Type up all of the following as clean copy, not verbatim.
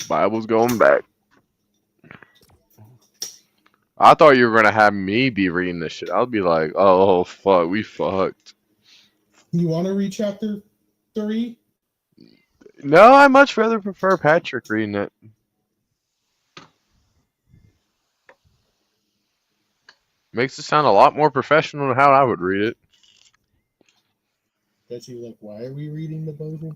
Bible's going back. I thought you were gonna have me be reading this shit. I'll be like, oh fuck, we fucked. You want to read chapter 3? No, I much rather prefer Patrick reading it. Makes it sound a lot more professional than how I would read it. That you like, why are we reading the Bible?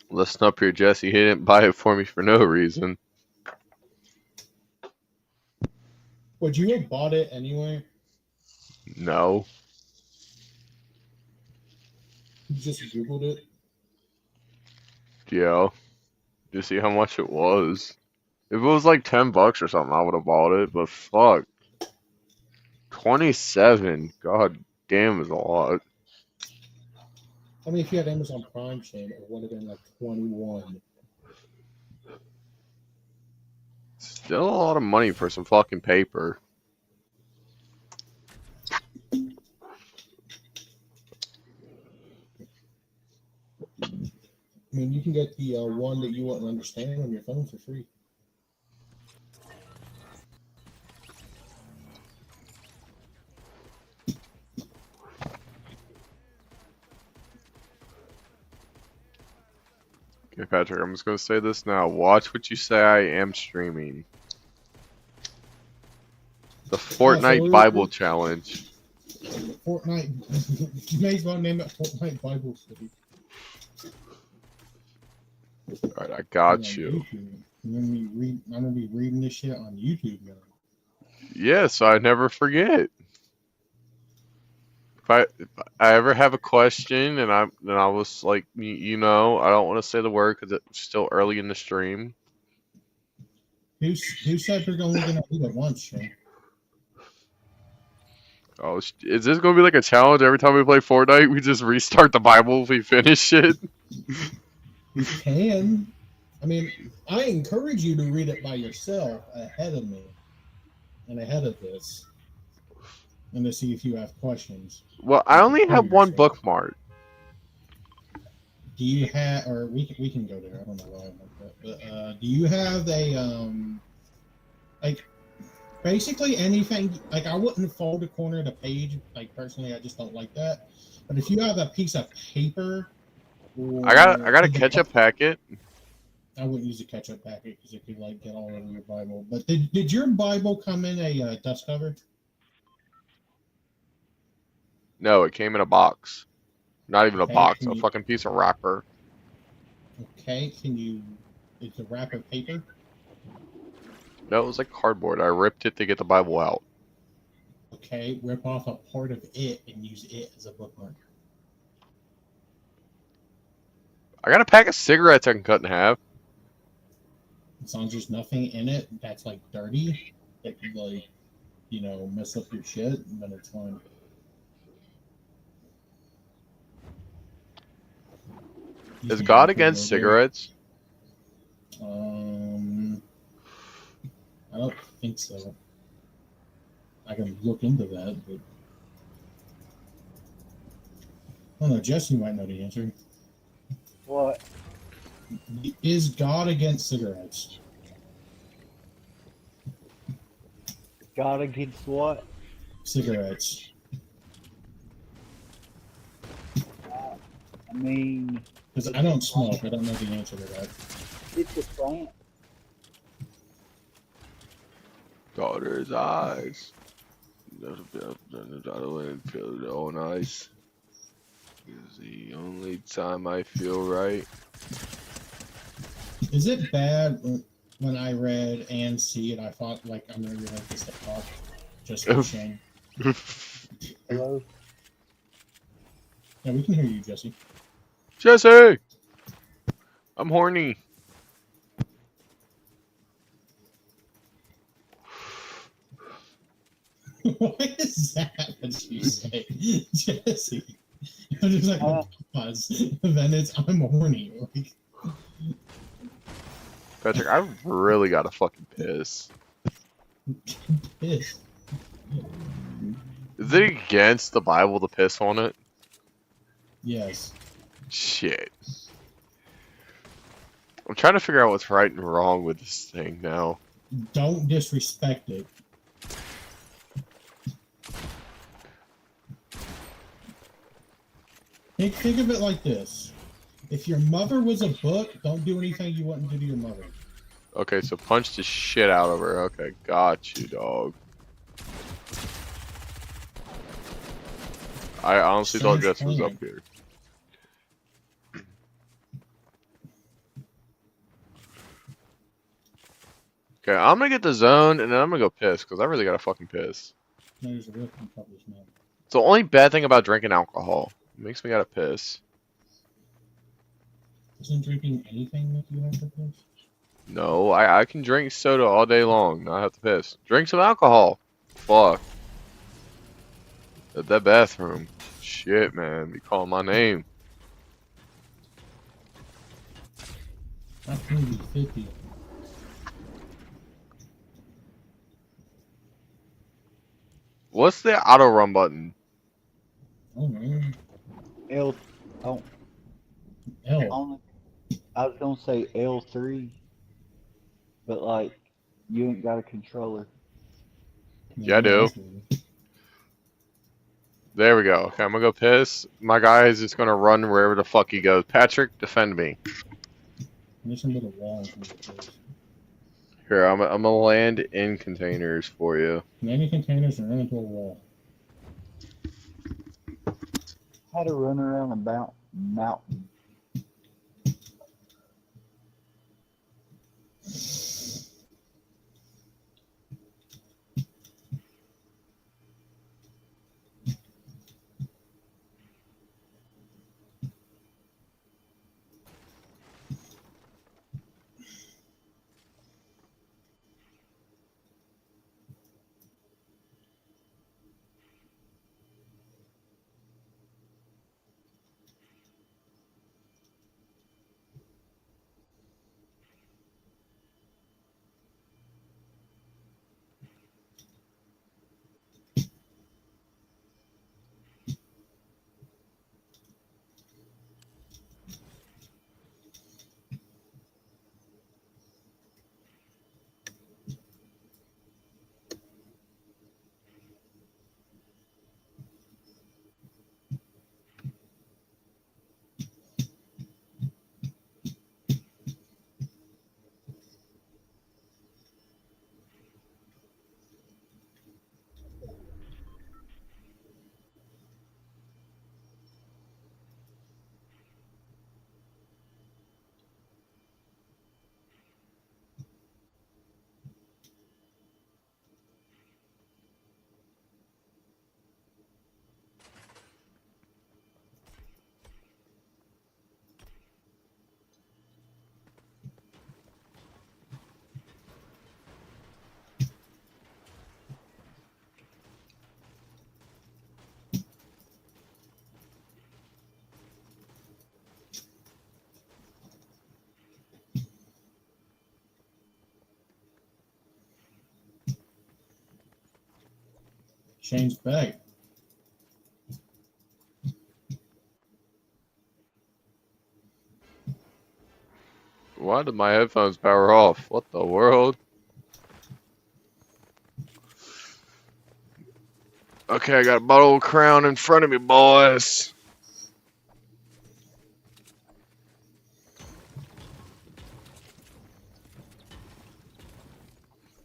Listen up here, Jesse. He didn't buy it for me for no reason. Would you have bought it anyway? No. You just Googled it? Yeah. You see how much it was? If it was like $10 or something, I would have bought it. But fuck, 27. God damn, is a lot. I mean, if you had Amazon Prime chain, it would have been like 21. Still a lot of money for some fucking paper. I mean, you can get the one that you wouldn't understand on your phone for free. Okay, Patrick, I'm just gonna say this now. Watch what you say. I am streaming. The Fortnite Bible Challenge. Fortnite. You may as well name it Fortnite Bible Study. Alright, I got you. I'm gonna be reading this shit on YouTube now. Yeah, so I never forget. If I ever have a question and I was like, you know, I don't want to say the word because it's still early in the stream. Who said we're only gonna eat at once, Shane? Oh, is this gonna be like a challenge every time we play Fortnite? We just restart the Bible if we finish it. You can. I mean, I encourage you to read it by yourself ahead of me and ahead of this, and to see if you have questions. Well, I only have one bookmark. Do you have, or we can go there. I don't know why I meant that, but do you have a like basically anything? Like, I wouldn't fold a corner of the page. Like, personally, I just don't like that. But if you have a piece of paper, I got a ketchup packet. I wouldn't use a ketchup packet because it could like get all over your Bible. But did your Bible come in a dust cover? No, it came in a box. Not even a Okay, box, a fucking piece of wrapper. Okay, is the wrapper paper? No, it was like cardboard. I ripped it to get the Bible out. Okay, rip off a part of it and use it as a bookmark. I got a pack of cigarettes I can cut in half. As long as there's nothing in it that's like dirty, that could like, you know, mess up your shit, then it's fine. Is God against cigarettes? I don't think so. I can look into that, but I don't know. Jesse might know the answer. What? Is God against cigarettes? God against what? Cigarettes. I mean, Because I don't smoke. I don't know the answer to that. it's a plant. Daughter's eyes. Oh, nice. Is the only time I feel right. Is it bad when I read and see it? I thought like I'm gonna relate this to pop, just for Shane. Hello? Yeah, we can hear you, Jesse. Jesse! I'm horny. What is that? What you say, Jesse? I'm just like a pause. Then it's I'm horny. Like, Patrick, I really gotta fucking piss. piss. Is it against the Bible to piss on it? Yes. Shit. I'm trying to figure out what's right and wrong with this thing now. Don't disrespect it. Think of it like this. If your mother was a book, don't do anything you wouldn't do to your mother. Okay, so punch the shit out of her. Okay, got you, dog. I honestly thought Strange Jess was up plan. here. Okay, I'm gonna get the zone and then I'm gonna go piss because I really gotta fucking piss. No, there's a real publish now. It's the only bad thing about drinking alcohol. It makes me gotta piss. Isn't drinking anything make you have to piss? No, I can drink soda all day long, not have to piss. Drink some alcohol. Fuck. That bathroom. Shit, man. Be calling my name. That's gonna be 50. What's the auto run button? Oh man. L. Oh, Hell. on. I was gonna say L3, but like you ain't got a controller. Yeah, I do. There we go. Okay, I'm gonna go piss. My guy is just gonna run wherever the fuck he goes. Patrick, defend me. There's some little walls. Here, I'm gonna land in containers for you. Many containers and run into a wall. How to run around a mountain. Shane's back. Why did my headphones power off? What the world? Okay, I got a bottle of Crown in front of me, boys.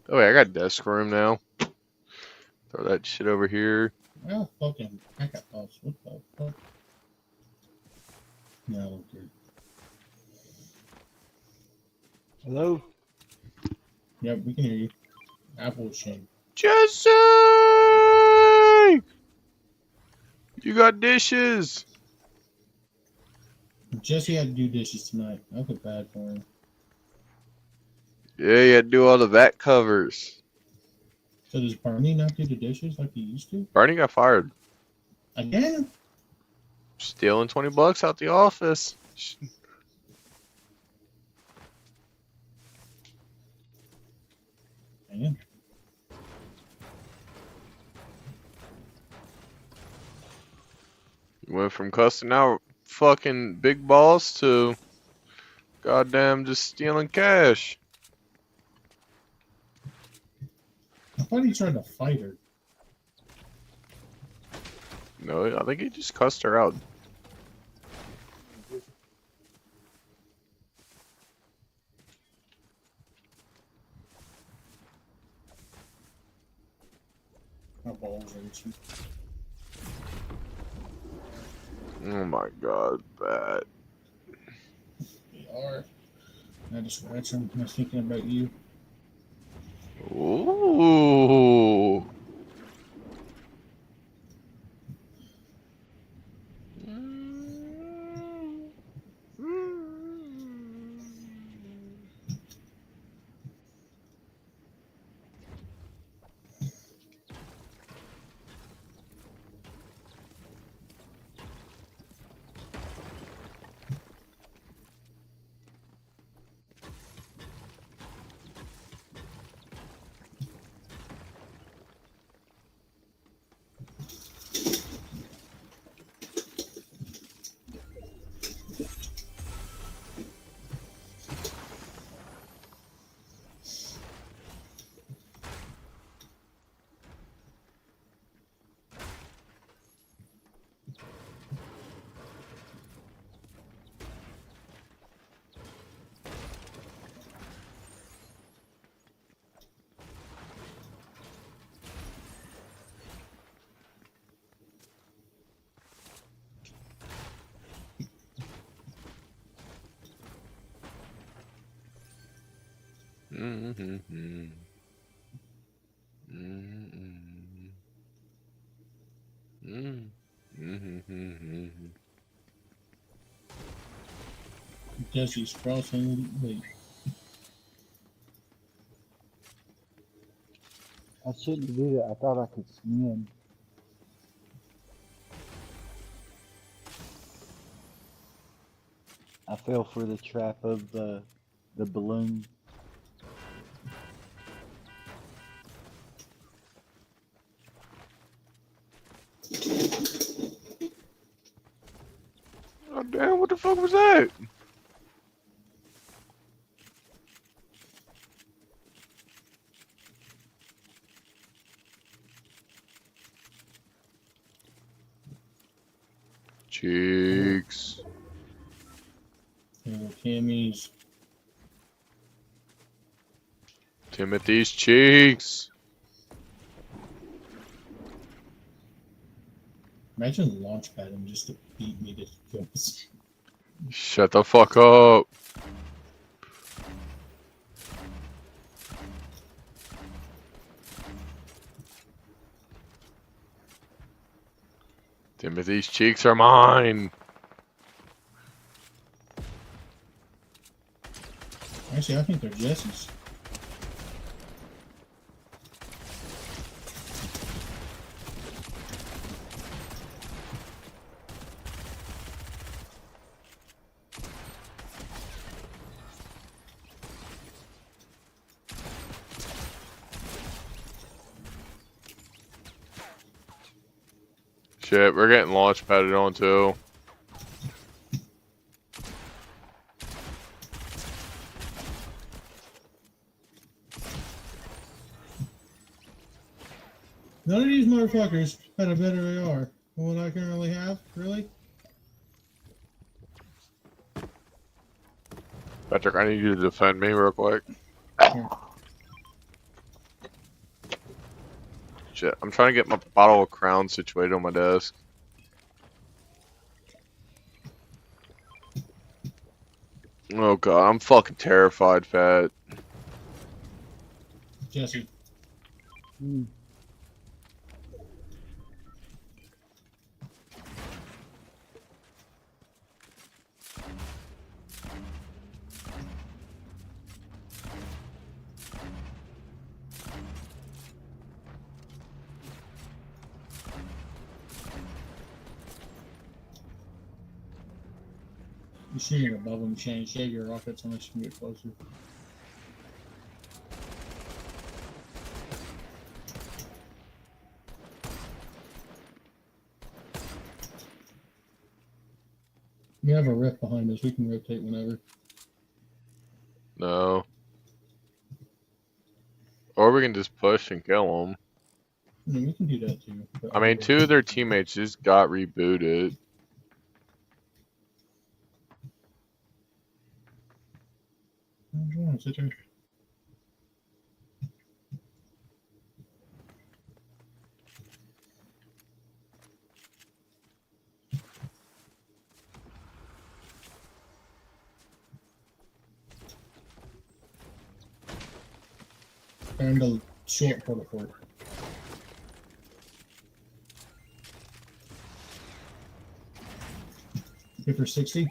Oh wait, I got desk room now. Throw that shit over here. Oh, fucking backup boss. What the fuck? No, dude. Hello? Yep, we can hear you. Apple Shane. Jesse! You got dishes. Jesse had to do dishes tonight. I feel bad for him. Yeah, you had to do all the vat covers. So does Barney not do the dishes like he used to? Barney got fired. Again? Stealing $20 out the office. Man. You went from cussing out fucking big boss to Goddamn, just stealing cash. I thought he tried to fight her. No, I think he just cussed her out. My balls are itchy. Oh my god, bad. They are. I just scratch them. I was thinking about you. Ooh. Jesse's crossing. Wait. I shouldn't do that. I thought I could swim. I fell for the trap of the balloon. God damn, what the fuck was that? Cheeks. Timmy's. Timothy's cheeks. Imagine launch padding just to beat me to kills. Shut the fuck up. Timothy's cheeks are mine. Actually, I think they're Jesse's. Shit, we're getting launch padded on too. None of these motherfuckers had a better AR than what I currently have. Really? Patrick, I need you to defend me real quick. Here. Shit, I'm trying to get my bottle of Crown situated on my desk. Oh god, I'm fucking terrified, Fat. Jesse. Hmm. You're shooting above them, Shane. Shave your rockets unless you can get closer. We have a rift behind us. We can rotate whenever. No. Or we can just push and kill them. Yeah, we can do that too. I mean, two of their teammates just got rebooted. Sit there. And the short portal fort. Hit for 60.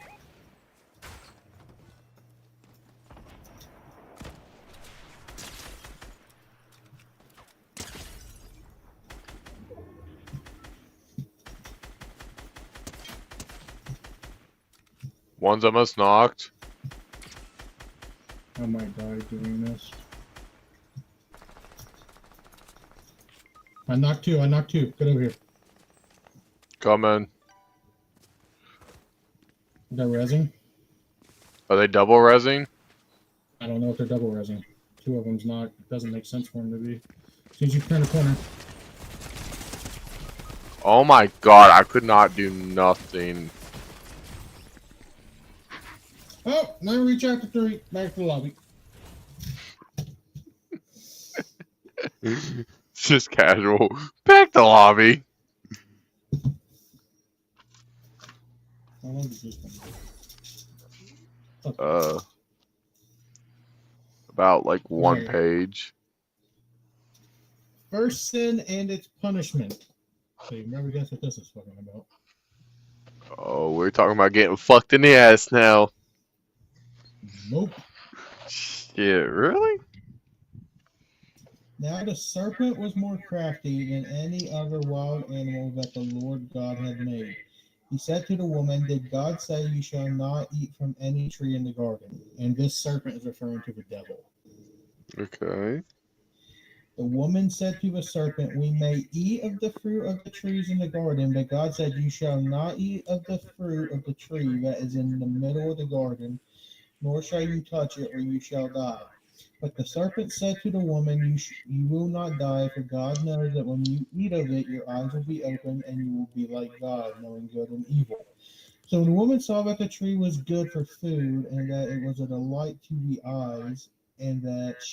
One's almost knocked. I might die doing this. I knocked two. Get over here. Coming. They're rezzing. Are they double rezzing? I don't know if they're double rezzing. Two of them's not. It doesn't make sense for them to be. As soon as you turn the corner. Oh my god, I could not do nothing. Oh, now reach out to 3. Back to the lobby. It's just casual. Back to lobby. How long is this one? About like one Right. page. First sin and its punishment. So you never guess what this is fucking about. Oh, we're talking about getting fucked in the ass now. Nope. Shit, really? Now the serpent was more crafty than any other wild animal that the Lord God had made. He said to the woman, "Did God say you shall not eat from any tree in the garden?" And this serpent is referring to the devil. Okay. The woman said to the serpent, "We may eat of the fruit of the trees in the garden, but God said, you shall not eat of the fruit of the tree that is in the middle of the garden, nor shall you touch it, or you shall die." But the serpent said to the woman, you will not die, for God knows that when you eat of it, your eyes will be opened, and you will be like God, knowing good and evil. So the woman saw that the tree was good for food, and that it was a delight to the eyes, and that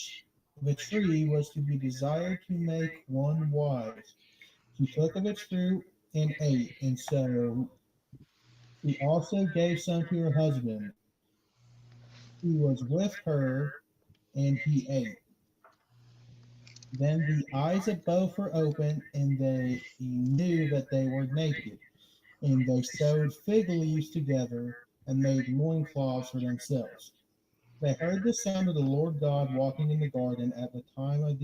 the tree was to be desired to make one wise. She took of its fruit and ate, and so she also gave some to her husband, who was with her, and he ate. Then the eyes of both were opened, and they knew that they were naked. And they sewed fig leaves together and made loincloths for themselves. They heard the sound of the Lord God walking in the garden at the time of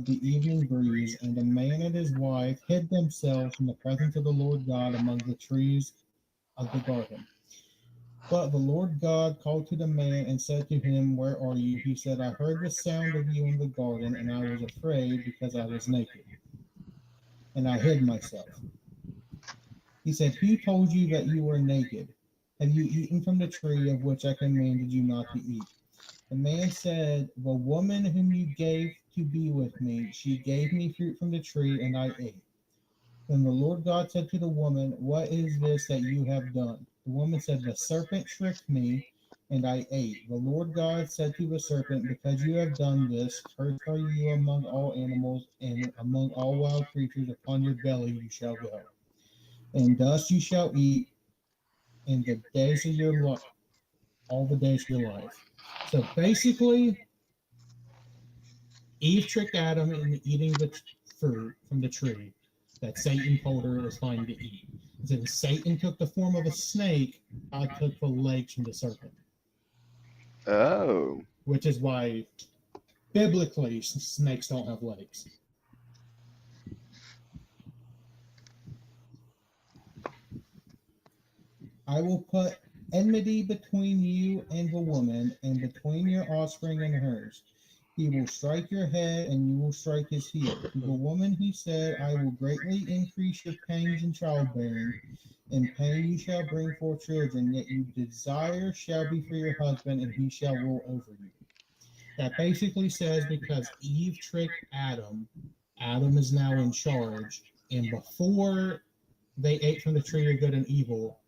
the evening breeze, and the man and his wife hid themselves from the presence of the Lord God among the trees of the garden. But the Lord God called to the man and said to him, "Where are you?" He said, "I heard the sound of you in the garden, and I was afraid because I was naked, and I hid myself." He said, "Who told you that you were naked? Have you eaten from the tree of which I commanded you not to eat?" The man said, "The woman whom you gave to be with me, she gave me fruit from the tree, and I ate." Then the Lord God said to the woman, "What is this that you have done?" The woman said, "The serpent tricked me, and I ate." The Lord God said to the serpent, "Because you have done this, cursed are you among all animals, and among all wild creatures. Upon your belly you shall go, and dust you shall eat in the days of your life, all the days of your life. So basically, Eve tricked Adam into eating the fruit from the tree that Satan told her it was fine to eat. And then Satan took the form of a snake. God took the legs from the serpent, Oh. which is why biblically snakes don't have legs. I will put enmity between you and the woman, and between your offspring and hers. He will strike your head, and you will strike his heel. To the woman he said, "I will greatly increase your pains in childbearing. In pain you shall bring forth children, yet your desire shall be for your husband, and he shall rule over you. That basically says because Eve tricked Adam, Adam is now in charge. And before they ate from the tree of good and evil,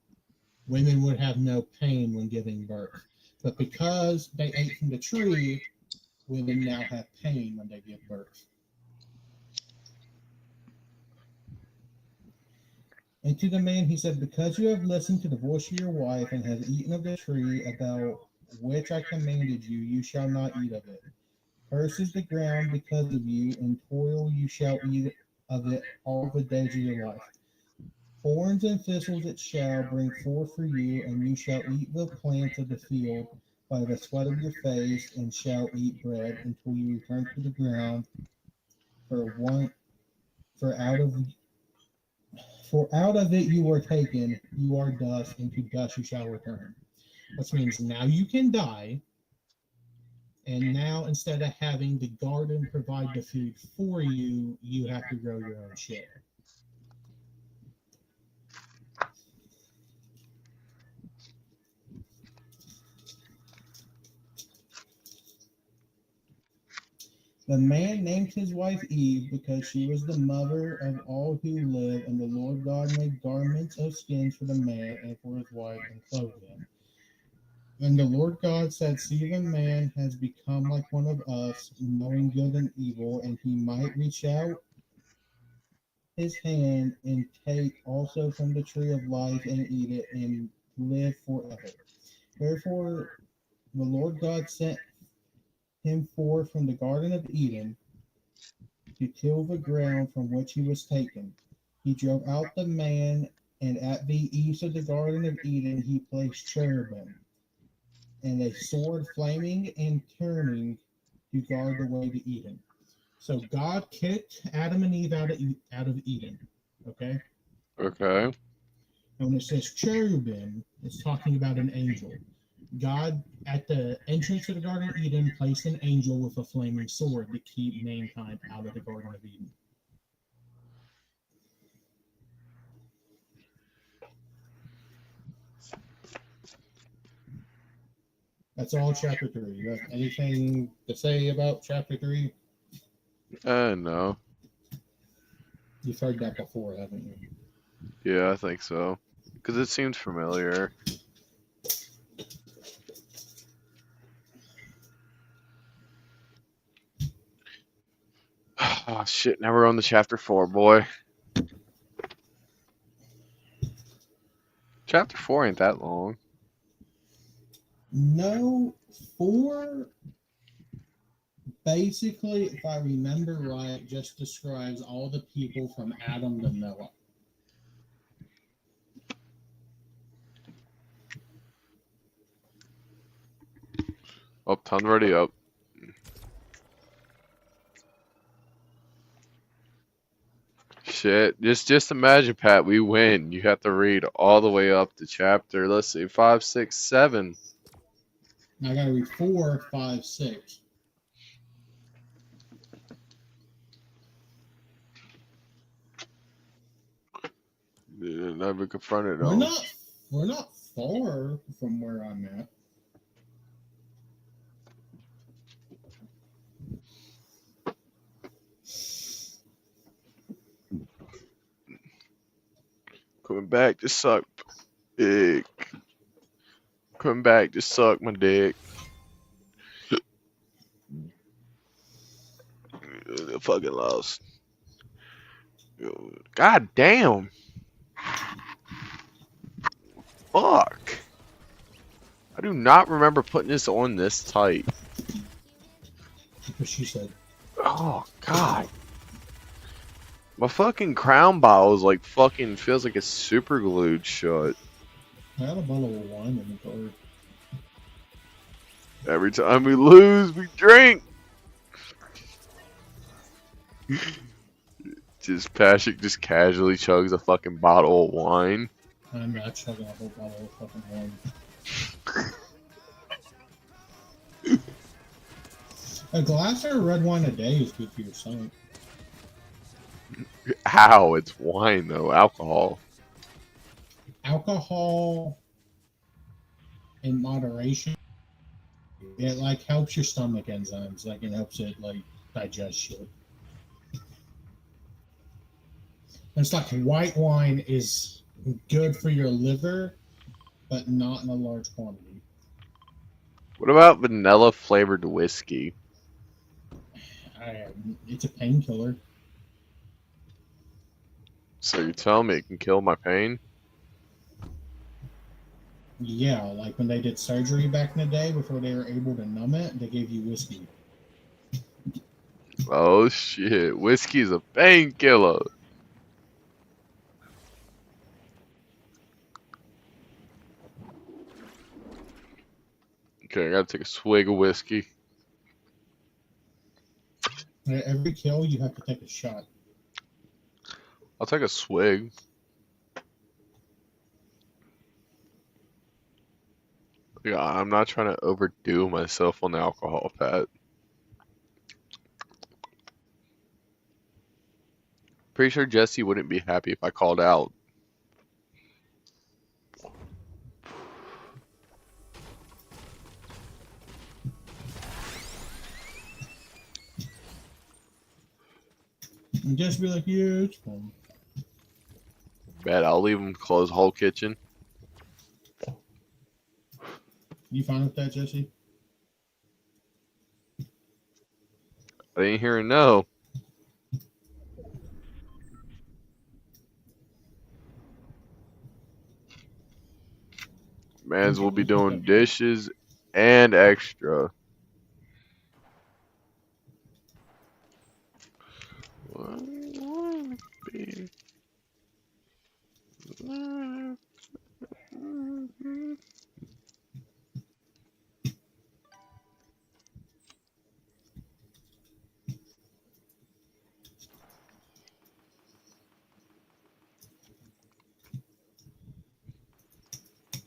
women would have no pain when giving birth. But because they ate from the tree, women now have pain when they give birth. And to the man he said, because you have listened to the voice of your wife and have eaten of the tree about which I commanded you, you shall not eat of it. Cursed is the ground because of you, and toil you shall eat of it all the days of your life. Thorns and thistles it shall bring forth for you, and you shall eat the plants of the field by the sweat of your face, and shall eat bread until you return to the ground. For one, for out of it you were taken, you are dust, and to dust you shall return. Which means now you can die, and now instead of having the garden provide the food for you, you have to grow your own shit. The man named his wife Eve because she was the mother of all who live, and the Lord God made garments of skins for the man and for his wife and clothed them. And the Lord God said, see, the man has become like one of us, knowing good and evil, and he might reach out his hand and take also from the tree of life and eat it and live forever. Therefore, the Lord God sent him forth from the Garden of Eden to till the ground from which he was taken. He drove out the man, and at the east of the Garden of Eden he placed cherubim, and a sword flaming and turning to guard the way to Eden. So God kicked Adam and Eve out of Eden. Okay? Okay. And when it says cherubim, it's talking about an angel. God, at the entrance to the Garden of Eden, placed an angel with a flaming sword to keep mankind out of the Garden of Eden. That's all chapter 3. You have anything to say about chapter 3? No. You've heard that before, haven't you? Yeah, I think so. Because it seems familiar. Oh, shit. Now we're on to chapter 4, boy. Chapter 4 ain't that long. No, 4 basically, if I remember right, just describes all the people from Adam to Noah. Oh, ton's already up. Shit. Just imagine, Pat, we win. You have to read all the way up to chapter, let's see, 5, 6, 7. I gotta read 4, 5, 6. Never confronted We're them. not far from where I'm at. Coming back to suck dick. Coming back to suck my dick. Fucking lost. God damn. Fuck. I do not remember putting this on this tight. That's what she said. Oh, God. My fucking crown bottle is like fucking feels like it's super glued shut. I had a bottle of wine in the car. Every time we lose, we drink. Just Patrick just casually chugs a fucking bottle of wine. I'm not chugging a whole bottle of fucking wine. A glass of red wine a day is good for your stomach. How? It's wine though, alcohol. alcohol in moderation, it like helps your stomach enzymes. Like it helps it like digest shit. It's like white wine is good for your liver, but not in a large quantity. What about vanilla flavored whiskey? It's a painkiller. So you're telling me it can kill my pain? Yeah, like when they did surgery back in the day before they were able to numb it, they gave you whiskey. Oh shit, whiskey's a painkiller. Okay, I gotta take a swig of whiskey. Every kill, you have to take a shot. I'll take a swig. Yeah, I'm not trying to overdo myself on the alcohol, Pat. Pretty sure Jesse wouldn't be happy if I called out. And just be like, yeah, it's fine. Bet I'll leave him close the whole kitchen. You fine with that, Jesse? I didn't hear a no. Mans will be doing dishes and extra.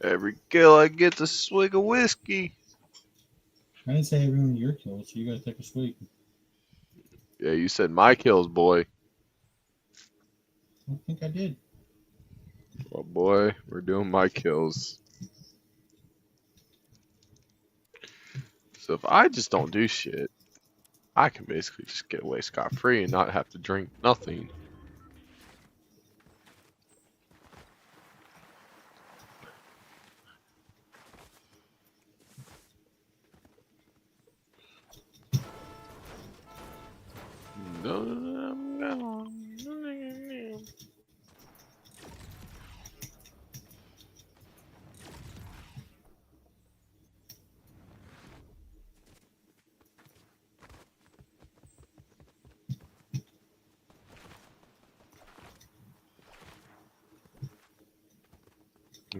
Every kill I get's a swig of whiskey. I didn't say every one of your kills, so you gotta take a swig. Yeah, you said my kills, boy. I don't think I did. Well, boy, we're doing my kills. So if I just don't do shit, I can basically just get away scot-free and not have to drink nothing.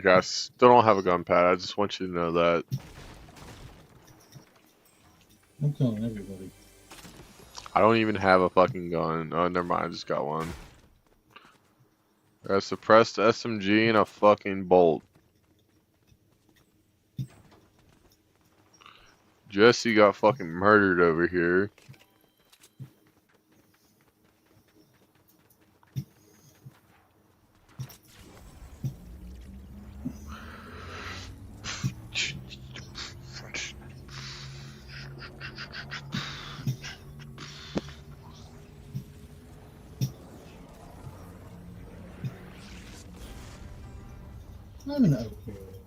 Guys, still don't have a gun pad. I just want you to know that. I'm killing everybody. I don't even have a fucking gun. Oh, never mind. I just got one. I got a suppressed SMG and a fucking bolt. Jesse got fucking murdered over here. I'm an okay with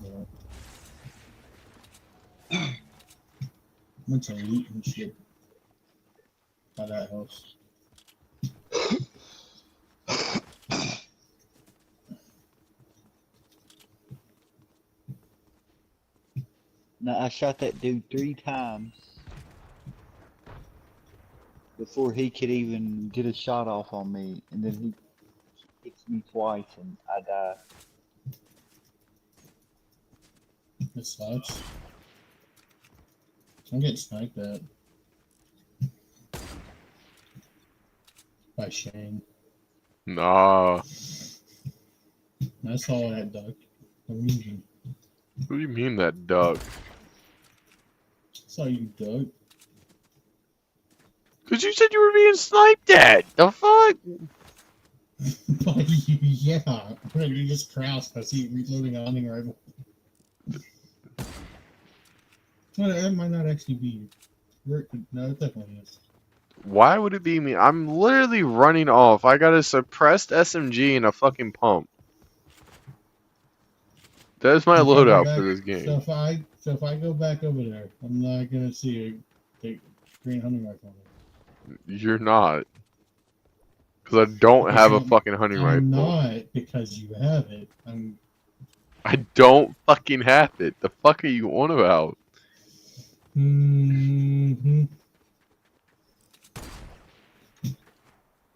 that. Bunch of loot and shit. By that house. Now I shot that dude 3 times before he could even get a shot off on me, and then he hits me twice and I die. It sucks. I'm getting sniped at. By Shane. Nah. I saw that duck. Illusion. What do you mean that duck? I saw you, duck. Cause you said you were being sniped at. The fuck? Like, yeah, I'm gonna do this Kraus because he's reloading a hunting rifle. Well, that might not actually be. No, it definitely is. Why would it be me? I'm literally running off. I got a suppressed SMG and a fucking pump. That is my If I go loadout for back, this so game. if I go back over there, I'm not gonna see a big green hunting rifle. You're not. Because I don't Because have a fucking hunting I'm rifle. not because you have it. I don't fucking have it. The fuck are you on about? Mm-hmm.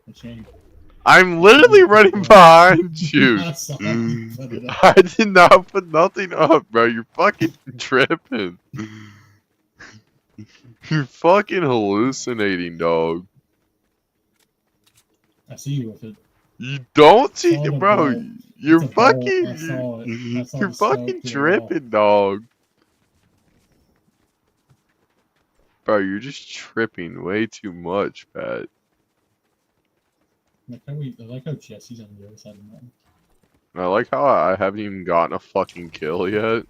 A shame. I'm literally running behind you. I saw you put it up. I did not put nothing up, bro. You're fucking tripping. You're fucking hallucinating, dog. I see you with it. You don't see Saw it, the bro. bolt. You're It's a bolt. I fucking. saw it. I saw You're the smoke fucking through the wall. tripping, dog. Bro, you're just tripping way too much, Pat. I like how Jesse's on the other side of the mountain. I like how I haven't even gotten a fucking kill yet.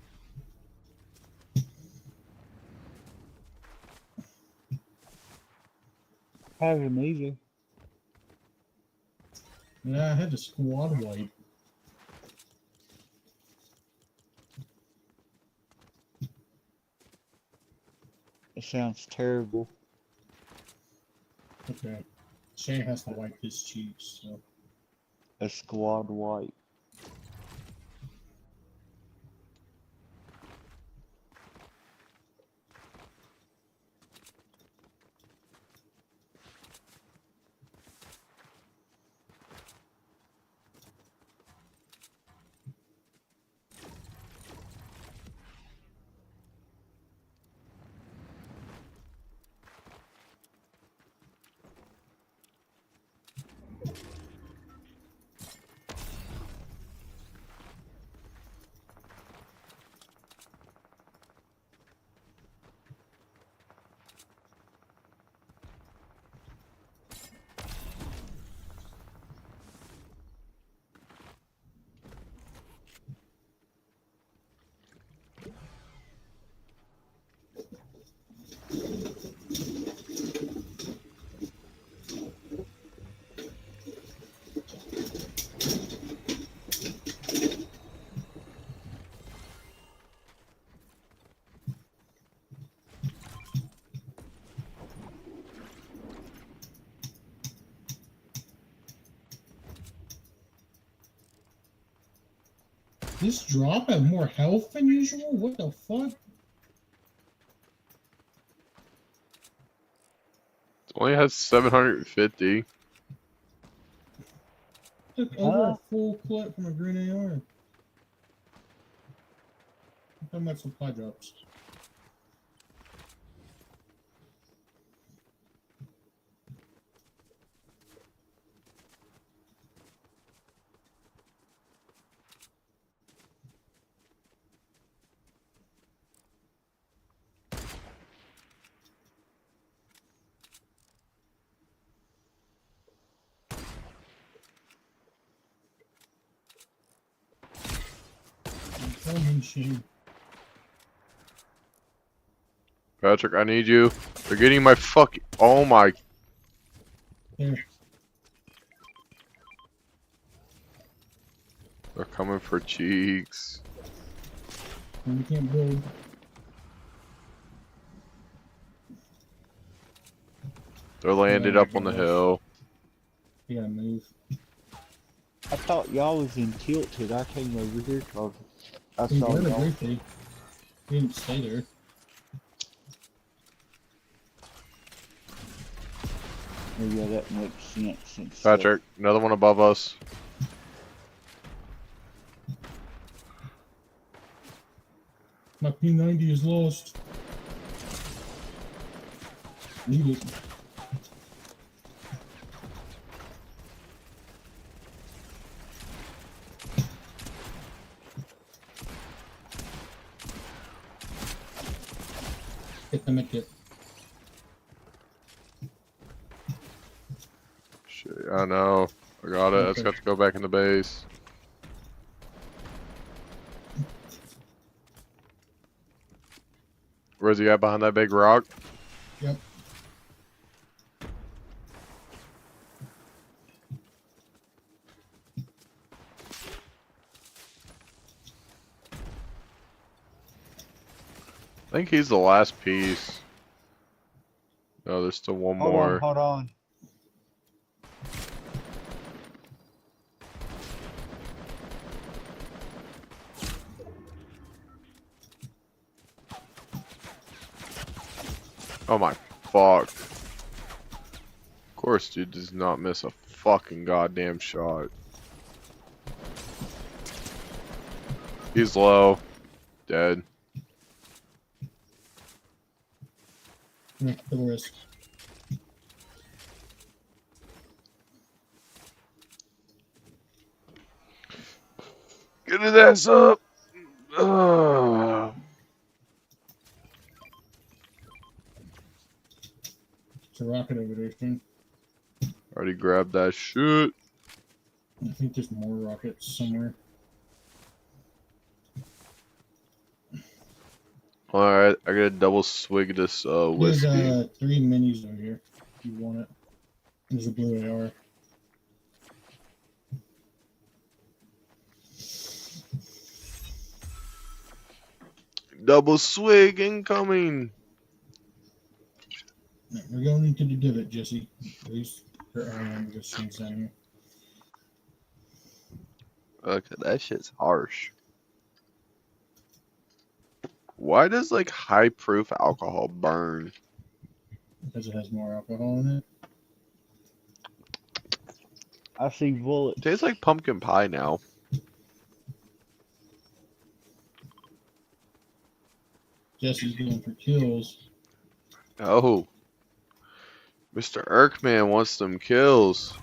Haven't either. Yeah, I had the squad wipe. It sounds terrible. Okay. Shane has to wipe his cheeks, so. A squad wipe. This drop had more health than usual? What the fuck? It only has 750. Took over a full clip from a green AR. How much supply drops? Coming, Shane. Patrick, I need you. They're getting my fucking. Oh my. There. They're coming for cheeks. And we can't build. They're landed up on the hill. We gotta move. I thought y'all was in Tilted. I came over here because I We saw were y'all. briefly. We didn't stay there. Oh, yeah, that makes sense. Since, Patrick, another one above us. My P90 is lost. Need it. Hit the medkit. Shit, I know. I got it. I just Okay. got to go back in the base. Where's he at behind that big rock? Yep. I think he's the last piece. No, there's still one Hold more. on, hold on. Oh my fuck. Of course, dude does not miss a fucking goddamn shot. He's low. Dead. Yeah, the risk. Get his ass up! Ugh. It's a rocket over there, Shane. Already grabbed that shit. I think there's more rockets somewhere. Alright, I gotta double swig this There's whiskey. 3 minis over here. If you want it. There's a blue AR. Double swig incoming! No, we're going into the divot, Jesse. At least there are one because Shane's down here. Okay, that shit's harsh. Why does like high proof alcohol burn? Because it has more alcohol in it. I see bullets. Tastes like pumpkin pie now. Jesse's going for kills. Oh. Mr. Erkman wants them kills.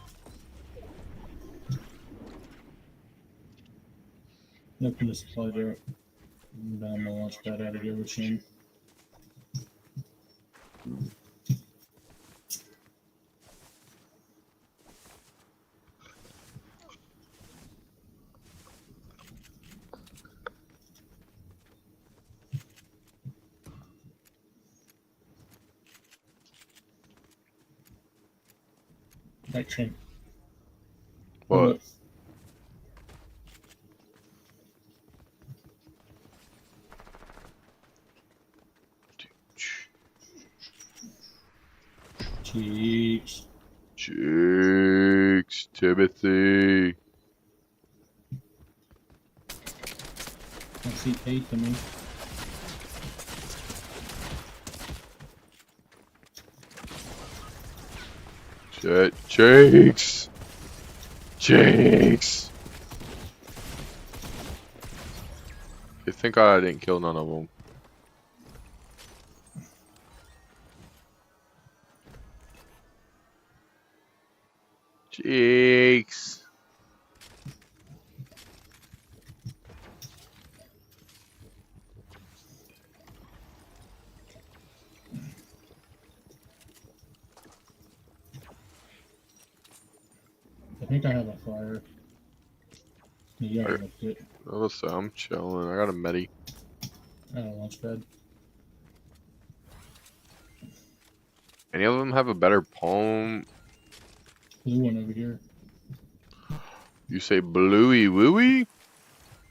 Open the supply door. And I'm gonna launch that out of here with Shane. Right, Shane. What? Cheeks. Cheeks, Timothy. I see 8 to me. Shit, Cheeks. Cheeks. You think I didn't kill none of them? Cheeks. I think I have a fire. Yeah, I left it. Listen, I'm chilling. I got a medi. I got a launch pad. Any of them have a better poem? Blue one over here. You say bluey wooey?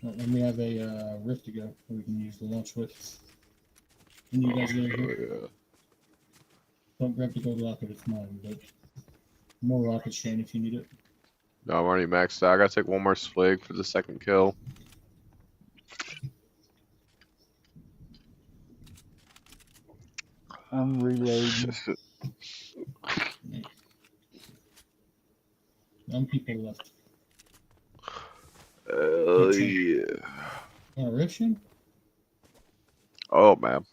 Well, and we have a rift to go that we can use the launch with. Can you guys get over here? Yeah. Don't grab the gold rocket, it's mine, but more rockets, Shane, if you need it. No, I'm already maxed out. I gotta take one more swig for the second kill. I'm reloading. People left. Yeah. Want a rift, Shane? Oh man.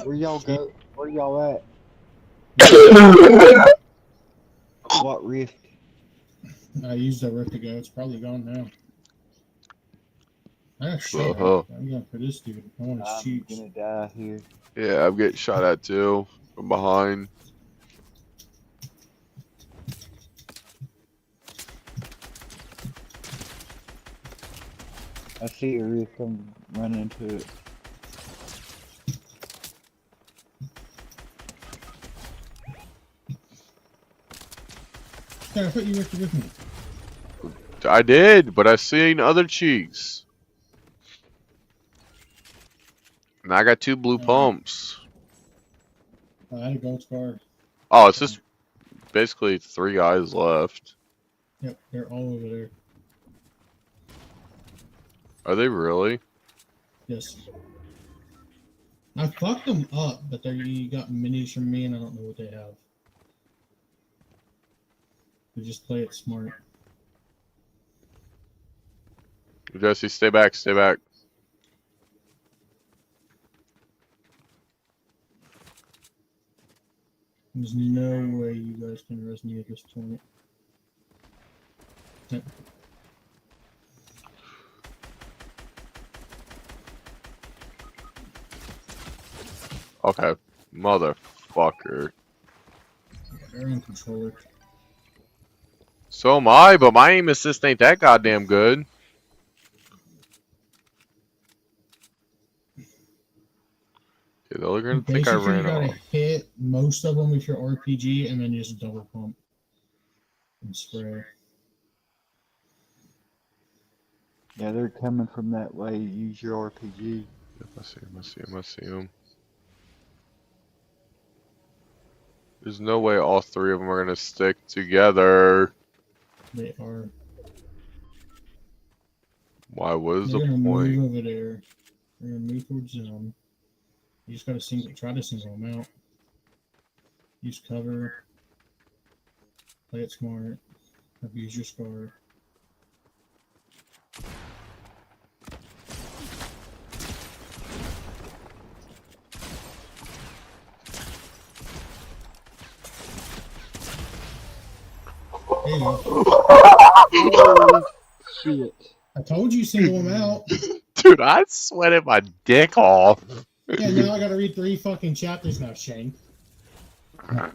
Where y'all go? Where y'all at? What rift? I used that rift to go. It's probably gone now. I got shot at. Uh-huh. I'm going for this dude. I want his I'm cheeks. gonna die here. Yeah, I'm getting shot at too from behind. I see a rear come run into it. Hey, I thought you were with me. I did, but I seen other cheeks. And I got 2 blue pumps. I had a gold scar. Oh, it's just basically 3 guys left. Yep, they're all over there. Are they really? Yes. I fucked them up, but they got minis from me, and I don't know what they have. They just play it smart. Jesse, stay back, stay back. There's no way you guys can arrest me at this point. Yep. Okay, motherfucker. They're in controller. So am I, but my aim assist ain't that goddamn good. Okay, they're gonna think I Basically, you ran gotta off. hit most of them with your RPG, and then just double pump and spray. Yeah, they're coming from that way. Use your RPG. I see him, I see him, I see him. There's no way all 3 of them are gonna stick together. They are. Why? What is They're the gonna point? move over there. They're gonna move towards them. You just gotta try to single them out. Use cover. Play it smart. Abuse your scar. There you go. Oh, shit. I told you single them out. Dude, I sweated my dick off. Yeah, now I gotta read 3 fucking chapters now, Shane. But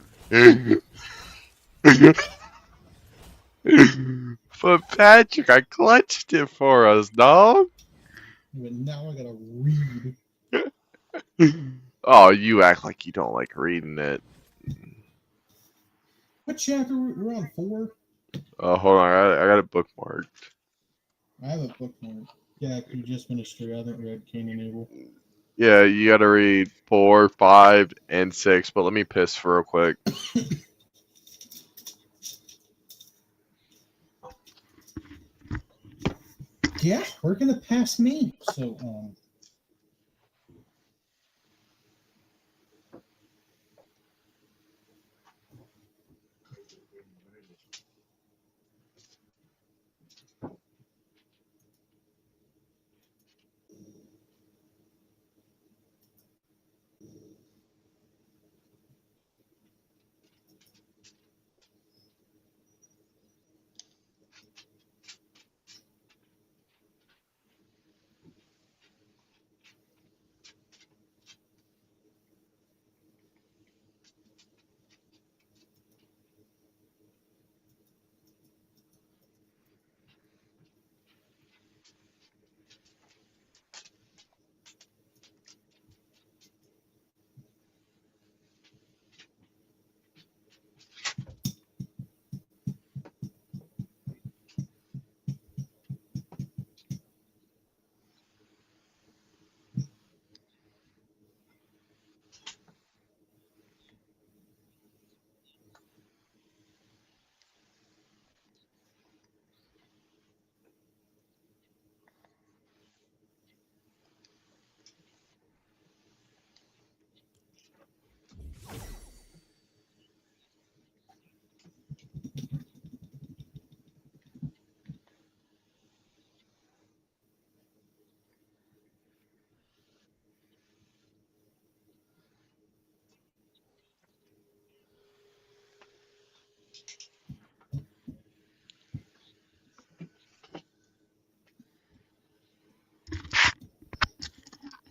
Patrick, I clutched it for us, dog. But now I gotta read. Oh, you act like you don't like reading it. What chapter? We're on 4? Hold on, I got it bookmarked. I have a bookmark. Yeah, you just finished 3. I haven't read Cain and Abel. Yeah, you gotta read 4, 5, and 6, but let me piss for real quick. Yeah, we're gonna pass me. So,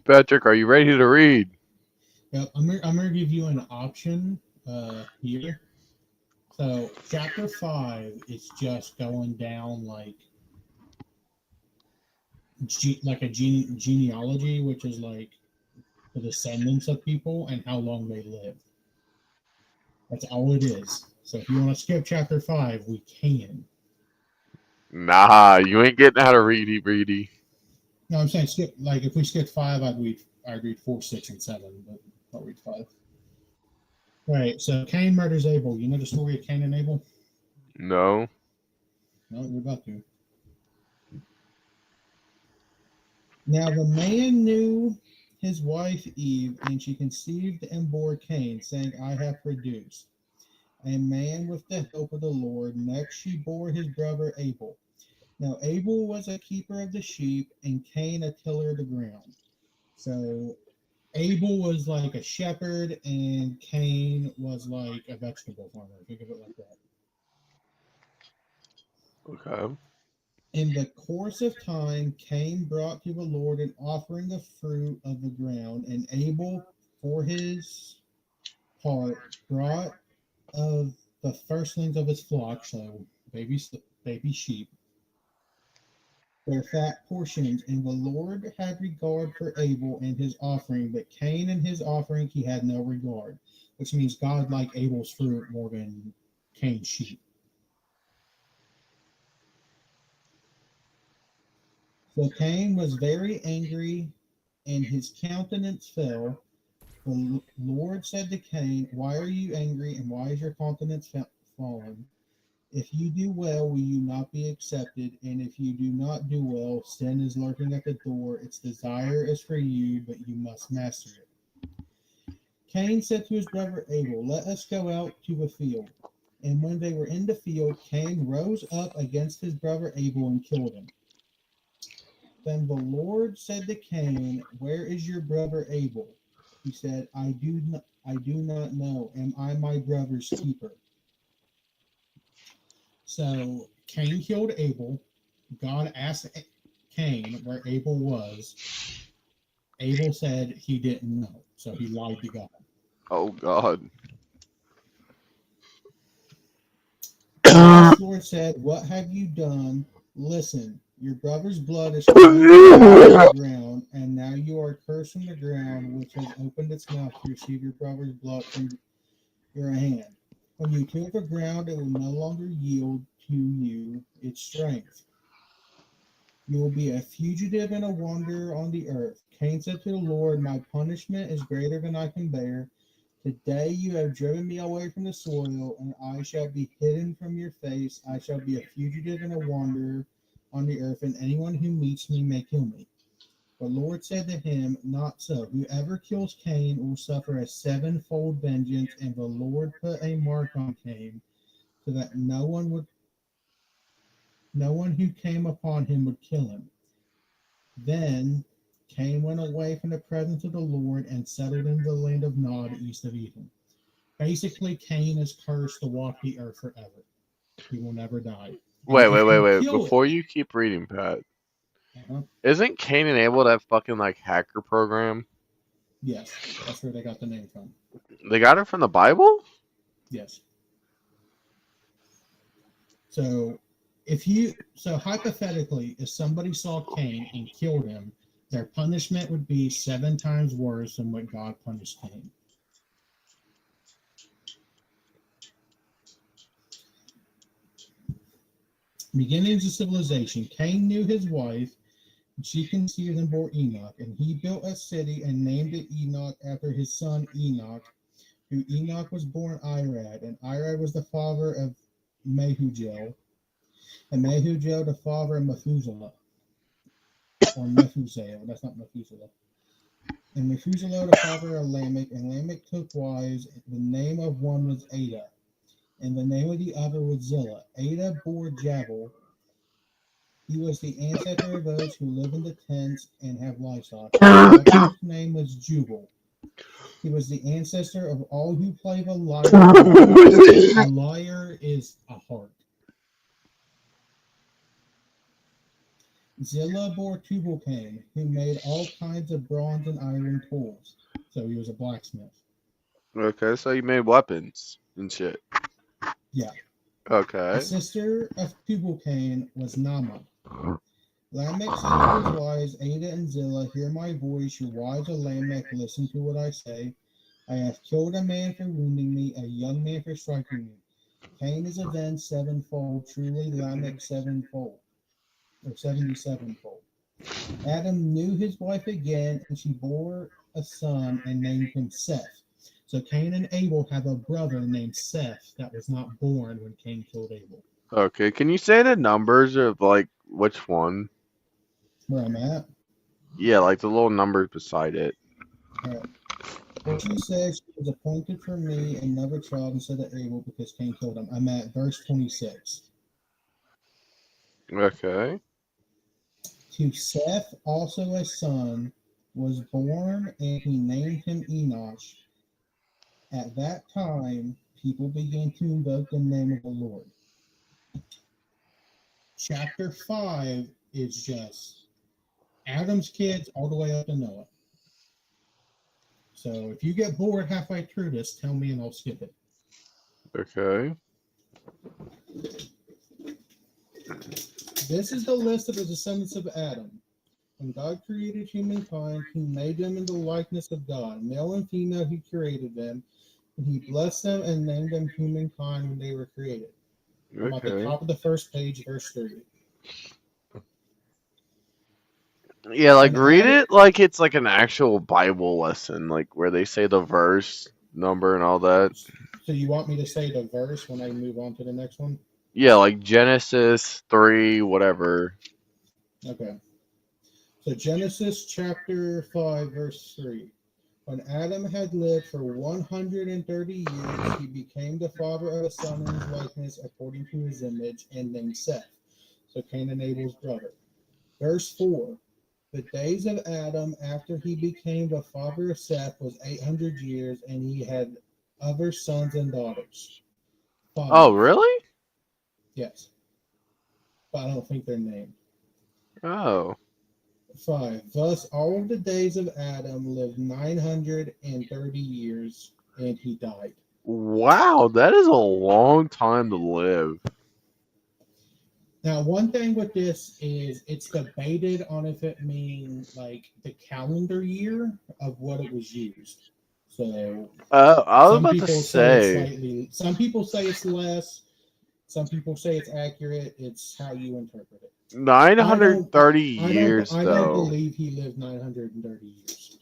Patrick, are you ready to read? Yep, I'm gonna give you an option here. So chapter 5 is just going down like genealogy, which is like the descendants of people and how long they live. That's all it is. So if you want to skip chapter 5, we can. Nah, you ain't getting how to ready. No, I'm saying skip. Like if we skip 5, I'd read 4, 6, and 7, but I'll read 5. Right. So Cain murders Abel. You know the story of Cain and Abel? No. No, we're about to. Now the man knew his wife Eve, and she conceived and bore Cain, saying, I have produced a man with the help of the Lord. Next she bore his brother Abel. Now Abel was a keeper of the sheep, and Cain a tiller of the ground. So Abel was like a shepherd, and Cain was like a vegetable farmer. Think of it like that. Okay. In the course of time, Cain brought to the Lord an offering of fruit of the ground, and Abel, for his part, brought of the firstlings of his flock, so baby sheep, their fat portions. And the Lord had regard for Abel and his offering, but Cain and his offering he had no regard, which means God liked Abel's fruit more than Cain's sheep. So Cain was very angry, and his countenance fell. The Lord said to Cain, why are you angry, and why is your countenance fallen? If you do well, will you not be accepted? And if you do not do well, sin is lurking at the door. Its desire is for you, but you must master it. Cain said to his brother Abel, let us go out to the field. And when they were in the field, Cain rose up against his brother Abel and killed him. Then the Lord said to Cain, where is your brother Abel? He said, I do not know. Am I my brother's keeper? So Cain killed Abel. God asked Cain where Abel was. Abel said he didn't know. So he lied to God. Oh God. The Lord said, what have you done? Listen, your brother's blood is flowing from the ground, and now you are cursed from the ground, which has opened its mouth to receive your brother's blood from your hand. When you till the ground, it will no longer yield to you its strength. You will be a fugitive and a wanderer on the earth. Cain said to the Lord, my punishment is greater than I can bear. Today you have driven me away from the soil, and I shall be hidden from your face. I shall be a fugitive and a wanderer on the earth, and anyone who meets me may kill me. The Lord said to him, not so. Whoever kills Cain will suffer a sevenfold vengeance. And the Lord put a mark on Cain, so that no one who came upon him would kill him. Then Cain went away from the presence of the Lord and settled in the land of Nod, east of Eden. Basically, Cain is cursed to walk the earth forever. He will never die. And if you Wait. kill it, Before you keep reading, Pat, uh-huh, isn't Cain and Abel that fucking like hacker program? yes, that's where they got the name from. They got it from the Bible? Yes. So hypothetically, if somebody saw Cain and killed him, their punishment would be 7 times worse than what God punished Cain. Beginnings of civilization. Cain knew his wife, and she conceived and bore Enoch, and he built a city and named it Enoch after his son Enoch, who Enoch was born Irad, and Irad was the father of Mehujael, and Mehujael the father of Methuselah, or Methuselah. That's not Methuselah. And Methuselah the father of Lamech, and Lamech took wives. The name of one was Ada, and the name of the other was Zillah. Ada bore Jabal. He was the ancestor of those who live in the tents and have livestock. Jabal's name was Jubal. He was the ancestor of all who play the lyre. A lyre is a harp. Zillah bore Tubal-Cain, who made all kinds of bronze and iron tools. So he was a blacksmith. Okay, so you made weapons and shit. Yeah. The Okay. sister of Tubal-Cain was Naamah. Lamech said to his wives, Ada and Zillah, hear my voice. Your wives of Lamech, listen to what I say. I have killed a man for wounding me, a young man for striking me. Cain is avenged sevenfold, truly Lamech sevenfold, or 77-fold. Adam knew his wife again, and she bore a son and named him Seth. So Cain and Abel have a brother named Seth that was not born when Cain killed Abel. Okay, can you say the numbers of like which one? Where I'm at? Yeah, like the little numbers beside it. All right. For she said she was appointed for me another child instead of Abel because Cain killed him. I'm at verse 26. Okay. To Seth also a son was born, and he named him Enosh. At that time, people began to invoke the name of the Lord. Chapter 5 is just Adam's kids all the way up to Noah. So if you get bored halfway through this, tell me and I'll skip it. Okay. This is the list of the descendants of Adam. When God created humankind, he made them in the likeness of God. Male and female, he created them. And he blessed them and named them humankind when they were created. I'm at the Okay. top of the first page, verse 3. Yeah, like When read Adam, it like it's like an actual Bible lesson, like where they say the verse, number, and all that. so you want me to say the verse when I move on to the next one? Yeah, like Genesis 3, whatever. Okay. So Genesis chapter 5, verse 3. When Adam had lived for 130 years, he became the father of a son in his likeness according to his image, and named Seth. So Cain and Abel's brother. Verse 4. The days of Adam after he became the father of Seth was 800 years, and he had other sons and daughters. Oh, 5. really? Yes, but I don't think they're named. Oh. 5. Thus all of the days of Adam lived 930 years, and he died. Wow, that is a long time to live. Now, one thing with this is it's debated on if it means like the calendar year of what it was used. So I was some about to people say it's say slightly, some people say it's less, some people say it's accurate. It's how you interpret it. I don't, 930 I don't, years I don't though. believe he lived 930 years.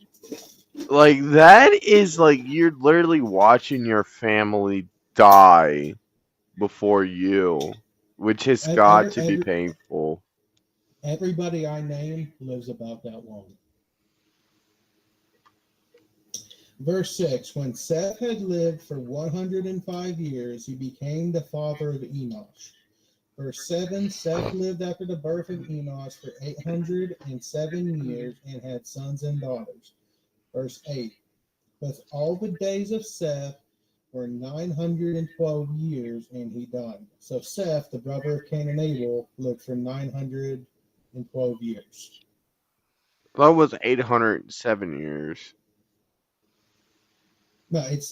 Like that is like you're literally watching your family die before you, which has got Every, to be every, painful. everybody I name lives about that long. Verse 6. When Seth had lived for 105 years, he became the father of Enosh. Verse 7. Seth lived after the birth of Enosh for 807 years and had sons and daughters. Verse 8. Thus all the days of Seth were 912 years, and he died. So Seth, the brother of Cain and Abel, lived for 912 years. That was 807 years. No, it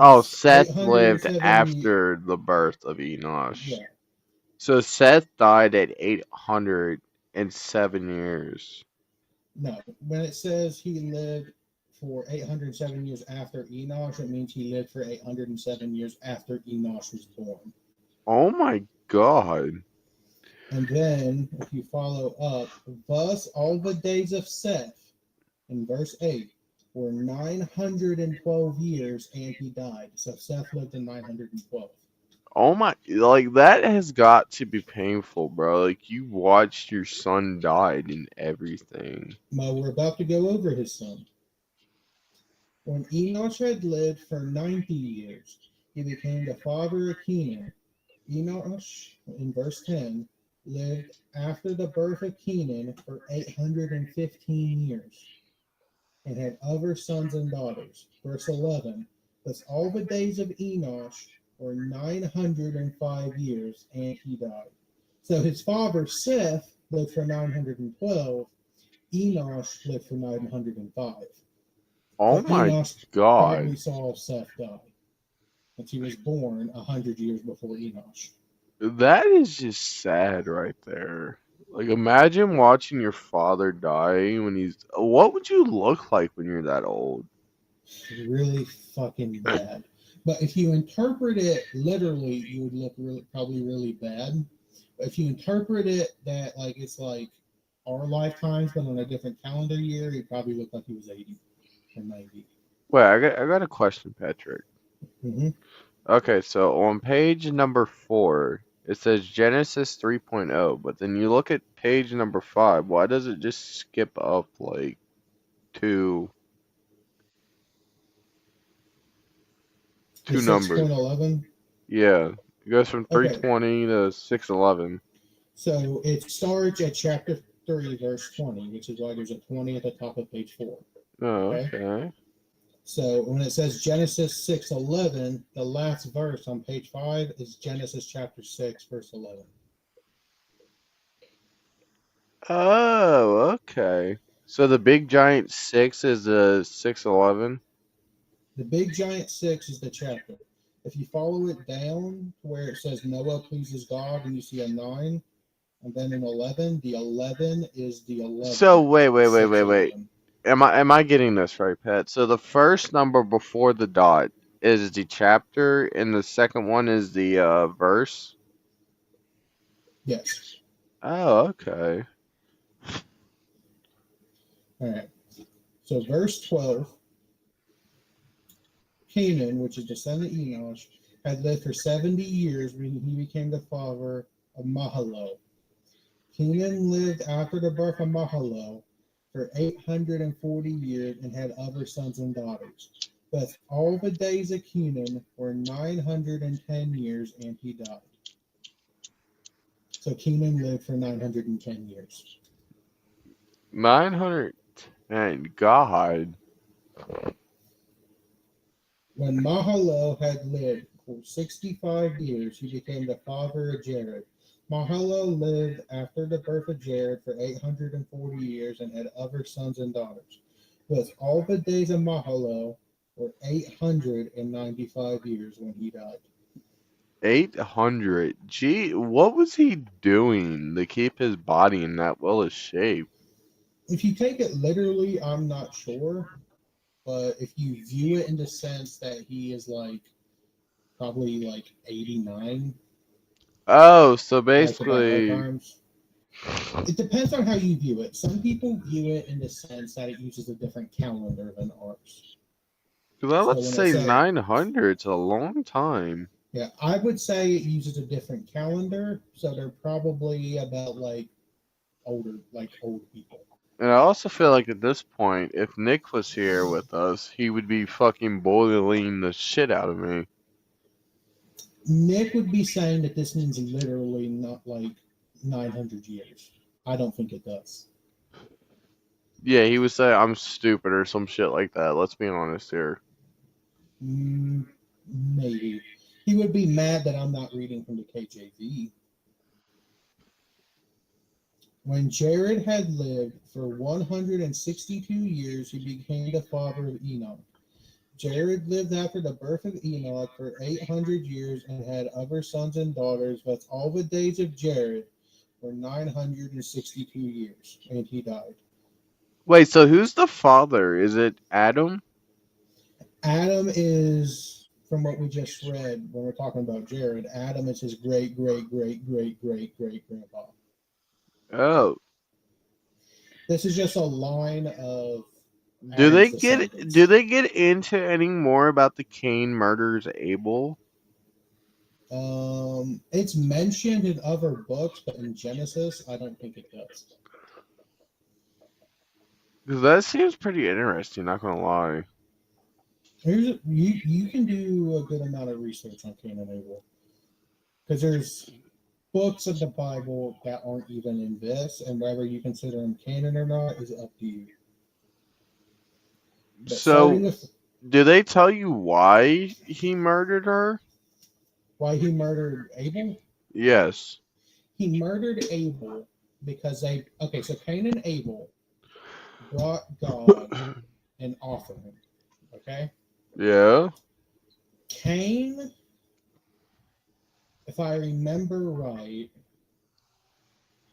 Oh, says Seth lived 807. after the birth of Enosh. Yeah, So Seth died at 807 years. no. When it says he lived for 807 years after Enosh, it means he lived for 807 years after Enosh was born. Oh my god. And then, if you follow up, thus all the days of Seth, in verse 8, were 912 years, and he died. So Seth lived in 912. Oh my, like that has got to be painful, bro. Like you watched your son died and everything. Well, we're about to go over his son. When Enosh had lived for 90 years, he became the father of Kenan. Enosh, in verse 10, lived after the birth of Kenan for 815 years and had other sons and daughters. Verse 11, thus all the days of Enosh were 905 years, and he died. So his father Seth lived for 912. Enosh lived for 905. Oh But my Enosh god. probably saw Seth die, since he was born 100 years before Enosh. That is just sad right there. Like, imagine watching your father die when he's. What would you look like when you're that old? Really fucking bad. But if you interpret it literally, you would look really, probably really bad. But if you interpret it that like it's like our lifetimes, but on a different calendar year, he probably looked like he was 80 or 90. Wait, I got a question, Patrick. Mm-hmm. Okay, so on page number 4, it says Genesis 3.0, but then you look at page number 5. Why does it just skip up like two The two numbers? 6.11. Yeah, it goes from Okay, 320 to 611. so it starts at chapter 3, verse 20, which is why there's a 20 at the top of page 4. Oh, Okay. okay. So when it says Genesis 6:11, the last verse on page 5 is Genesis chapter 6, verse 11. Oh, okay. So the big giant 6 is the 611. The big giant 6 is the chapter. If you follow it down to where it says Noah pleases God and you see a 9, and then an 11, the 11 is the So 11 wait, of wait, wait, wait, wait. 6:11. Am I getting this right, Pat? So the first number before the dot is the chapter, and the second one is the verse. Yes. Oh, okay. All right. So verse 12, Canaan, which is descendant Enosh, had lived for 70 years when he became the father of Mahalo. Canaan lived after the birth of Mahalo for 840 years and had other sons and daughters. But all the days of Canaan were 910 years, and he died. So Canaan lived for 910 years. 910. God. When Mahalo had lived for 65 years, he became the father of Jared. Mahalo lived after the birth of Jared for 840 years and had other sons and daughters. With all the days of Mahalo were 895 years when he died. 800. Gee, what was he doing to keep his body in that well of shape? If you take it literally, I'm not sure, but if you view it in the sense that he is like probably like 89, Oh, so like about our basically, times. It depends on how you view it. Some people view it in the sense that it uses a different calendar than ours. well, So let's when it say says, 900. It's a long time. yeah, I would say it uses a different calendar. So they're probably about like older, like old people. And I also feel like at this point, if Nick was here with us, he would be fucking boiling the shit out of me. Nick would be saying that this means literally not like 900 years. I don't think it does. Yeah, he would say I'm stupid or some shit like that. Let's be honest here. Maybe. He would be mad that I'm not reading from the KJV. When Jared had lived for 162 years, he became the father of Enoch. Jared lived after the birth of Enoch for 800 years and had other sons and daughters, but all the days of Jared were 962 years, and he died. Wait, so who's the father? Is it Adam? Adam is, from what we just read when we're talking about Jared, Adam is his great, great, great, great, great, great grandpa. Oh, This is just a line of do they Adam's get do descendants. they get into any more about the Cain murders Abel? It's mentioned in other books, but in Genesis, I don't think it does. Because that seems pretty interesting. Not gonna lie. You can do a good amount of research on Cain and Abel because there's books of the Bible that aren't even in this, and whether you consider them canon or not is up to you. But starting So, with do they tell you why he murdered her? why he murdered Abel, Yes. he murdered Abel because so Cain and Abel brought God an offering. Okay, Yeah. Cain, if I remember right,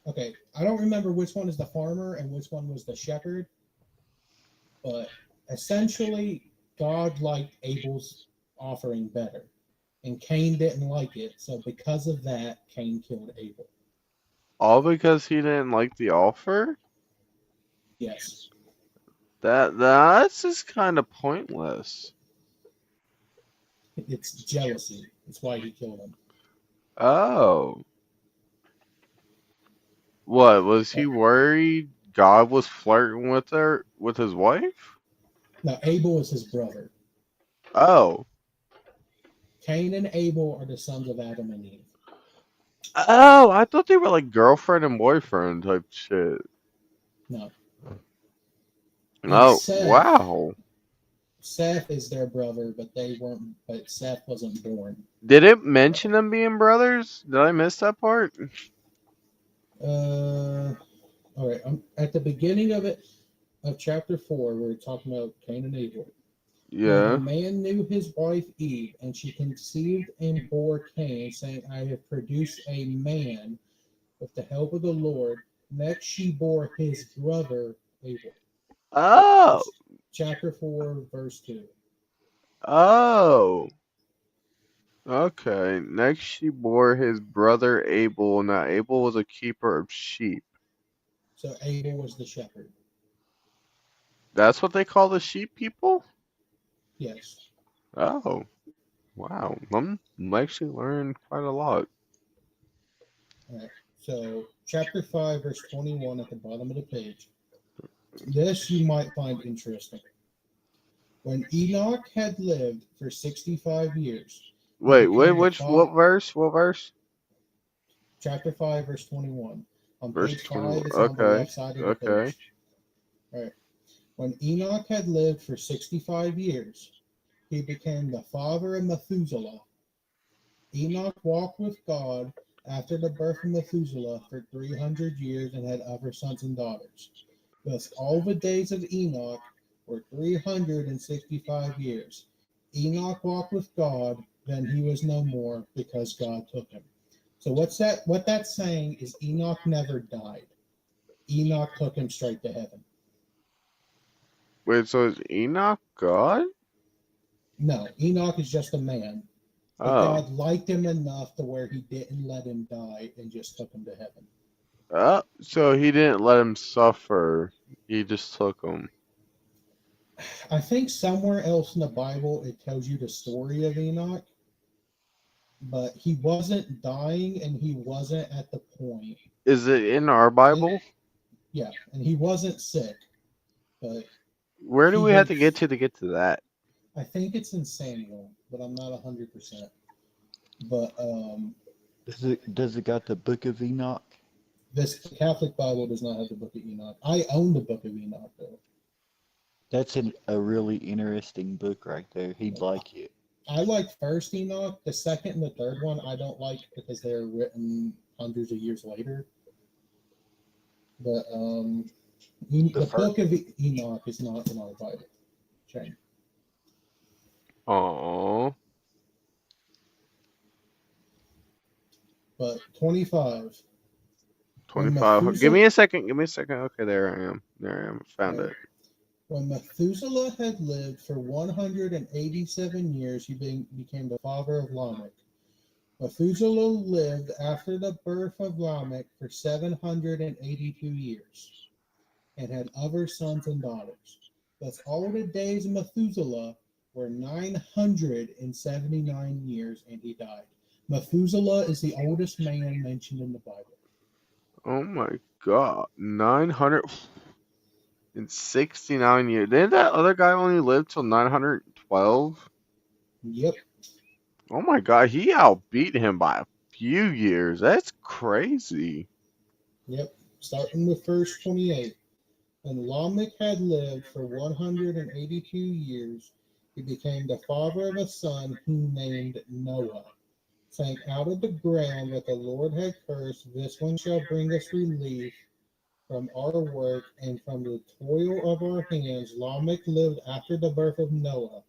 okay, I don't remember which one is the farmer and which one was the shepherd, but essentially, God liked Abel's offering better, and Cain didn't like it. So because of that, Cain killed Abel. All because he didn't like the offer? Yes, That's just kind of pointless. it's jealousy. That's why he killed him. Oh. What, was he But worried God was flirting with her with his wife? now Abel is his brother. Oh. Cain and Abel are the sons of Adam and Eve. Oh, I thought they were like girlfriend and boyfriend type shit. No, and Oh, wow. Seth is their brother, but they weren't. But Seth wasn't born. Did it mention them being brothers? Did I miss that part? All right. At the beginning of chapter 4, we're talking about Cain and Abel. Now the Yeah. man knew his wife Eve, and she conceived and bore Cain, saying, "I have produced a man with the help of the Lord." Next, she bore his brother Abel. Oh. That's chapter 4, verse 2. Oh. Okay. Next, she bore his brother Abel. Now, Abel was a keeper of sheep. So Abel was the shepherd. That's what they call the sheep people? Yes. Oh. Wow. I'm actually learning quite a lot. All right. So chapter 5, verse 21 at the bottom of the page. This you might find interesting. When Enoch had lived for 65 years, he Wait, became the what father. verse? What verse? Chapter 5, verse 21. On Verse page 21. 5, it's on the Okay. left side of the Okay. page. All right. When Enoch had lived for 65 years, he became the father of Methuselah. Enoch walked with God after the birth of Methuselah for 300 years and had other sons and daughters. Thus, all the days of Enoch were 365 years. Enoch walked with God, then he was no more because God took him. So what's that? What that's saying is Enoch never died. Enoch took him straight to heaven. Wait, so is Enoch God? No, Enoch is just a man, but Oh. God liked him enough to where he didn't let him die and just took him to heaven. So he didn't let him suffer. He just took him. I think somewhere else in the Bible it tells you the story of Enoch, but he wasn't dying and he wasn't at the point. Is it in our It, Bible? yeah, and he wasn't sick, but Where do he we have would. to get to that? I think it's in Samuel, but I'm not 100%. But Does it got the Book of Enoch? this the Catholic Bible does not have the Book of Enoch. I own the Book of Enoch though. That's a really interesting book right there. He'd like it. I like First Enoch. The second and the third one I don't like because they are written hundreds of years later. But The the first, Book of Enoch is not in our Bible. Shame. Oh. But 25. When 25. Give Methuselah, me a second. Give me a second. Okay, there I am. There I am. Found uh, it. when Methuselah had lived for 187 years, he became the father of Lamech. Methuselah lived after the birth of Lamech for 782 years and had other sons and daughters. Thus, all the days of Methuselah were 979 years, and he died. Methuselah is the oldest man mentioned in the Bible. Oh my God. 969 years. Didn't that other guy only live till 912? Yep, Oh my God. He outbeat him by a few years. That's crazy. yep. Starting with verse 28. When Lamech had lived for 182 years, he became the father of a son he named Noah. saying, "Out of the ground that the Lord had cursed, this one shall bring us relief from our work and from the toil of our hands." Lamech lived after the birth of Noah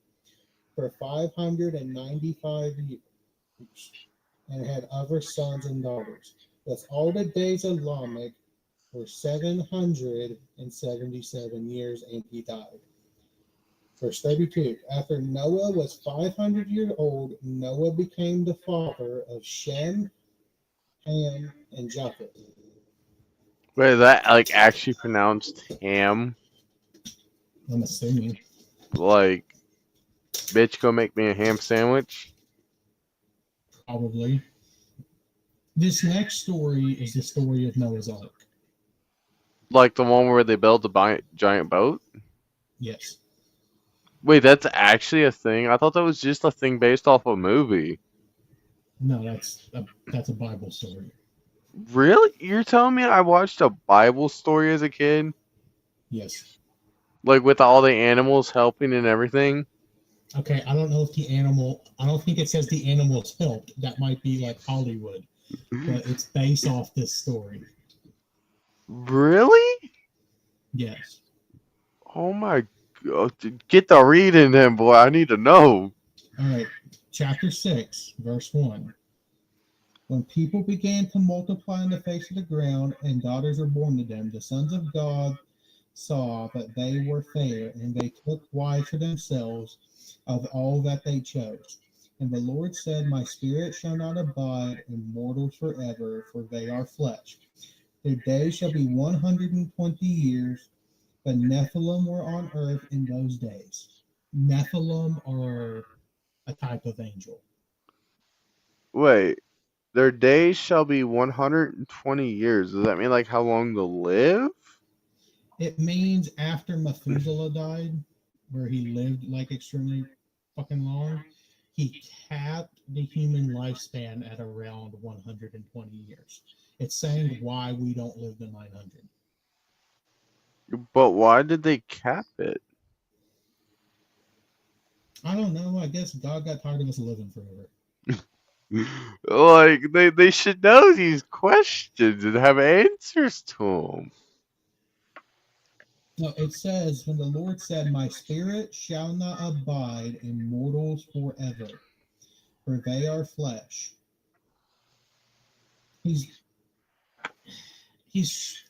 for 595 years and had other sons and daughters. Thus all the days of Lamech were 777 years, and he died. Verse 32. After Noah was 500 years old, Noah became the father of Shem, Ham, and Japheth. Wait, is that like actually pronounced ham? I'm assuming. Like, bitch, go make me a ham sandwich? Probably. This next story is the story of Noah's Ark. Like the one where they build the giant boat? Yes. Wait, that's actually a thing? I thought that was just a thing based off a movie. No, that's a Bible story. Really? You're telling me I watched a Bible story as a kid? Yes. Like with all the animals helping and everything? Okay, I don't know if I don't think it says the animals helped. That might be like Hollywood, but it's based off this story. Really? Yes. Oh my god. Get the reading then, boy. I need to know. All right. Chapter 6, verse 1. When people began to multiply on the face of the ground and daughters were born to them, the sons of God saw that they were fair, and they took wives for themselves of all that they chose. And the Lord said, "My spirit shall not abide in mortals forever, for they are flesh. Their days shall be 120 years." The Nephilim were on earth in those days. Nephilim are a type of angel. Wait. Their days shall be 120 years. Does that mean like how long they'll live? It means after Methuselah died, where he lived like extremely fucking long, he capped the human lifespan at around 120 years. It's saying why we don't live to 900. But why did they cap it? I don't know. I guess God got tired of us living forever. Like they should know these questions and have answers to them. No, it says, when the Lord said, "My spirit shall not abide in mortals forever, for they are flesh." He's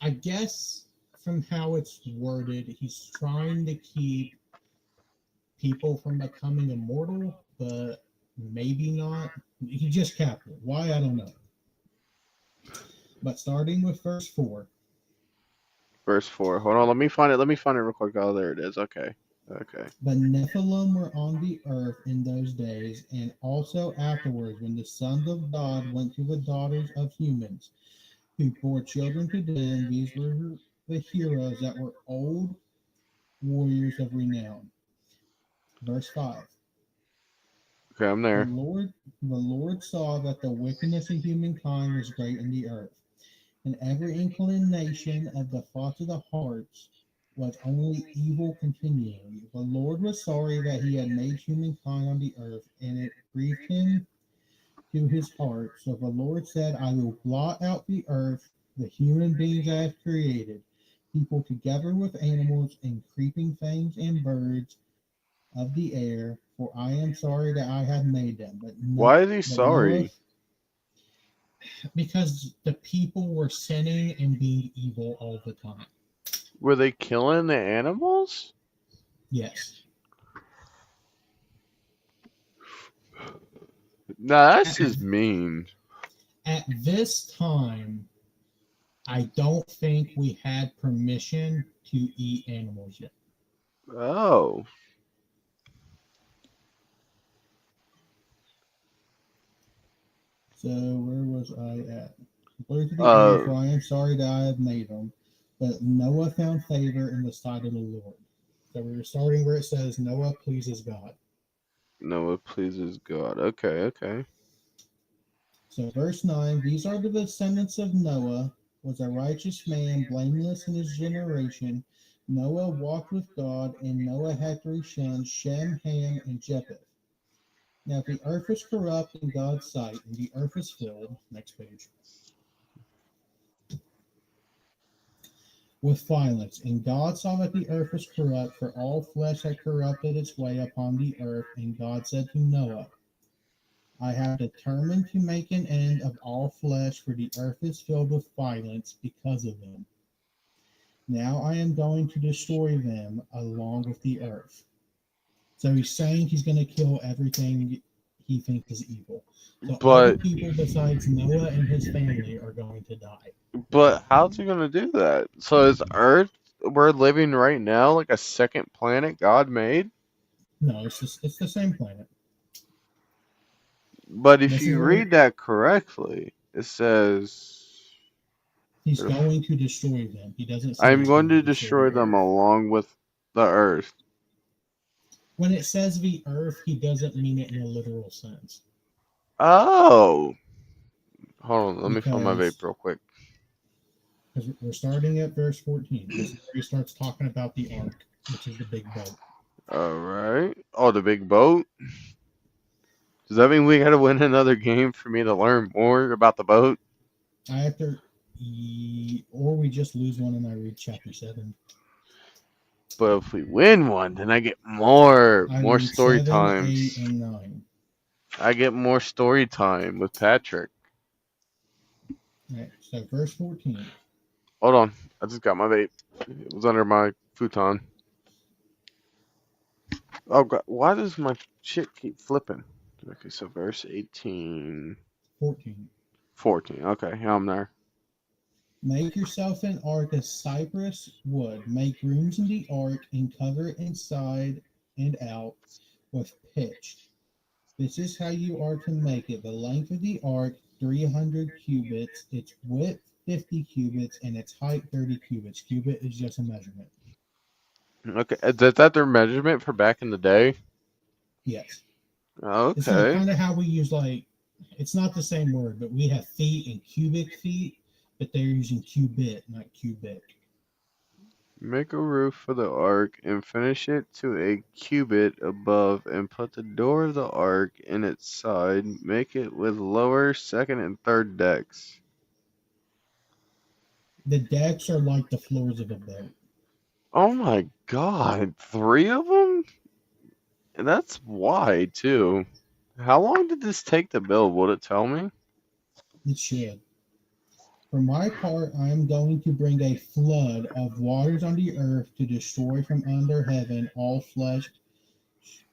I guess from how it's worded, he's trying to keep people from becoming immortal, but maybe not. He just capped it. Why, I don't know. But starting with verse 4. Verse 4. Hold on, let me find it. Let me find it real quick. Oh, there it is. Okay. Okay. The Nephilim were on the earth in those days, and also afterwards, when the sons of God went to the daughters of humans, who bore children to them. These were the heroes that were old warriors of renown. Verse 5. Okay, I'm The there. Lord, the Lord saw that the wickedness of humankind was great in the earth, and every inclination of the thoughts of the hearts was only evil continually. The Lord was sorry that he had made humankind on the earth, and it grieved him to his heart. So the Lord said, "I will blot out the earth, the human beings I have created, people together with animals and creeping things and birds of the air, for I am sorry that I have made them." Why is he But Noah, sorry? because the people were sinning and being evil all the time. Were they killing the animals? Yes. Nah, that's At, just mean. at this time, I don't think we had permission to eat animals yet. Oh. So where was I at? Glory to the air, Uh, for I am sorry that I have made them. But Noah found favor in the sight of the Lord. So we were starting where it says Noah pleases God. no, it pleases God. Okay, okay. So verse 9, these are the descendants of Noah, was a righteous man, blameless in his generation. Noah walked with God, and Noah had three sons, Shem, Ham, and Japheth. Now, the earth was corrupt in God's sight, and the earth was filled, next page, with violence. And God saw that the earth was corrupt, for all flesh had corrupted its way upon the earth. And God said to Noah, I have determined to make an end of all flesh, for the earth is filled with violence because of them. Now I am going to destroy them along with the earth. So he's saying he's going to kill everything he thinks is evil. So all the But people besides Noah and his family are going to die. how's he gonna do that? So is Earth we're living right now like a second planet God made? No, it's the same planet. But if This is you where read that correctly, it says he's going to destroy them. He doesn't say I'm he's going going to to destroy destroy the them earth. along with the Earth. When it says the earth, he doesn't mean it in a literal sense. Oh, hold on, let me find my vape Because real quick. we're starting at verse 14. This is where he starts talking about the ark, which is the big boat. All right. Oh, the big boat. Does that mean we got to win another game for me to learn more about the boat? I have to, or we just lose one and I read chapter 7. But if we win one, then I get more I more read story 7, 8, times. and 9. I get more story time with Patrick. All right, so verse 14. Hold on, I just got my vape. It was under my futon. Oh God, why does my shit keep flipping? Okay, so verse 18, 14. 14. Okay, yeah, I'm there. Make yourself an ark of cypress wood. Make rooms in the ark and cover it inside and out with pitch. This is how you are to make it. The length of the ark, 300 cubits, its width, 50 cubits, and its height, 30 cubits. Cubit is just a measurement. Okay, is that their measurement for back in the day? Yes. It's like Okay. kind of how we use, like, it's not the same word, but we have feet and cubic feet, but they're using cubit, not cubic. Make a roof for the ark and finish it to a cubit above and put the door of the ark in its side. Make it with lower, second, and third decks. The decks are like the floors of a boat. Oh my God, three of them? And that's wide too. How long did this take to build? Would it tell me? It should. For my part, I am going to bring a flood of waters on the earth to destroy from under heaven all flesh,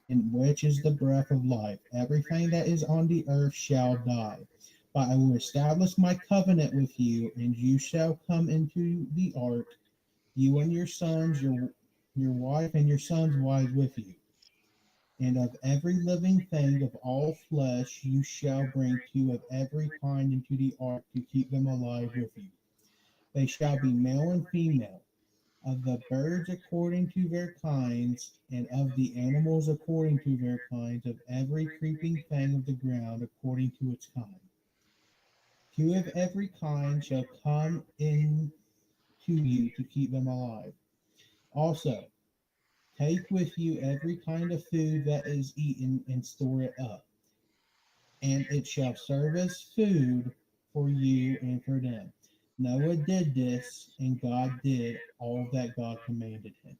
in which is the breath of life. Everything that is on the earth shall die. But I will establish my covenant with you, and you shall come into the ark, you and your sons, your wife, and your sons' wives with you. And of every living thing of all flesh you shall bring two of every kind into the ark to keep them alive with you. They shall be male and female, of the birds according to their kinds, and of the animals according to their kinds, of every creeping thing of the ground according to its kind. Two of every kind shall come in to you to keep them alive. Also, take with you every kind of food that is eaten and store it up, and it shall serve as food for you and for them. Noah did this, and God did all that God commanded him.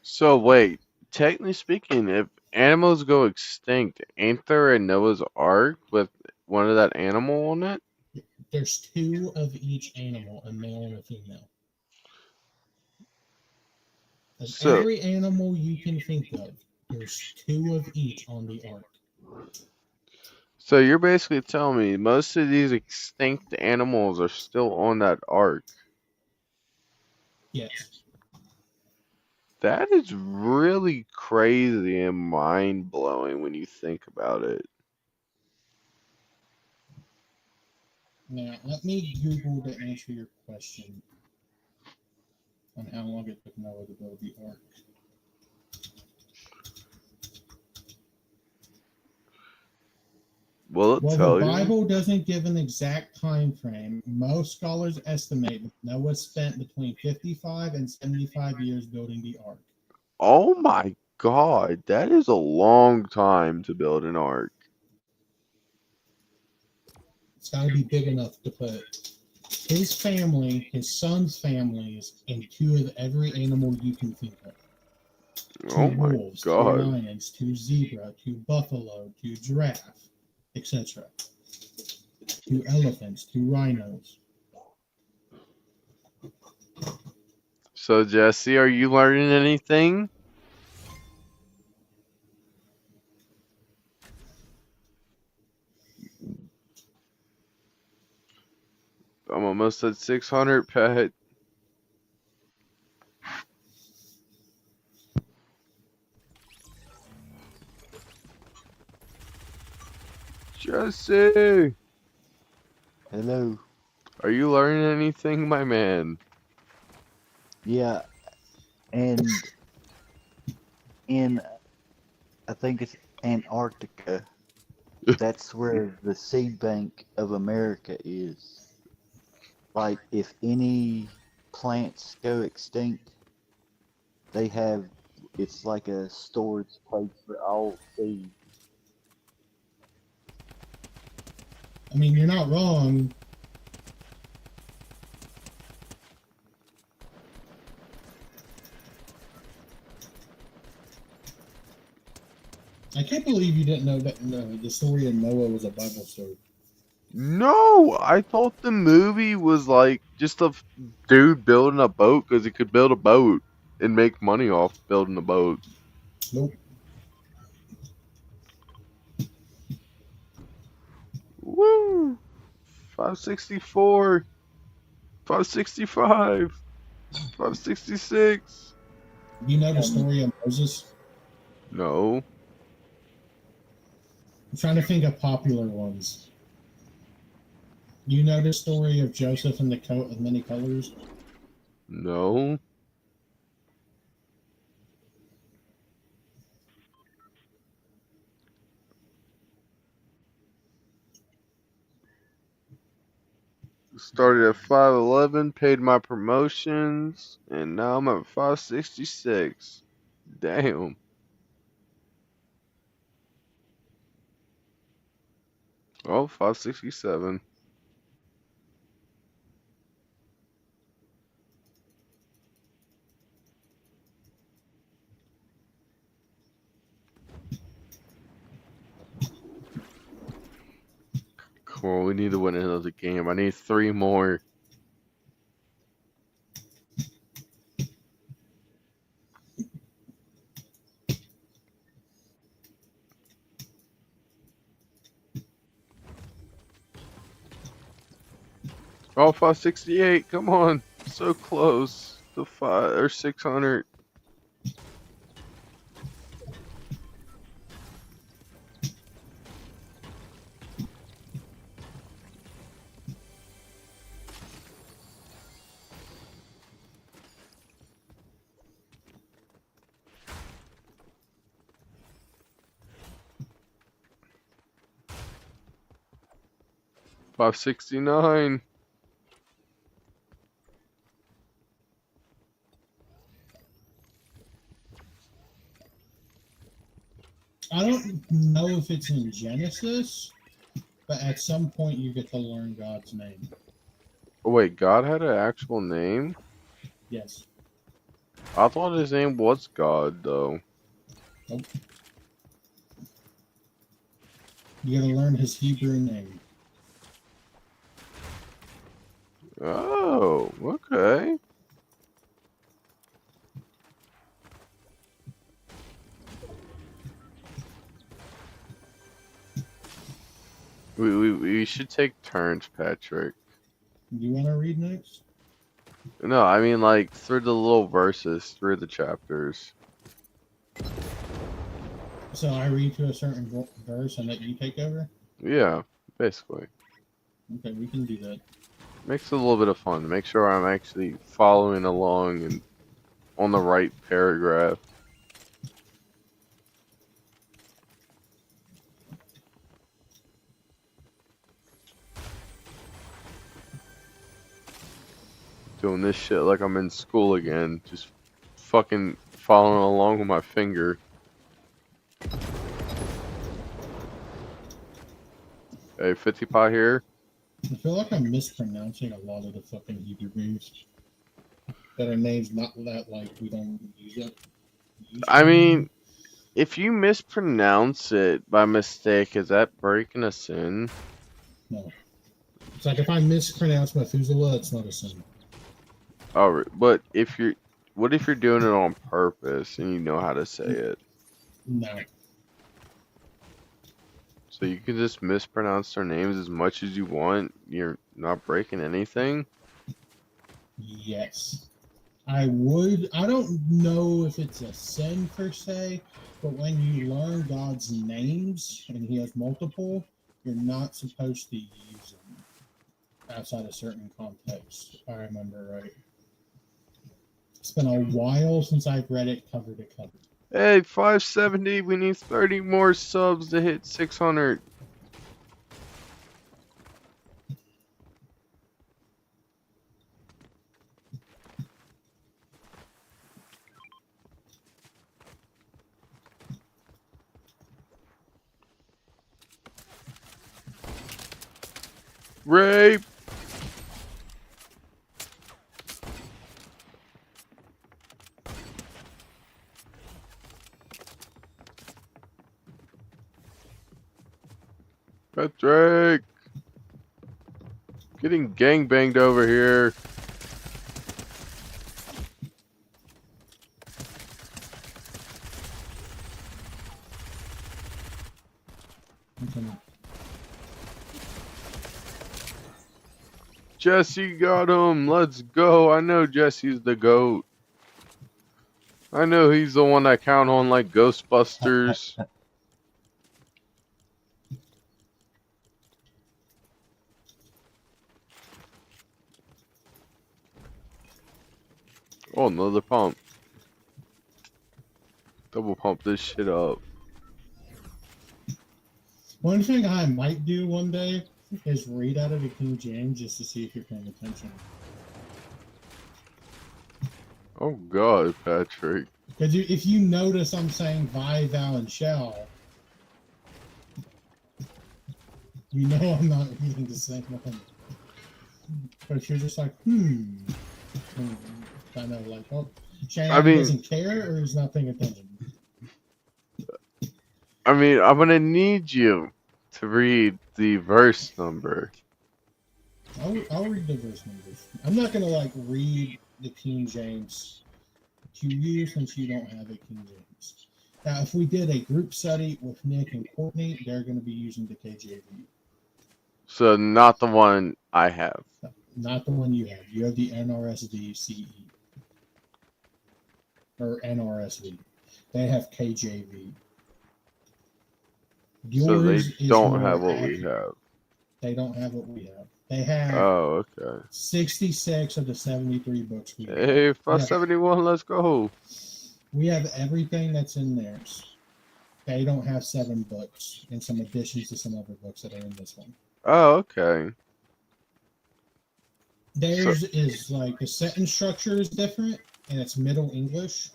So wait, technically speaking, if animals go extinct, ain't there a Noah's Ark with one of that animal on it? There's two of each animal, a male and a female. Of So, every animal you can think of, there's two of each on the ark. so you're basically telling me most of these extinct animals are still on that ark. Yes. That is really crazy and mind blowing when you think about it. Now, let me Google to answer your question on how long it took Noah to build the ark. Will it Well, the tell you? Bible doesn't give an exact time frame. Most scholars estimate that Noah spent between 55 and 75 years building the ark. Oh my god, that is a long time to build an ark. It's got to be big enough to put his family, his son's families, and two of every animal you can think of. Oh Two my wolves, two god. lions, two zebra, two buffalo, two giraffe, etc. Two elephants, two rhinos. So Jesse, are you learning anything? I'm almost at 600 pet. Jesse, Hello. are you learning anything, my man? Yeah, and in I think it's Antarctica. That's where the seed bank of America is. Like if any plants go extinct, they have it's like a storage place for all seeds. I mean, you're not wrong. I can't believe you didn't know that the story of Noah was a Bible story. No, I thought the movie was like just a dude building a boat because he could build a boat and make money off building a boat. Nope. Woo! 564, 565, 566. You know the story of Moses? No, I'm trying to think of popular ones. You know the story of Joseph and the coat of many colors? no. Started at 511, paid my promotions, and now I'm at 566. Damn. Oh, 567. Cool, we need to win another game. I need 3 more. Oh, 568. Come on. So close to 5 or 600. $569. I don't know if it's in Genesis, but at some point you get to learn God's name. Oh, wait, God had an actual name? Yes. I thought his name was God, though. Nope. You gotta learn his Hebrew name. Oh, okay. We should take turns, Patrick. Do you want to read next? No, I mean like through the little verses, through the chapters. So I read to a certain verse and let you take over? Yeah, basically. Okay, we can do that. Makes it a little bit of fun. Make sure I'm actually following along and on the right paragraph. Doing this shit like I'm in school again. Just fucking following along with my finger. Hey, 50 pot here. I feel like I'm mispronouncing a lot of the fucking Hebrew names that are names not that like we don't use it. I mean, if you mispronounce it by mistake, is that breaking a sin? No. It's like if I mispronounce Methuselah, it's not a sin. Oh, but what if you're doing it on purpose and you know how to say it? No. So you can just mispronounce their names as much as you want. You're not breaking anything. Yes. I don't know if it's a sin per se, but when you learn God's names and He has multiple, you're not supposed to use them outside a certain context, if I remember right. It's been a while since I've read it cover to cover. Hey, 570, we need 30 more subs to hit 600. Rape! Patrick! Getting gangbanged over here. Jesse got him. Let's go. I know Jesse's the GOAT. I know he's the one I count on like Ghostbusters. Oh, another pump. Double pump this shit up. One thing I might do one day is read out of the King James just to see if you're paying attention. Oh God, Patrick. Because if you notice I'm saying vi, thou, and shall, you know I'm not reading the same one. But you're just like, kind of like, oh, Shannon doesn't care or he's not paying attention. I'm gonna need you to read the verse number. I'll read the verse numbers. I'm not gonna like read the King James to you since you don't have a King James. Now, if we did a group study with Nick and Courtney, they're going to be using the KJV. So not the one I have. Not the one you have. You have the NRSV CE or NRSV. They have KJV. Yours So they is don't more have what accurate. we have. They don't have what we have. They have Oh, okay. 66 of the 73 books we have. Hey, 571, let's go. We have everything that's in theirs. They don't have 7 books and some additions to some other books that are in this one. Oh, okay. Theirs is like the sentence structure is different and it's Middle English,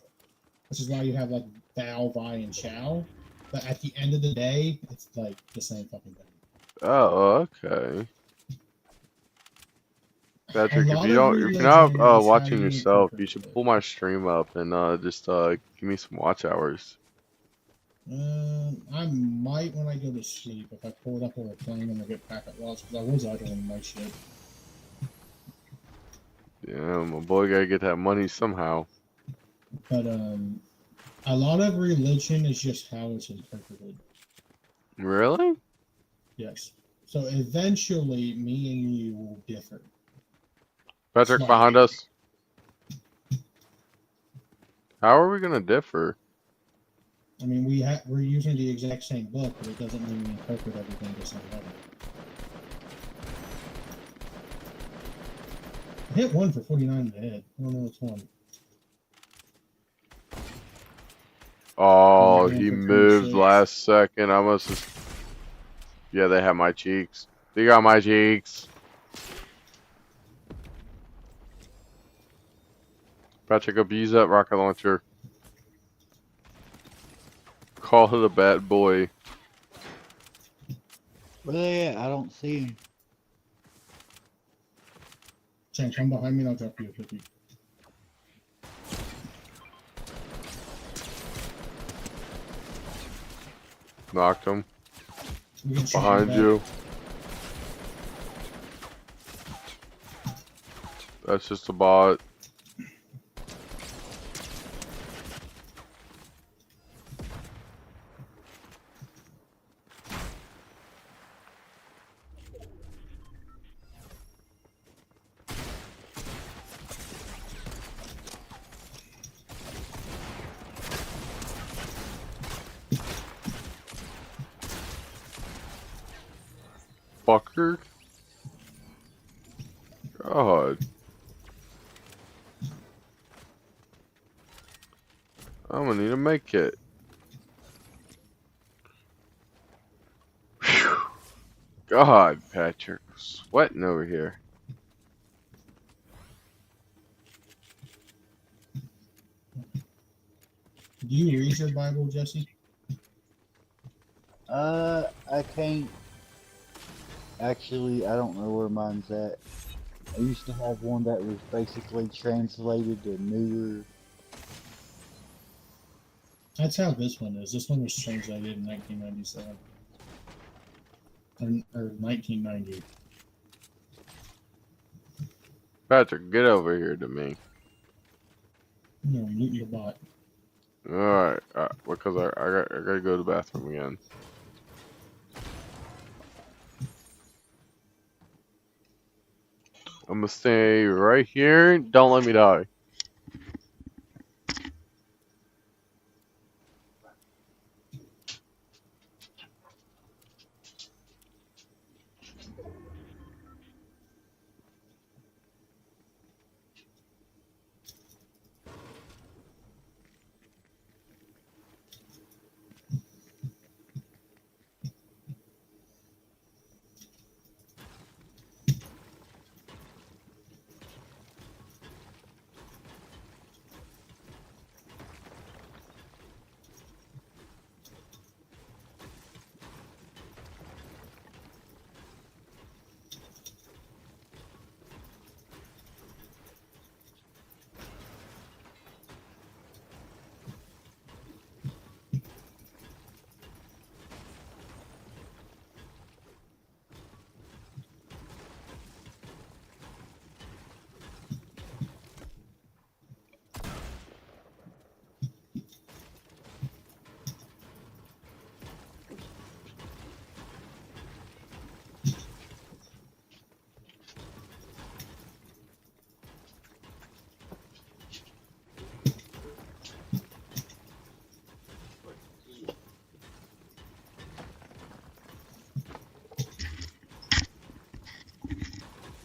which is why you have like thou, vi, and shall. But at the end of the day, it's like the same fucking thing. Oh, okay. Patrick, if you're religion not is how watching you yourself, you interpret should it. pull my stream up and just give me some watch hours. I might when I go to sleep. If I pull it up while we're playing, I'm gonna get packet loss because I was idling my shit. Yeah, my boy gotta get that money somehow. But a lot of religion is just how it's interpreted. Really? Yes. So eventually, me and you will differ. Patrick, Slightly. behind us. How are we gonna differ? I mean, we're using the exact same book, but it doesn't mean we interpret everything the same way. I hit one for 49 in the head. I don't know which one. Oh, Yeah, he for moved 26. last second. I must have. Yeah, they have my cheeks. They got my cheeks. Patrick, abuse that rocket launcher. Call it a bad boy. Where they at? I don't see him. Shane, come behind me and I'll drop you a 50. Knocked him. We can shoot Behind back. you. That's just a bot. Fucker. God. I'm gonna need to make it. Whew. God, Patrick. Sweating over here. Do you read your Bible, Jesse? I can't. Actually, I don't know where mine's at. I used to have one that was basically translated to newer. That's how this one is. This one was translated in 1997. Or 1990. Patrick, get over here to me. No, mute your bot. Alright, because I gotta go to the bathroom again. I'm gonna stay right here. Don't let me die.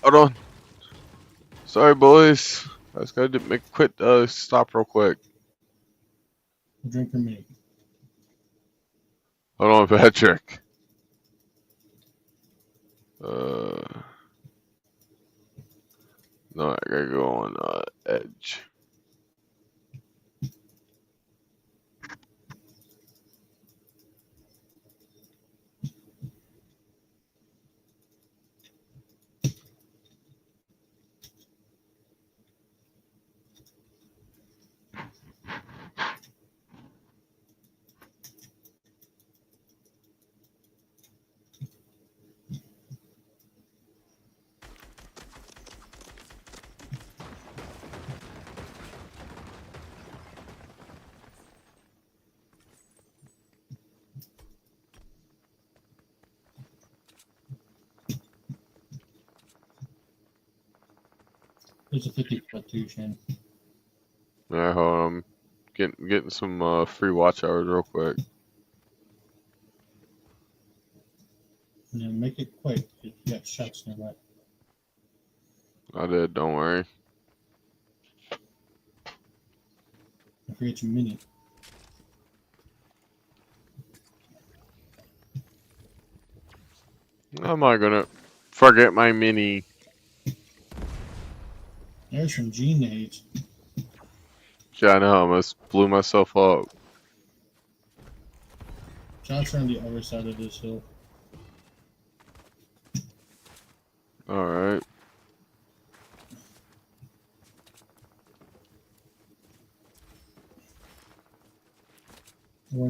Hold on. Sorry, boys. I just gotta make a quick stop real quick. A drink for me. Hold on, Patrick. No, I gotta go on Edge. There's a 50 foot too, Shane. Yeah, hold on. Getting some free watch hours real quick. And then make it quick. You got shots nearby. I did, don't worry. Don't forget your mini. I'm not gonna forget my mini. There's some G-nades. Yeah, I know, I almost blew myself up. Shots are on the other side of this hill.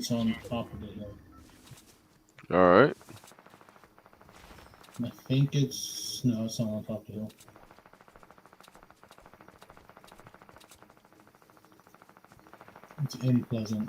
it's on top of the hill. Alright. I think it's no, it's not on top of the hill. It's in Pleasant.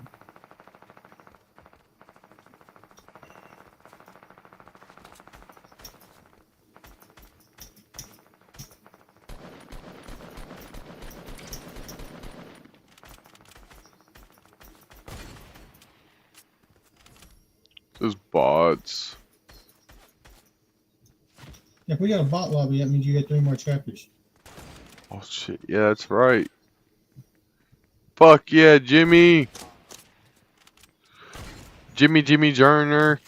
Those bots. If we got a bot lobby, that means you get 3 more chapters. Oh shit, yeah, that's right. Fuck yeah, Jimmy! Jimmy Journer.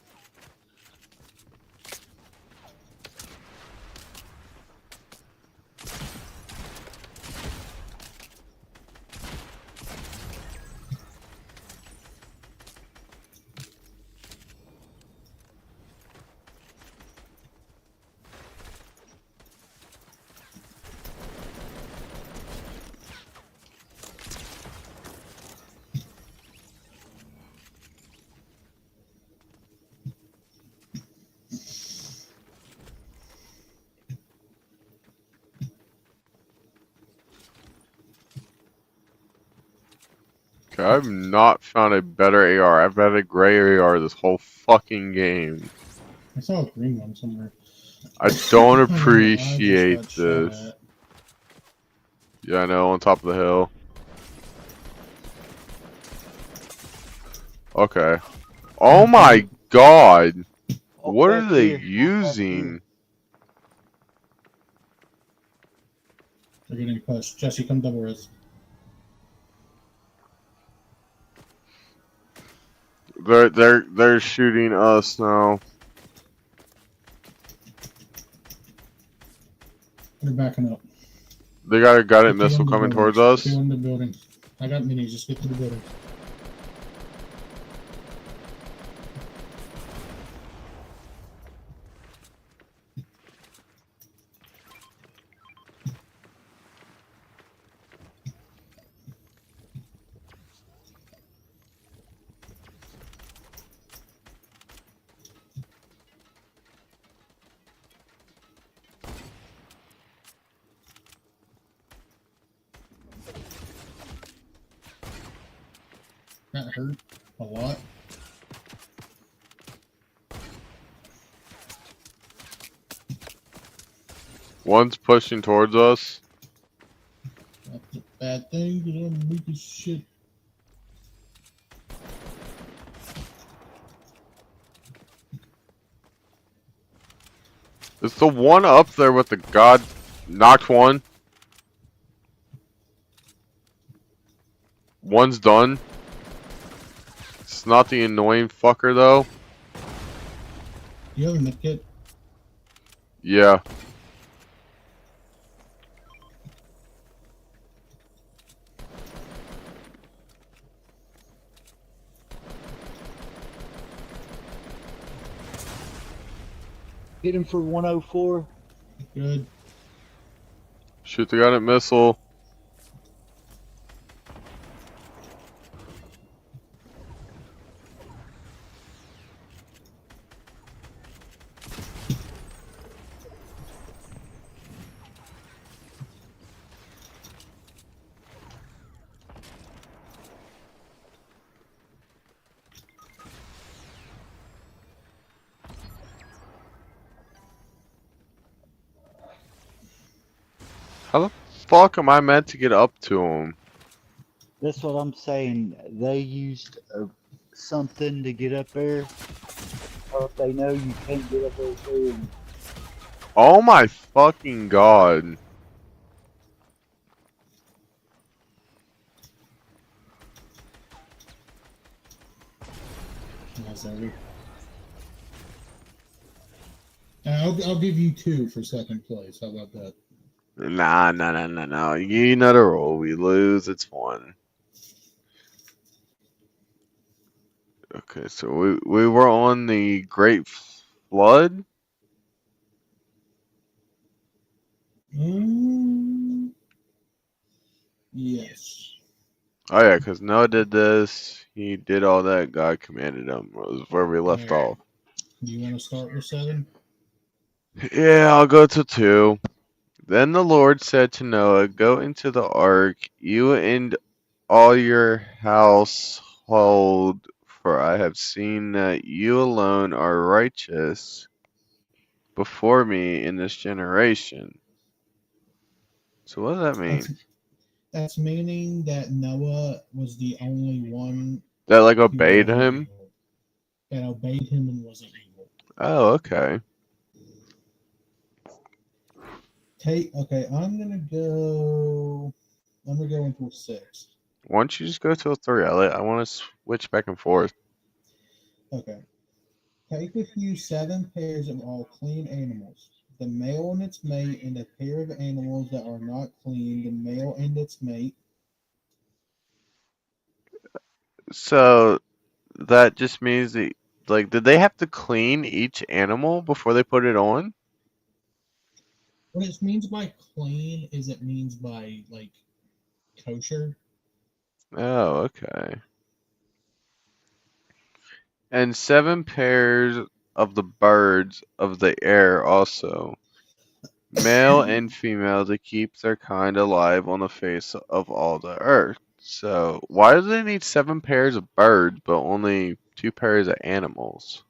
Okay, I've not found a better AR. I've had a gray AR this whole fucking game. I saw a green one somewhere. I don't I know, I just appreciate got shot this. at. Yeah, I know, on top of the hill. Okay. Oh my god! Oh, What are back they here. Oh, back here. using? They're getting pushed. Jesse, come double res. They're shooting us now. They're backing up. They got a guided Get to missile one of the coming buildings. towards us. Get to one of the buildings. I got minis. Just get to the building. That hurt a lot. One's pushing towards us. That's a bad thing because I'm weak as shit. It's the one up there with the god. Knocked one. One's done. It's not the annoying fucker though. Do you have a medkit? Yeah. Hit him for 104. Good. Shoot the guided missile. How the fuck am I meant to get up to him? That's what I'm saying. They used something to get up there. Or if they know you can't get up there too. Oh my fucking god. Nice, Eric. I'll give you 2 for second place. How about that? Nah. You know the rule. We lose, it's 1. Okay, so we were on the Great Flood? Mm, yes. Oh yeah, because Noah did this. He did all that God commanded him. Was where we All left right. off. Do you want to start with 7? Yeah, I'll go to 2. Then the Lord said to Noah, "Go into the ark, you and all your household, for I have seen that you alone are righteous before me in this generation." So what does that That's mean? that's meaning that Noah was the only one That like who obeyed wasn't him? evil, that obeyed him and wasn't evil. Oh, okay. Okay, I'm gonna go into 6. Why don't you just go to a 3? I want to switch back and forth. Okay. Take with you 7 pairs of all clean animals, the male and its mate, and a pair of animals that are not clean, the male and its mate. So that just means that, like, did they have to clean each animal before they put it on? What it means by clean is it means by like kosher. Oh, okay. And 7 pairs of the birds of the air also, male and female, to keep their kind alive on the face of all the earth. So why do they need 7 pairs of birds but only 2 pairs of animals?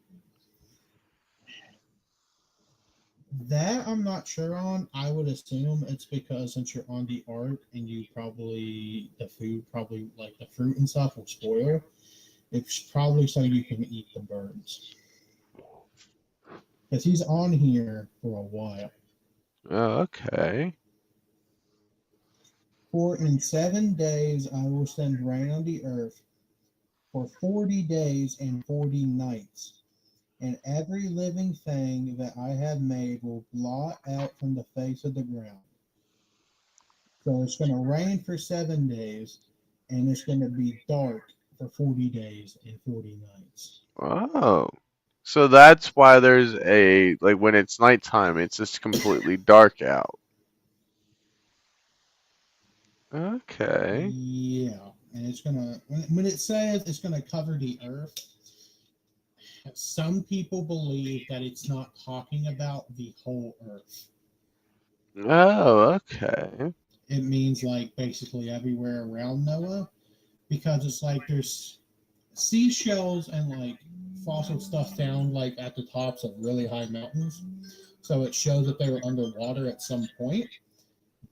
That I'm not sure on. I would assume it's because since you're on the ark and you probably the food probably like the fruit and stuff will spoil. It's probably so you can eat the birds. Because he's on here for a while. Oh, okay. For in 7 days I will send rain on the earth for 40 days and 40 nights, and every living thing that I have made will blot out from the face of the ground. So it's going to rain for 7 days, and it's going to be dark for 40 days and 40 nights. Oh. So that's why there's a, like, when it's nighttime, it's just completely dark out. Okay. Yeah, and it's gonna when it says it's gonna cover the earth, some people believe that it's not talking about the whole earth. Oh, okay. It means like basically everywhere around Noah, because it's like there's seashells and like fossil stuff found like at the tops of really high mountains. So it shows that they were underwater at some point.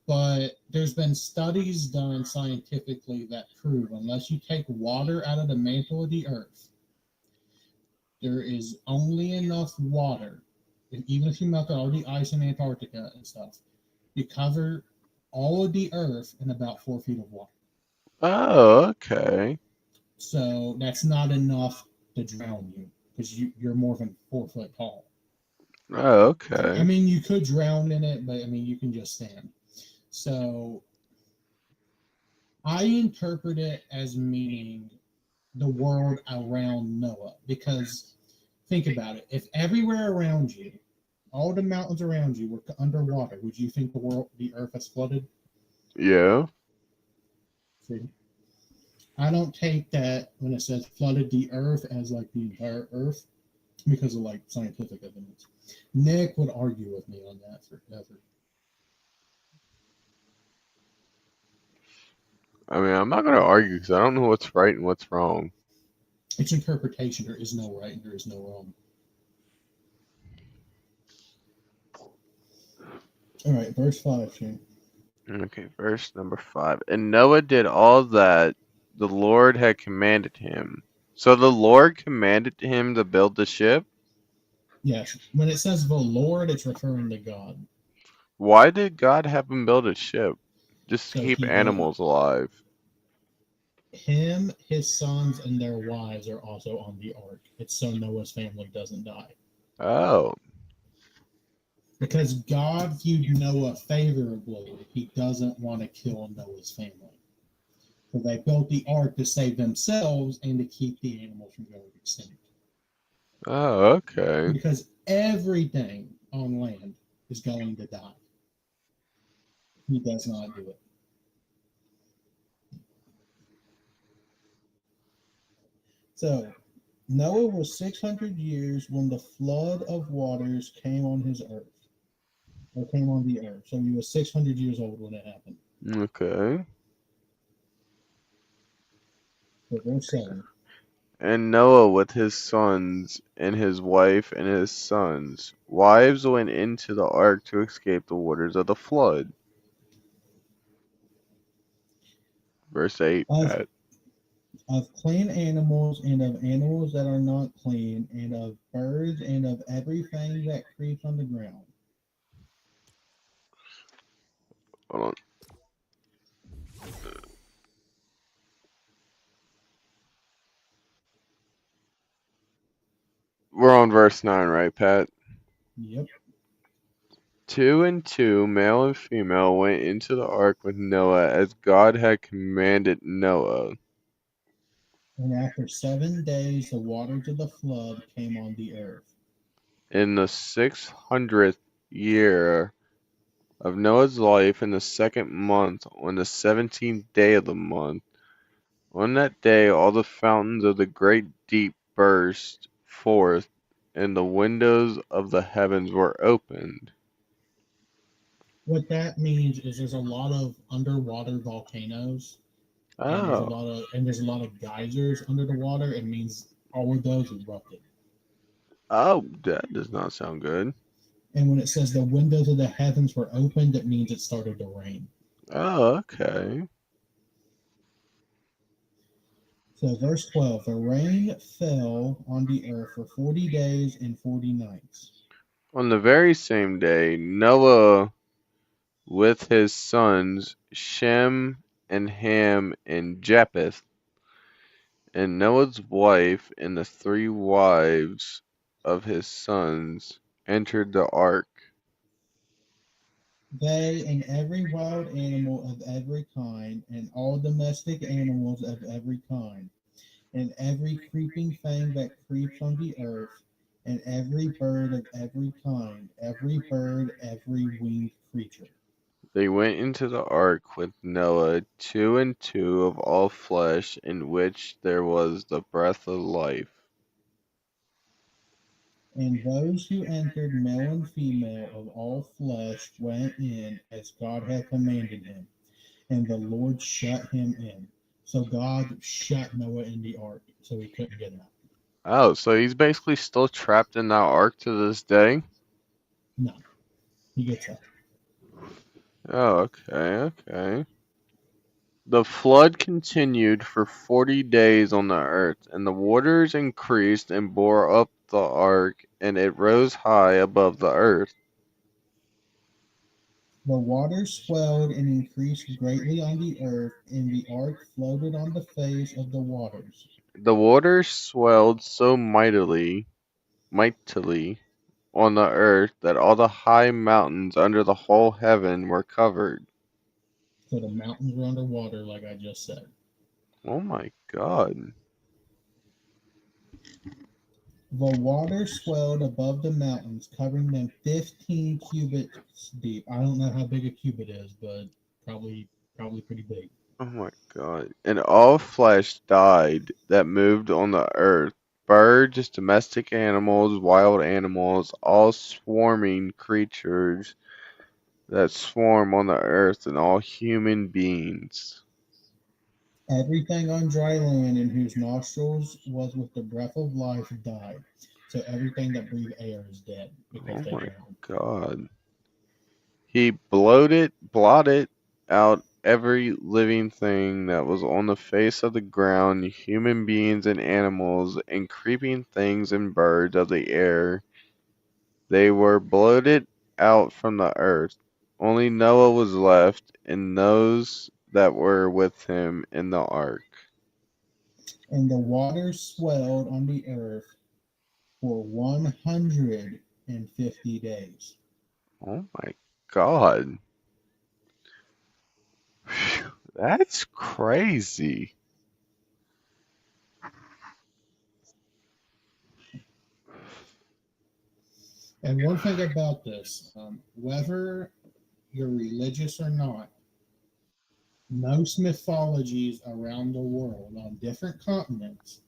But there's been studies done scientifically that prove unless you take water out of the mantle of the earth, there is only enough water, even if you melted all the ice in Antarctica and stuff, to cover all of the earth in about 4 feet of water. Oh, okay. So that's not enough to drown you because you're more than 4 foot tall. Oh, I okay. mean, you could drown in it, but I mean, you can just stand. So I interpret it as meaning the world around Noah because think about it. If everywhere around you, all the mountains around you were underwater, would you think the earth has flooded? Yeah. See, I don't take that when it says flooded the earth as like the entire earth because of like scientific evidence. Nick would argue with me on that forever. I mean, I'm not gonna argue because I don't know what's right and what's wrong. It's interpretation. There is no right and there is no wrong. All right, verse 5, Shane. Okay, verse number 5. And Noah did all that the Lord had commanded him. So the Lord commanded him to build the ship? Yes, when it says the Lord, it's referring to God. Why did God have him build a ship? Just to So keep he does. animals alive. Him, his sons, and their wives are also on the ark. It's so Noah's family doesn't die. Oh. Because God viewed Noah favorably, he doesn't want to kill Noah's family. So they built the ark to save themselves and to keep the animals from going extinct. Oh, okay. Because everything on land is going to die. He does not do it. So Noah was 600 years when the flood of waters came on his earth, or came on the earth. So he was 600 years old when it happened. Okay. So verse 7. And Noah with his sons and his wife and his sons' wives went into the ark to escape the waters of the flood. Verse 8, Of, Pat. of clean animals and of animals that are not clean, and of birds and of everything that creeps on the ground. Hold on. We're on verse 9, right, Pat? Yep. Two and two, male and female, went into the ark with Noah as God had commanded Noah. And after 7 days, the waters of the flood came on the earth. In the 600th year of Noah's life, in the second month, on the 17th day of the month, on that day all the fountains of the great deep burst forth, and the windows of the heavens were opened. What that means is there's a lot of underwater volcanoes, and Oh, there's a lot of geysers under the water. It means all of those erupted. oh, that does not sound good. And when it says the windows of the heavens were opened, it means it started to rain. Oh, okay. So, verse 12, the rain fell on the earth for 40 days and 40 nights. On the very same day, Noah with his sons Shem and Ham and Japheth, and Noah's wife and the three wives of his sons entered the ark. They and every wild animal of every kind, and all domestic animals of every kind, and every creeping thing that creeps on the earth, and every bird of every kind, every bird, every winged creature. They went into the ark with Noah, two and two of all flesh, in which there was the breath of life. And those who entered, male and female of all flesh, went in as God had commanded him, and the Lord shut him in. So God shut Noah in the ark so he couldn't get out. Oh, so he's basically still trapped in that ark to this day? No, he gets out. Oh, okay, okay. The flood continued for 40 days on the earth, and the waters increased and bore up the ark, and it rose high above the earth. The waters swelled and increased greatly on the earth, and the ark floated on the face of the waters. The waters swelled so mightily on the earth that all the high mountains under the whole heaven were covered. So the mountains were underwater, like I just said. Oh my God. The water swelled above the mountains, covering them 15 cubits deep. I don't know how big a cubit is, but probably pretty big. Oh my God. And all flesh died that moved on the earth. Birds, domestic animals, wild animals, all swarming creatures that swarm on the earth, and all human beings. Everything on dry land in whose nostrils was with the breath of life died. So everything that breathed air is dead because Oh they my drowned. God. He blotted out every living thing that was on the face of the ground, human beings and animals, and creeping things and birds of the air. They were blotted out from the earth. Only Noah was left, and those that were with him in the ark. And the waters swelled on the earth for 150 days. Oh my God. Phew, that's crazy. And one thing about this, whether you're religious or not, most mythologies around the world on different continents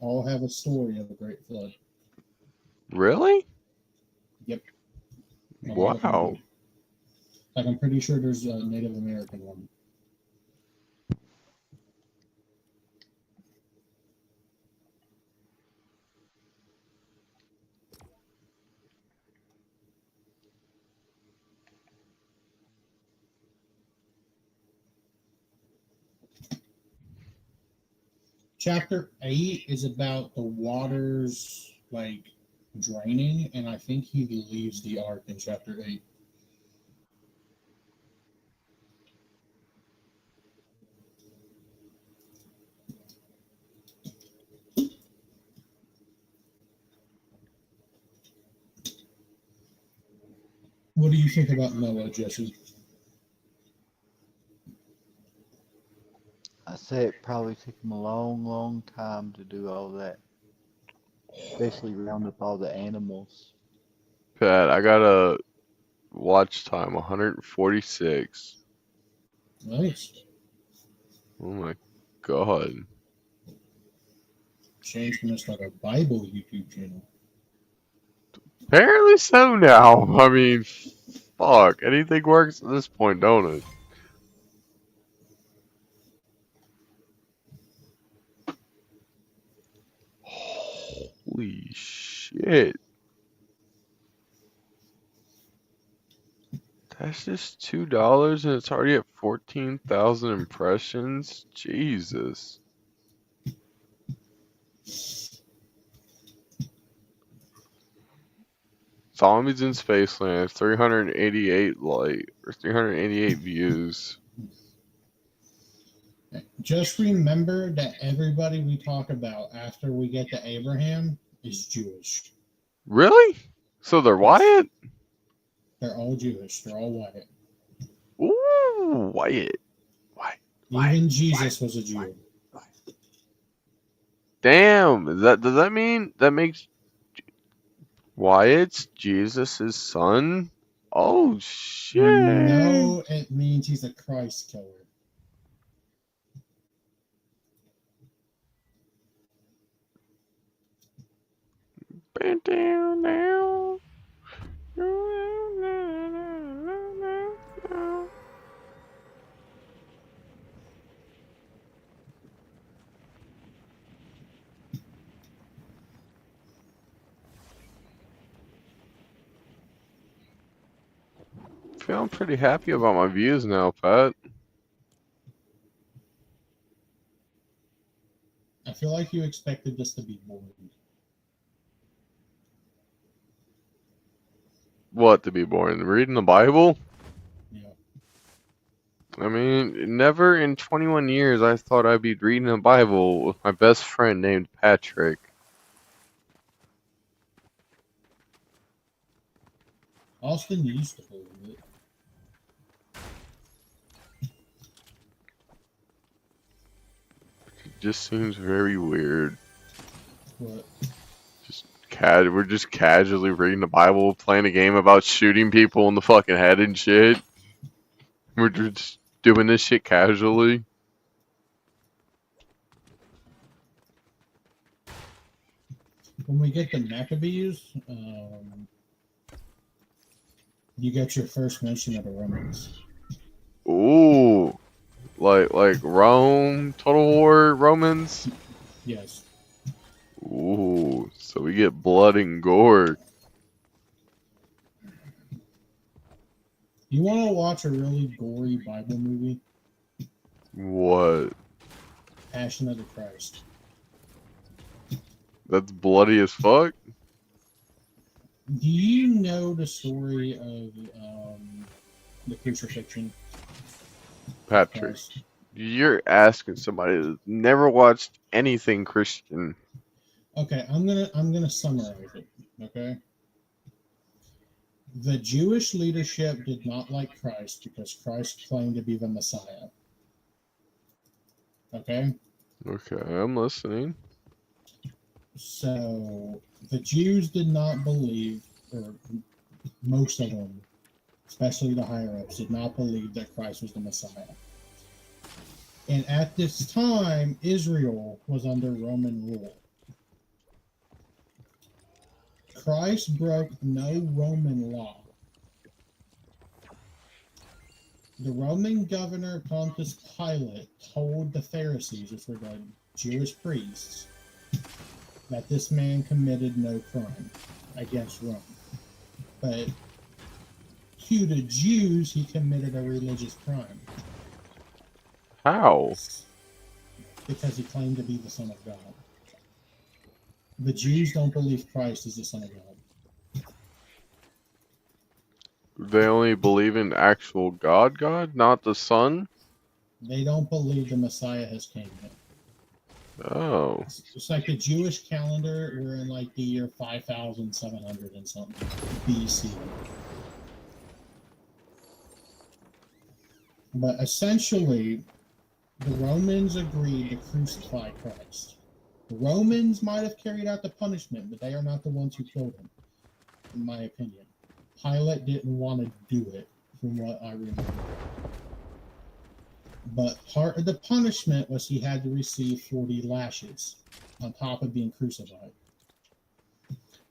all have a story of a great flood. Really? Yep. A lot of them Wow. do. Like, I'm pretty sure there's a Native American one. Chapter 8 is about the waters, like, draining, and I think he leaves the ark in chapter 8. What do you think about Noah, Jesse? I say it probably took him a long, long time to do all that, especially round up all the animals. Pat, I got a watch time 146. Nice. Oh my god. Shane's gonna start a Bible YouTube channel. Apparently so now. I mean, fuck. Anything works at this point, don't it? Holy shit. That's just $2 and it's already at 14,000 impressions? Jesus. Zombies in Spaceland, 388 or 388 views. Just remember that everybody we talk about after we get to Abraham is Jewish. Really? So they're Wyatt? They're all Jewish. They're all white. Ooh, Wyatt. Even Jesus was a Jew. Damn, does that mean that makes Wyatt's Jesus' son? Oh shit. No, it means he's a Christ killer. Down now. Feeling pretty happy about my views now, Pat. I feel like you expected this to be boring. What to be boring? Reading the Bible? Yeah. I mean, never in 21 years I thought I'd be reading the Bible with my best friend named Patrick. Austin used to believe it. It just seems very weird. What? We're just casually reading the Bible, playing a game about shooting people in the fucking head and shit. We're just doing this shit casually. When we get the Maccabees, you get your first mention of the Romans. Ooh, like Rome, Total War, Romans. Yes. Ooh, so we get blood and gore. You want to watch a really gory Bible movie? What? Passion of the Christ. That's bloody as fuck. Do you know the story of the crucifixion? Patrick, Christ? you're asking somebody that's never watched anything Christian. Okay, I'm gonna summarize it. Okay. The Jewish leadership did not like Christ because Christ claimed to be the Messiah. Okay? Okay, I'm listening. So the Jews did not believe, or most of them, especially the higher ups, did not believe that Christ was the Messiah. And at this time, Israel was under Roman rule. Christ broke no Roman law. The Roman governor Pontius Pilate told the Pharisees, which were the Jewish priests, that this man committed no crime against Rome. But to the Jews, he committed a religious crime How? because he claimed to be the Son of God. The Jews don't believe Christ is the Son of God. They only believe in actual God, not the Son? They don't believe the Messiah has came yet. Oh. It's like the Jewish calendar. We're in like the year 5,700 and something BC. But essentially, the Romans agreed to crucify Christ. The Romans might have carried out the punishment, but they are not the ones who killed him, in my opinion. Pilate didn't want to do it, from what I remember. But part of the punishment was he had to receive 40 lashes on top of being crucified.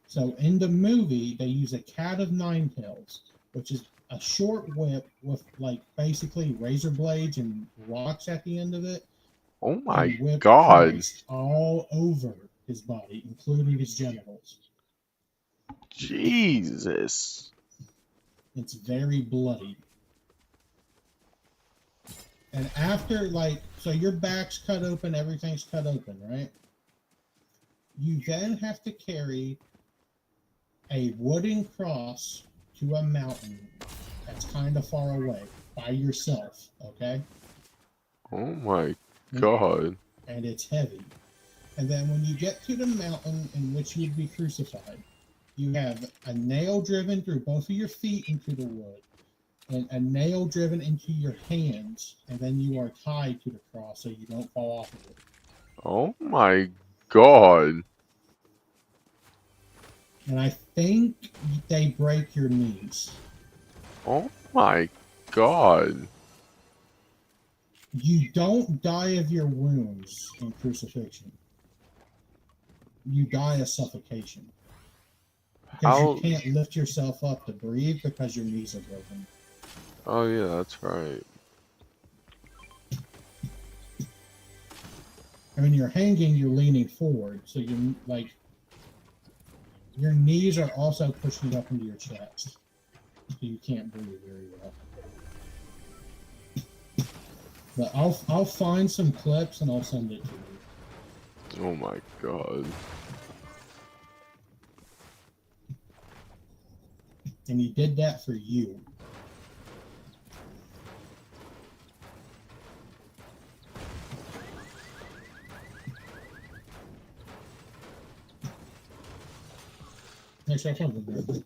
So in the movie, they use a cat of nine tails, which is a short whip with like basically razor blades and rocks at the end of it, Oh my and whip God. Christ all over his body, including his genitals. Jesus. It's very bloody. And after, like, so your back's cut open, everything's cut open, right? You then have to carry a wooden cross to a mountain that's kind of far away by yourself, okay? Oh my God. And it's heavy. And then when you get to the mountain in which you would be crucified, you have a nail driven through both of your feet into the wood, and a nail driven into your hands, and then you are tied to the cross so you don't fall off of it. Oh my God. And I think they break your knees. Oh my God. You don't die of your wounds in crucifixion. You die of suffocation. Because you How? can't lift yourself up to breathe because your knees are broken. Oh yeah, that's right. I mean, you're hanging, you're leaning forward, so you like your knees are also pushing up into your chest, so you can't breathe very well. But I'll find some clips and I'll send it to you. Oh my God. And he did that for you. Actually, I found the book.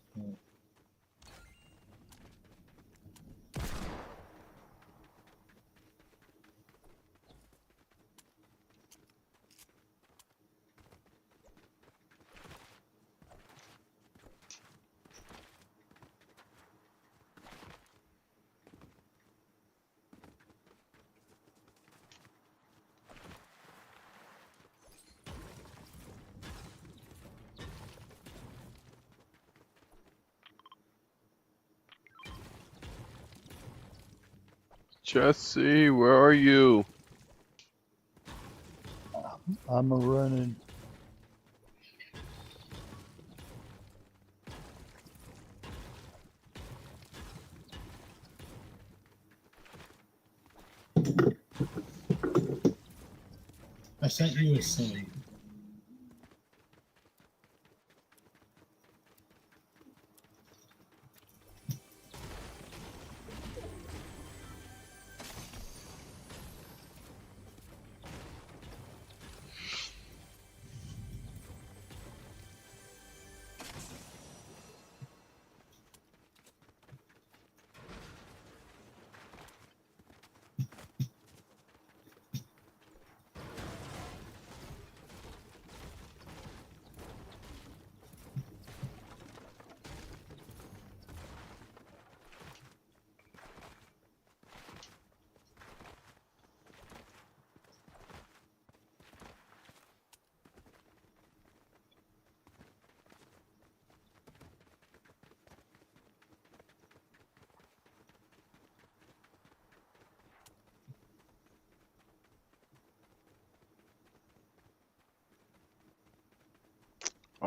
Jesse, where are you? I'm a running. I sent you a scene.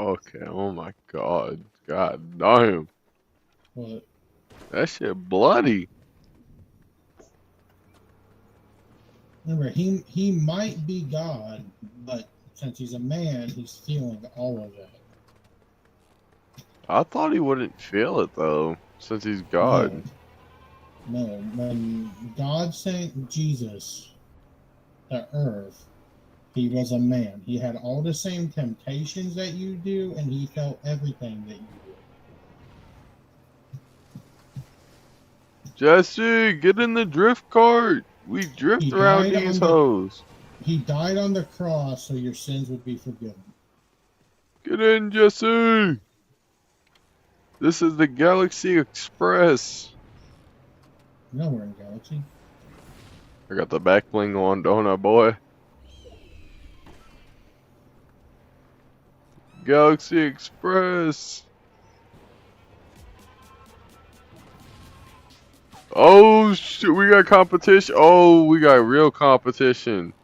Okay, oh my god. God damn. But That shit bloody. remember, he might be God, but since he's a man, he's feeling all of that. I thought he wouldn't feel it though, since he's No, God. no. When God sent Jesus to earth, he was a man. He had all the same temptations that you do, and he felt everything that you do. Jesse, get in the drift cart. We He drift around died these on the hoes. he died on the cross so your sins would be forgiven. Get in, Jesse. This is the Galaxy Express. You know we're in Galaxy. I got the back bling on, don't I, boy? Galaxy Express. Oh shit, we got competition. Oh, we got real competition.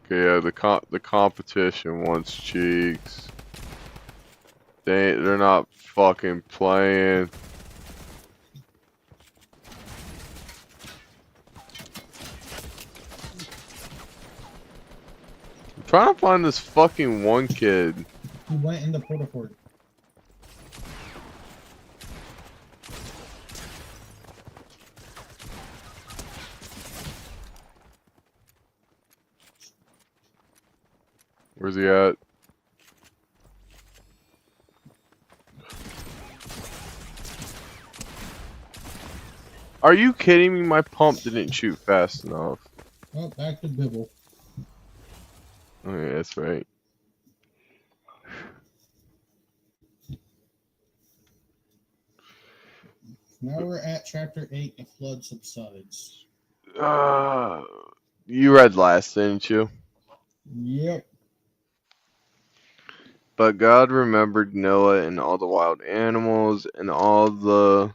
Okay, yeah, the competition wants cheeks. They're not fucking playing. I'm trying to find this fucking one kid. He went in the porta fort. Where's he at? Are you kidding me? My pump didn't shoot fast enough. Oh, back to Bibble. Oh yeah, that's right. Now we're at chapter 8. The flood subsides. Uh, you read last, didn't you? Yep. But God remembered Noah and all the wild animals and all the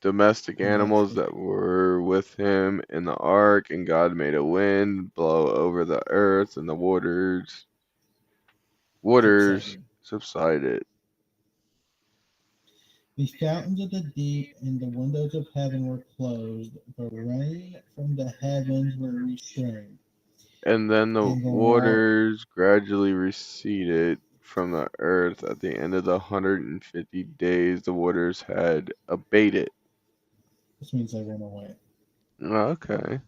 domestic animals Domestic. that were with him in the ark, and God made a wind blow over the earth, and the waters Subsided. subsided. The fountains of the deep and the windows of heaven were closed. The rain from the heavens were restrained. And then the And the wall. waters gradually receded from the earth. At the end of the 150 days, the waters had abated. This means they went away. Okay.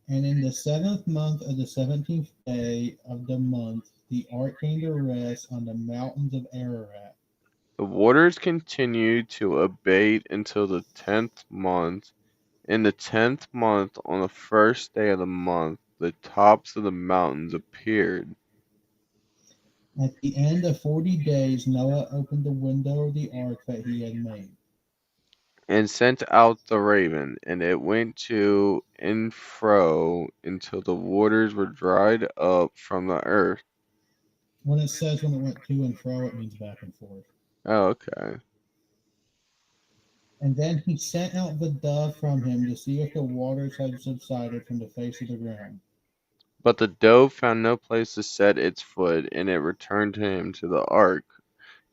And in the 7th month of the 17th day of the month, the ark came to rest on the mountains of Ararat. The waters continued to abate until the 10th month. In the 10th month, on the first day of the month, the tops of the mountains appeared, At the end of 40 days, Noah opened the window of the ark that he had made. and sent out the raven, and it went to and fro until the waters were dried up from the earth. When it says when it went to and fro, it means back and forth. Oh, okay. And then he sent out the dove from him to see if the waters had subsided from the face of the ground. But the dove found no place to set its foot, and it returned to him to the ark,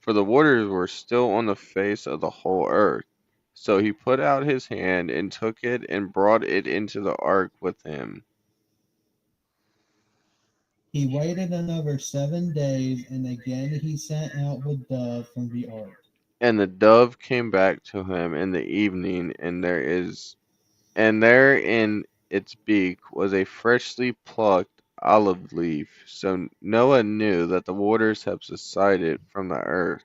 for the waters were still on the face of the whole earth. So he put out his hand and took it and brought it into the ark with him. He waited another 7 days, and again he sent out the dove from the ark. And the dove came back to him in the evening, and there in its beak was a freshly plucked olive leaf. So Noah knew that the waters had subsided from the earth.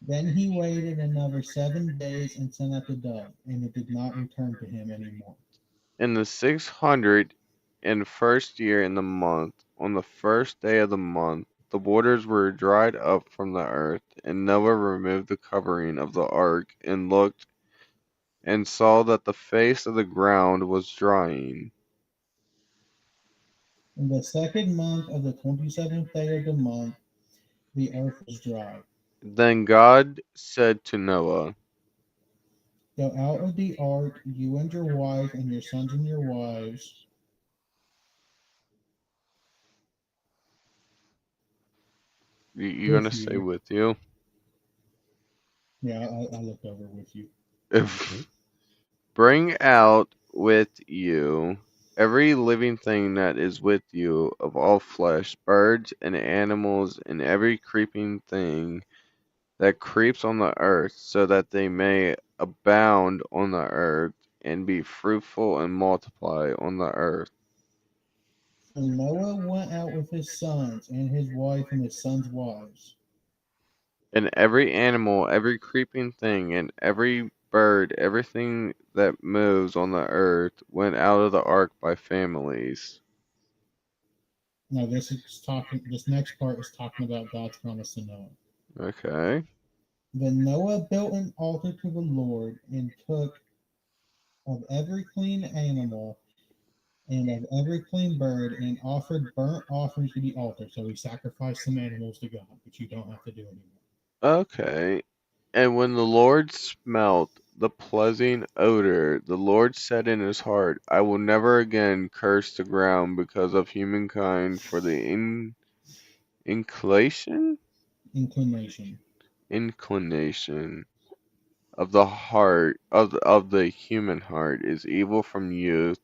Then he waited another 7 days and sent out the dove, and it did not return to him any more. In the 601st year in the month, on the first day of the month, the waters were dried up from the earth, and Noah removed the covering of the ark, and looked, and saw that the face of the ground was drying. In the 2nd month of the 27th day of the month, the earth was dry. Then God said to Noah, Go out of the ark, you and your wife, and your sons and your wives. You gonna With say you. with you? Yeah, I looked over with you. If bring out with you every living thing that is with you of all flesh, birds and animals, and every creeping thing that creeps on the earth, so that they may abound on the earth, and be fruitful and multiply on the earth. So Noah went out with his sons and his wife and his sons' wives. And every animal, every creeping thing, and every bird, everything that moves on the earth, went out of the ark by families. Now this is talking. This next part is talking about God's promise to Noah. Okay. Then Noah built an altar to the Lord and took of every clean animal and of every clean bird and offered burnt offerings to the altar. So he sacrificed some animals to God, which you don't have to do anymore. Okay. And when the Lord smelt the pleasing odor, the Lord said in his heart, I will never again curse the ground because of humankind, for the inclination Inclination. inclination of the heart of the human heart is evil from youth,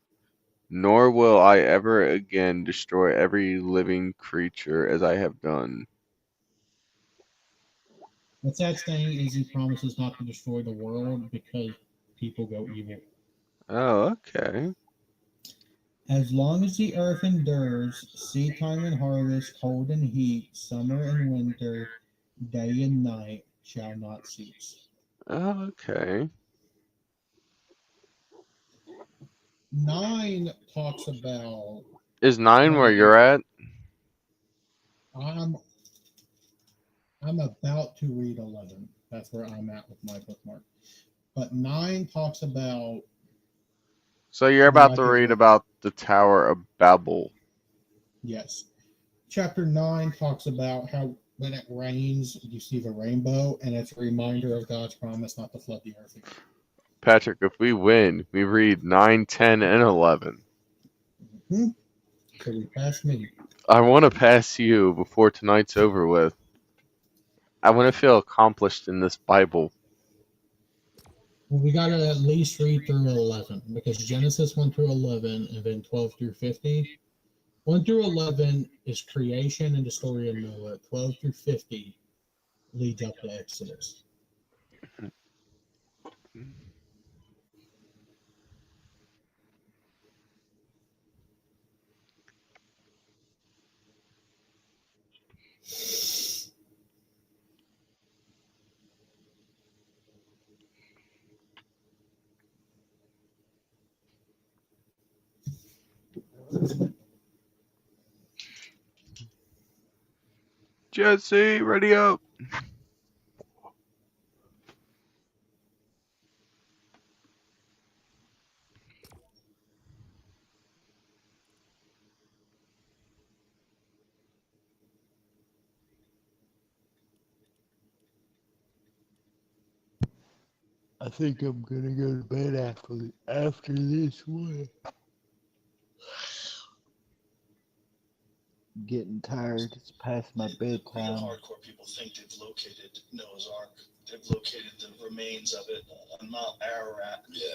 nor will I ever again destroy every living creature as I have done. What's that saying is he promises not to destroy the world because people go evil. Oh, okay. As long as the earth endures, seed time and harvest, cold and heat, summer and winter, day and night shall not cease. Oh, okay. 9 talks about Is 9 where how you're at? I'm I'm about to read 11. That's where I'm at with my bookmark. But 9 talks about So you're the about to wicked read one. about the Tower of Babel. Yes. Chapter 9 talks about how when it rains, you see the rainbow, and it's a reminder of God's promise not to flood the earth again. Patrick, if we win, we read 9, 10, and 11. Hmm? So we passed me. I want to pass you before tonight's over with. I want to feel accomplished in this Bible. Well, we got to at least read through 11 because Genesis 1 through 11 and then 12 through 50. 1 through 11 is creation and the story of Noah. 12 through 50 leads up to Exodus. Jesse, ready up. I think I'm gonna go to bed after this one. Getting tired. It's past my bedtime. Hardcore people think they've located Noah's Ark. They've located the remains of it on Mount Ararat. Yeah.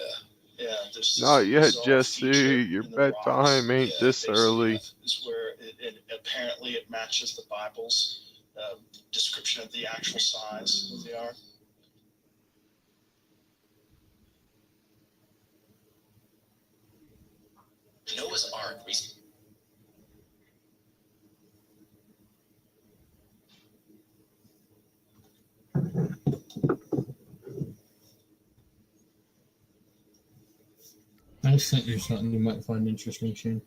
Yeah, there's Not this yet, bizarre Jesse. feature Your in the rocks. bedtime ain't this early. Is where it apparently it matches the Bible's description of the actual size of the ark. Noah's Ark. I sent you something you might find interesting, Shane.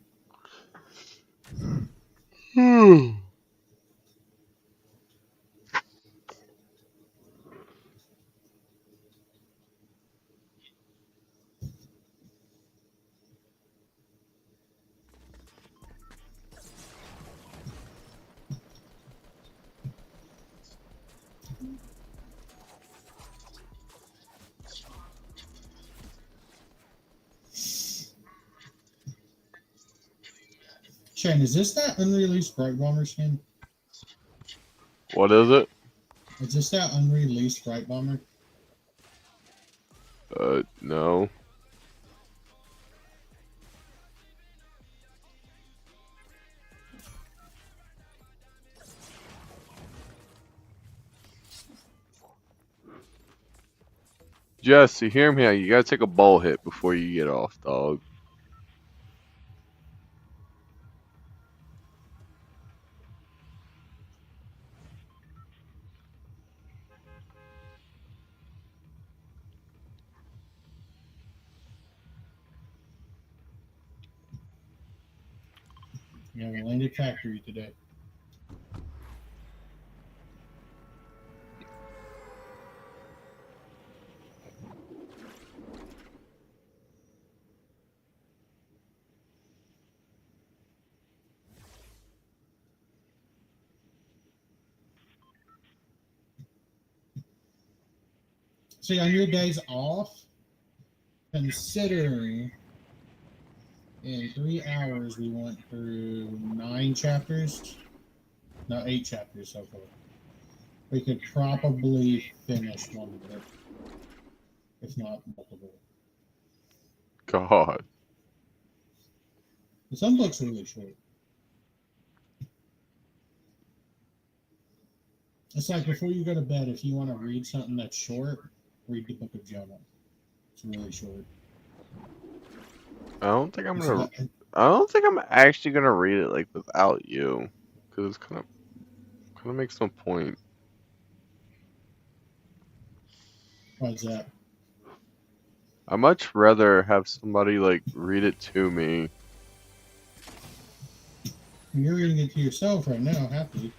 Shane, is this that unreleased Bright Bomber skin? What is it? Is this that unreleased Fright Bomber? No. Jesse, hear me out. You gotta take a ball hit before you get off, dog. Yeah, we landed factory today. See, on your days off, considering in 3 hours we went through 9 chapters, no, 8 chapters so far. We could probably finish one of it, if not multiple. God. Some books are really short. It's like before you go to bed, if you want to read something that's short, read the Book of Jonah. It's really short. I don't think I'm It's gonna. not- I don't think I'm actually gonna read it like without you, because it's kind of makes no point. What's that? I much rather have somebody like read it to me. You're reading it to yourself right now, happy.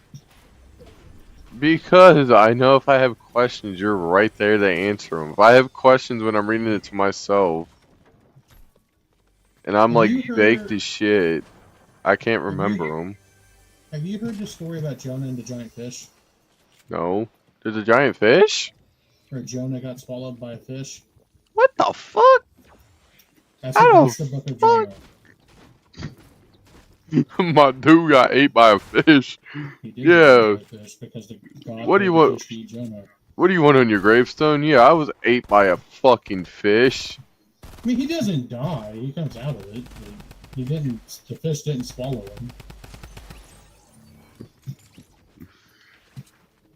Because I know if I have questions, you're right there to answer them. If I have questions when I'm reading it to myself, and I'm Have like you baked heard? as shit, I can't Have you remember them. have you heard the story about Jonah and the giant fish? No. There's a giant fish? Where Jonah got swallowed by a fish? What the fuck? That's How the the Book of fuck? Jonah. My dude got ate by a fish. He did get eaten Yeah. by a fish because God What do you told the want? fish to eat Jonah. What do you want on your gravestone? Yeah, I was ate by a fucking fish. I mean, he doesn't die. He comes out of it. He didn't. The fish didn't swallow him.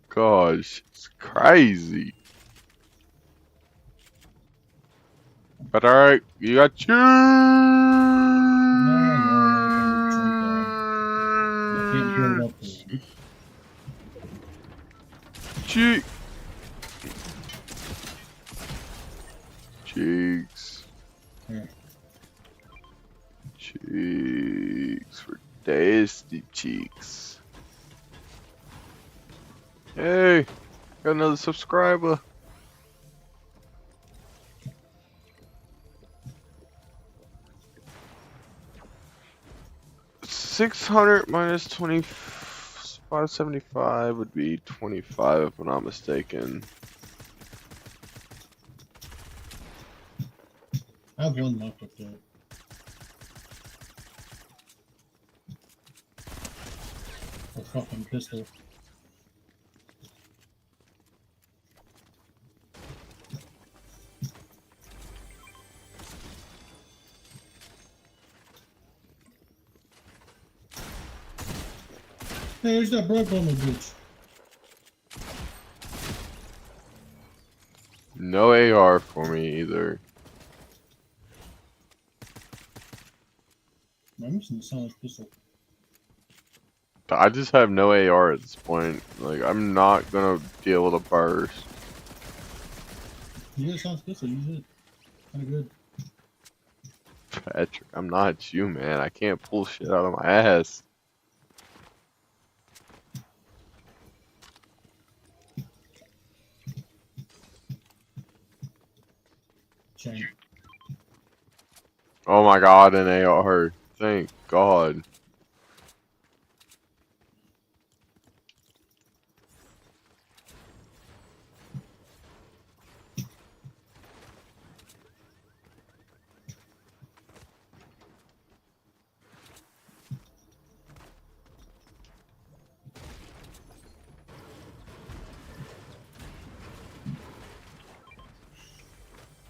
Gosh, it's crazy. But alright, you got cheese. I can't build up to him. Cheek. Cheeks. Here. Cheeks for tasty cheeks. Hey, got another subscriber. $600 minus 575 would be 25 if I'm not mistaken. I have one left with it. A fucking pistol. Hey, there's that bread bomber bitch. No AR for me either. I'm using the silenced pistol. I just have no AR at this point. Like, I'm not gonna be able to burst. You got a silenced pistol, use it. Kinda good. Patrick, I'm not you, man. I can't pull shit out of my ass. Chain. Oh my god, an AR. Thank God.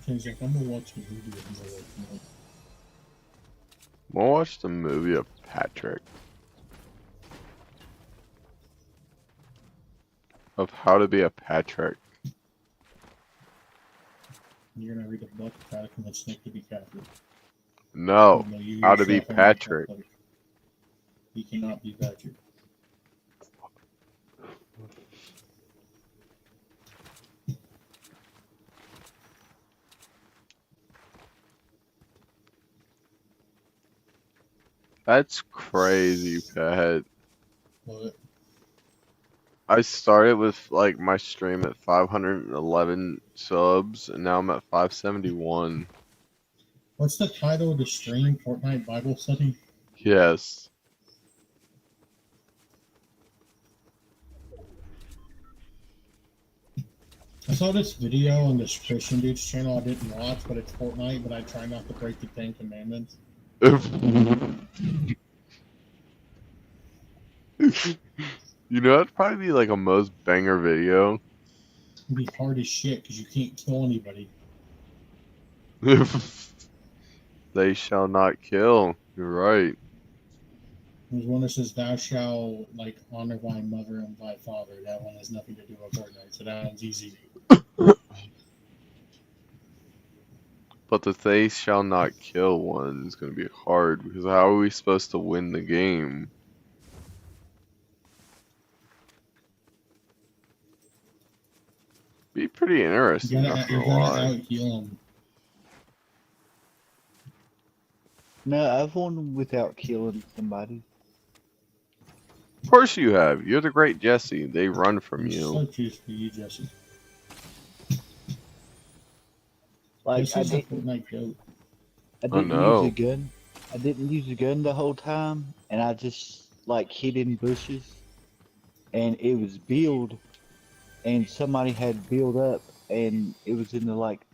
He's like, I'm gonna watch the movie. We'll watch the movie of Patrick. Of how to be a Patrick. You're gonna read a book, Patrick, and then Snake to be Catholic. No, Even though you how to be yourself are not Patrick. Catholic. He cannot be Patrick. That's crazy, Pat. But I started with like my stream at 511 subs, and now I'm at 571. what's the title of the stream? Fortnite-Bible study? Yes. I saw this video on this Christian dude's channel I didn't watch, but it's Fortnite, but I try not to break the 10 Commandments. You know, that'd probably be like a most banger video. It'd be hard as shit because you can't kill anybody. They shall not kill. You're right. There's one that says, "Thou shalt like honor thy mother and thy father." That one has nothing to do with Fortnite, so that one's easy. But the they shall not kill one is going to be hard because how are we supposed to win the game? Be pretty interesting, not You're gonna gonna lie. out heal them. No, I've won without killing somebody. Of course you have. You're the great Jesse. They run from I'm you. so curious for you, Jesse. Like This I is a didn't, Fortnite goat. I Oh, didn't no. use a gun. I didn't use a gun the whole time, and I just like hid in bushes, and it was build, and somebody had build up, and it was in the like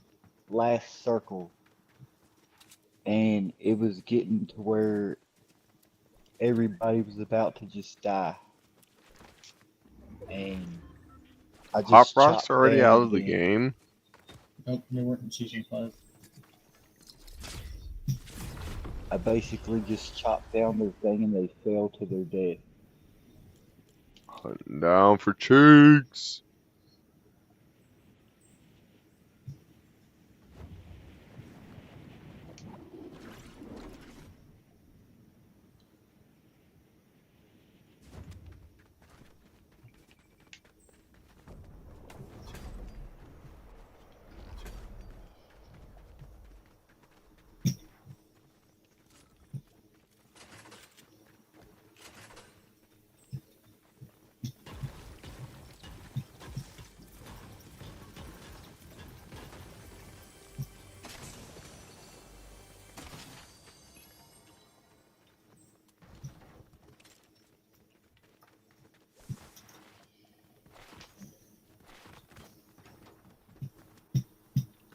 last circle, and it was getting to where everybody was about to just die, and I Hop just Rock's chopped already down out of the again. game. Nope, they weren't in season 5. I basically just chopped down their thing, and they fell to their death. Hunting down for cheeks.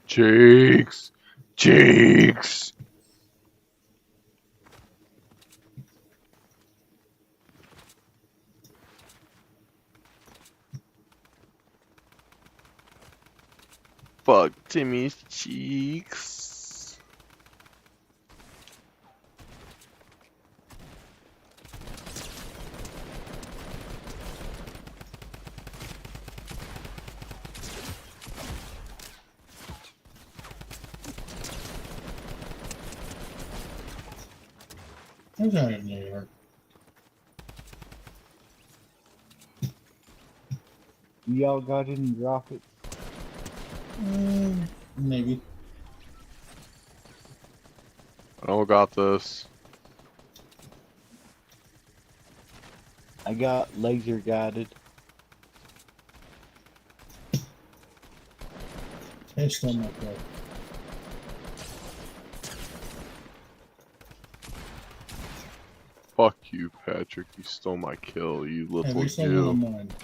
Cheeks. Cheeks. Fuck Timmy's cheeks. There's not in New York. Y'all got any rockets? Maybe. I don't got this. I got laser guided. They stole my kill. Fuck you, Patrick. You stole my kill, you Hey, little they stole one of you. mine.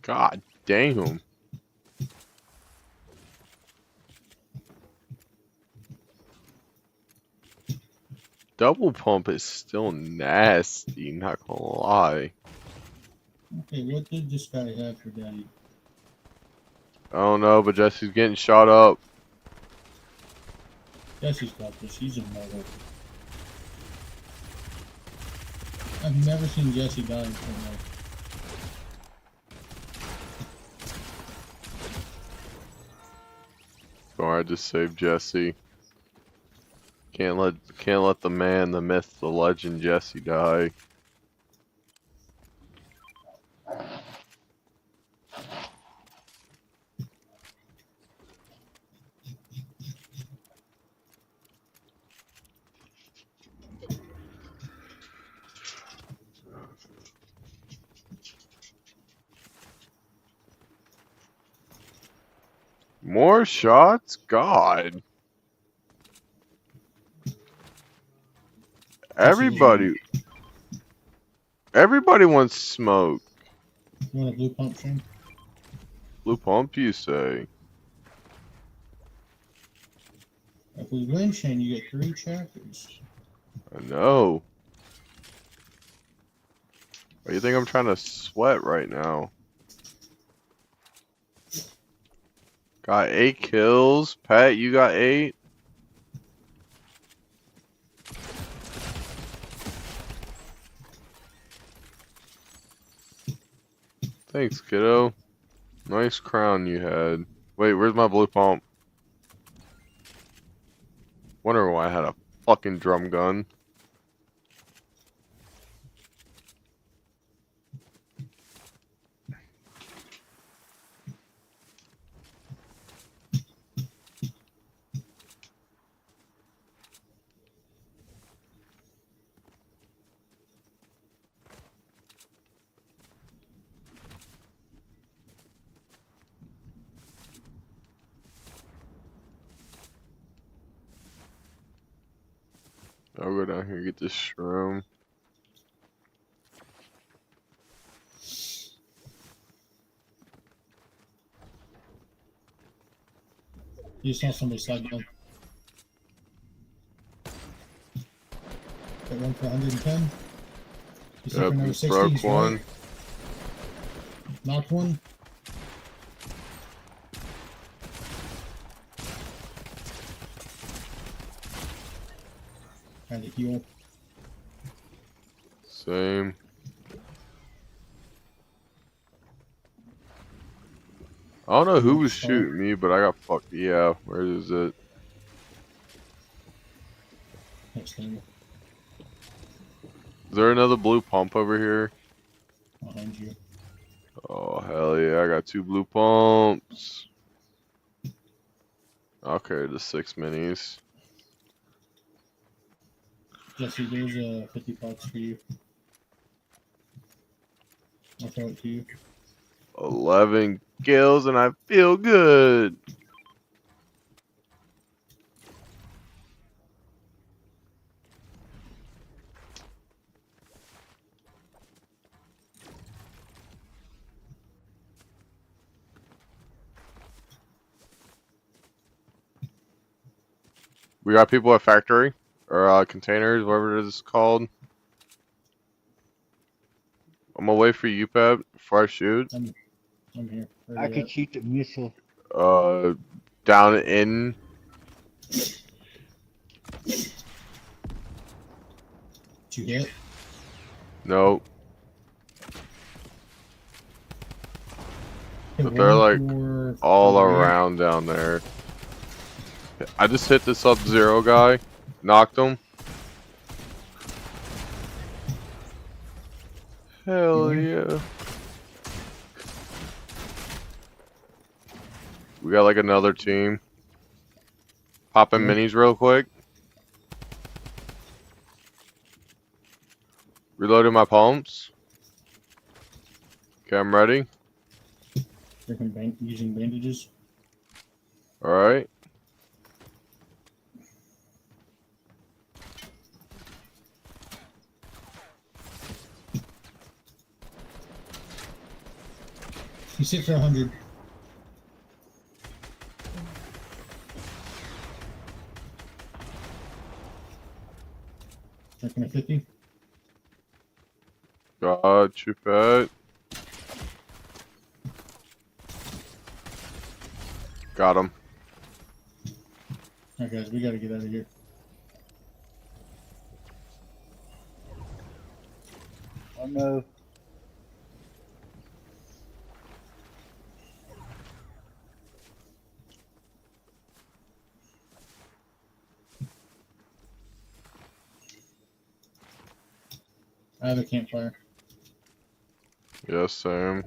God damn. double pump is still nasty, not gonna lie. Okay, what did this guy have for daddy? I don't know, but Jesse's getting shot up. Jesse's got this. He's immortal. I've never seen Jesse die in Fortnite. Alright, just save Jesse. Can't let the man, the myth, the legend Jesse die. More shots? God. Everybody wants smoke. You want a blue pump, Shane? Blue pump, you say? If we win, Shane, you get 3 chapters. I know. Why do you think I'm trying to sweat right now? Got 8 kills. Pat, you got 8? Thanks, kiddo. Nice crown you had. Wait, where's my blue pump? Wonder why I had a fucking drum gun. I'll go down here and get this shroom. You saw somebody slide down. Got one for 110. He's Yep, for number just 60. broke He's one. right. Knocked one. Had to heal. Same. I don't know who was shooting me, but I got fucked. Yeah, where is it? Next thing Is there another blue pump over here? behind you. Oh, hell yeah, I got 2 blue pumps. I'll carry the 6 minis. Jesse, there's 50 bucks for you. I'll throw it to you. 11 kills and I feel good. We got people at factory or containers, whatever it is called. I'm gonna wait for you, Pep, before I shoot. I'm here. Where I you could at? shoot the missile. Down in. Did you hit? Nope. Hit But they're like for all 48. around down there. I just hit the Sub-Zero guy, knocked him. Hell yeah. We got like another team. Popping minis real quick. Reloading my pumps. Okay, I'm ready. Freaking using bandages. Alright. He's hit for 100. Looking at 50. Got you, Pat. Got him. Alright, guys, we gotta get out of here. Oh no. I have a campfire. Yes, Sam.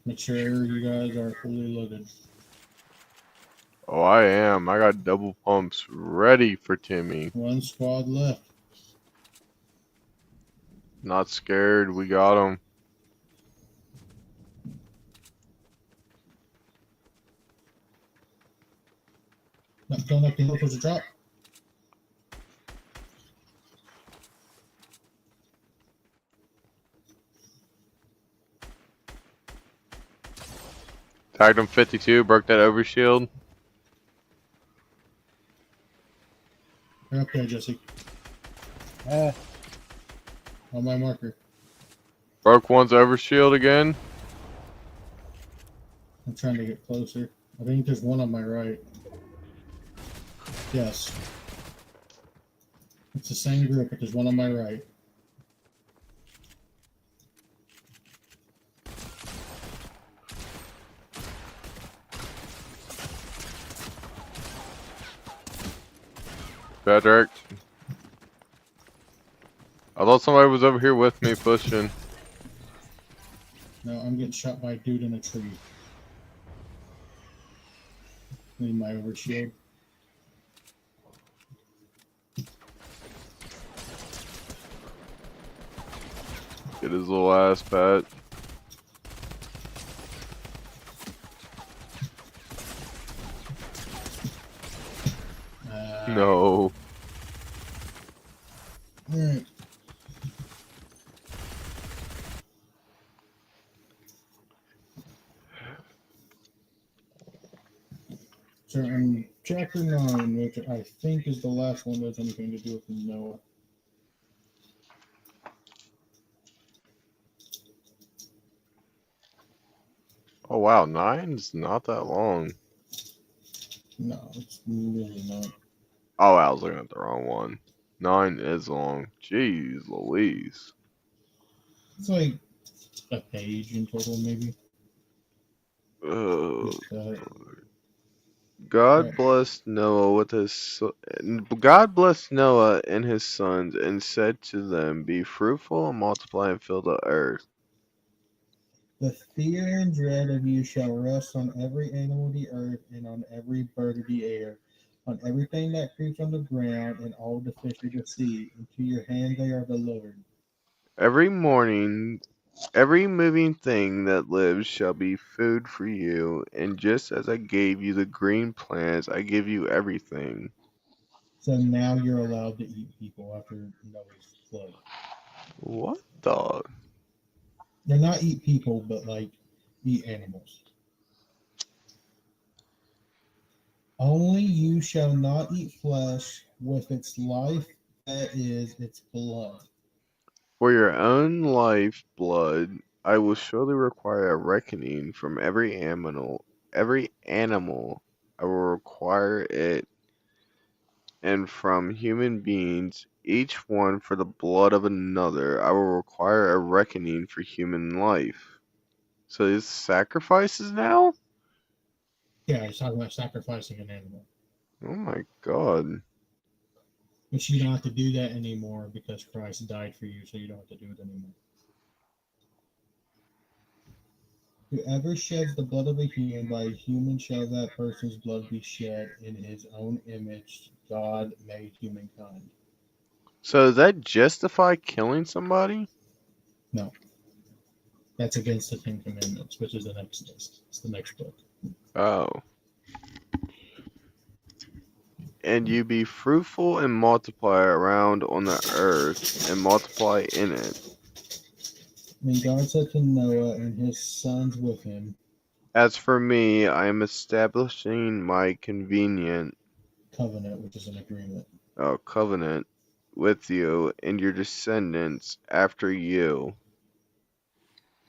Make sure you guys are fully loaded. Oh, I am. I got double pumps ready for Timmy. One squad left. Not scared. We got him. Not going up the hill towards the drop. Tagged him 52. Broke that overshield. They're up there, Jesse. Ah, On my marker. Broke one's overshield again. I'm trying to get closer. I think there's one on my right. Yes. It's the same group, but there's one on my right. Patrick. I thought somebody was over here with me pushing. No, I'm getting shot by a dude in a tree. Need my overshield. Get his little ass, Pat. No. Alright. So in chapter 9, which I think is the last one that has anything to do with Noah. Oh wow, 9's not that long. No, it's really not. Oh, I was looking at the wrong one. 9 is long. Jeez Louise. It's like a page in total, maybe. Ugh. Just that. God Right. blessed Noah with God blessed Noah and his sons and said to them, "Be fruitful and multiply and fill the earth." The fear and dread of you shall rest on every animal of the earth and on every bird of the air, on everything that creeps on the ground and all the fish of the sea. Into your hand they are delivered. Every morning, every moving thing that lives shall be food for you, and just as I gave you the green plants, I give you everything. So now you're allowed to eat people after Noah's flood. What the? They're not eat people, but like eat animals. Only you shall not eat flesh with its life, that is its blood. For your own life blood, I will surely require a reckoning from every animal. Every animal, I will require it, and from human beings, each one for the blood of another, I will require a reckoning for human life. So it's sacrifices now? Yeah, he's talking about sacrificing an animal. Oh my god. But you don't have to do that anymore because Christ died for you, so you don't have to do it anymore. Whoever sheds the blood of a human, by a human shall that person's blood be shed. In his own image, God made humankind. So does that justify killing somebody? No, that's against the Ten Commandments, which is the next list. It's the next book. Oh. And you be fruitful and multiply around on the earth and multiply in it. Then God said to Noah and his sons with him, As for me, I am establishing my convenient covenant, which is an agreement. covenant with you and your descendants after you.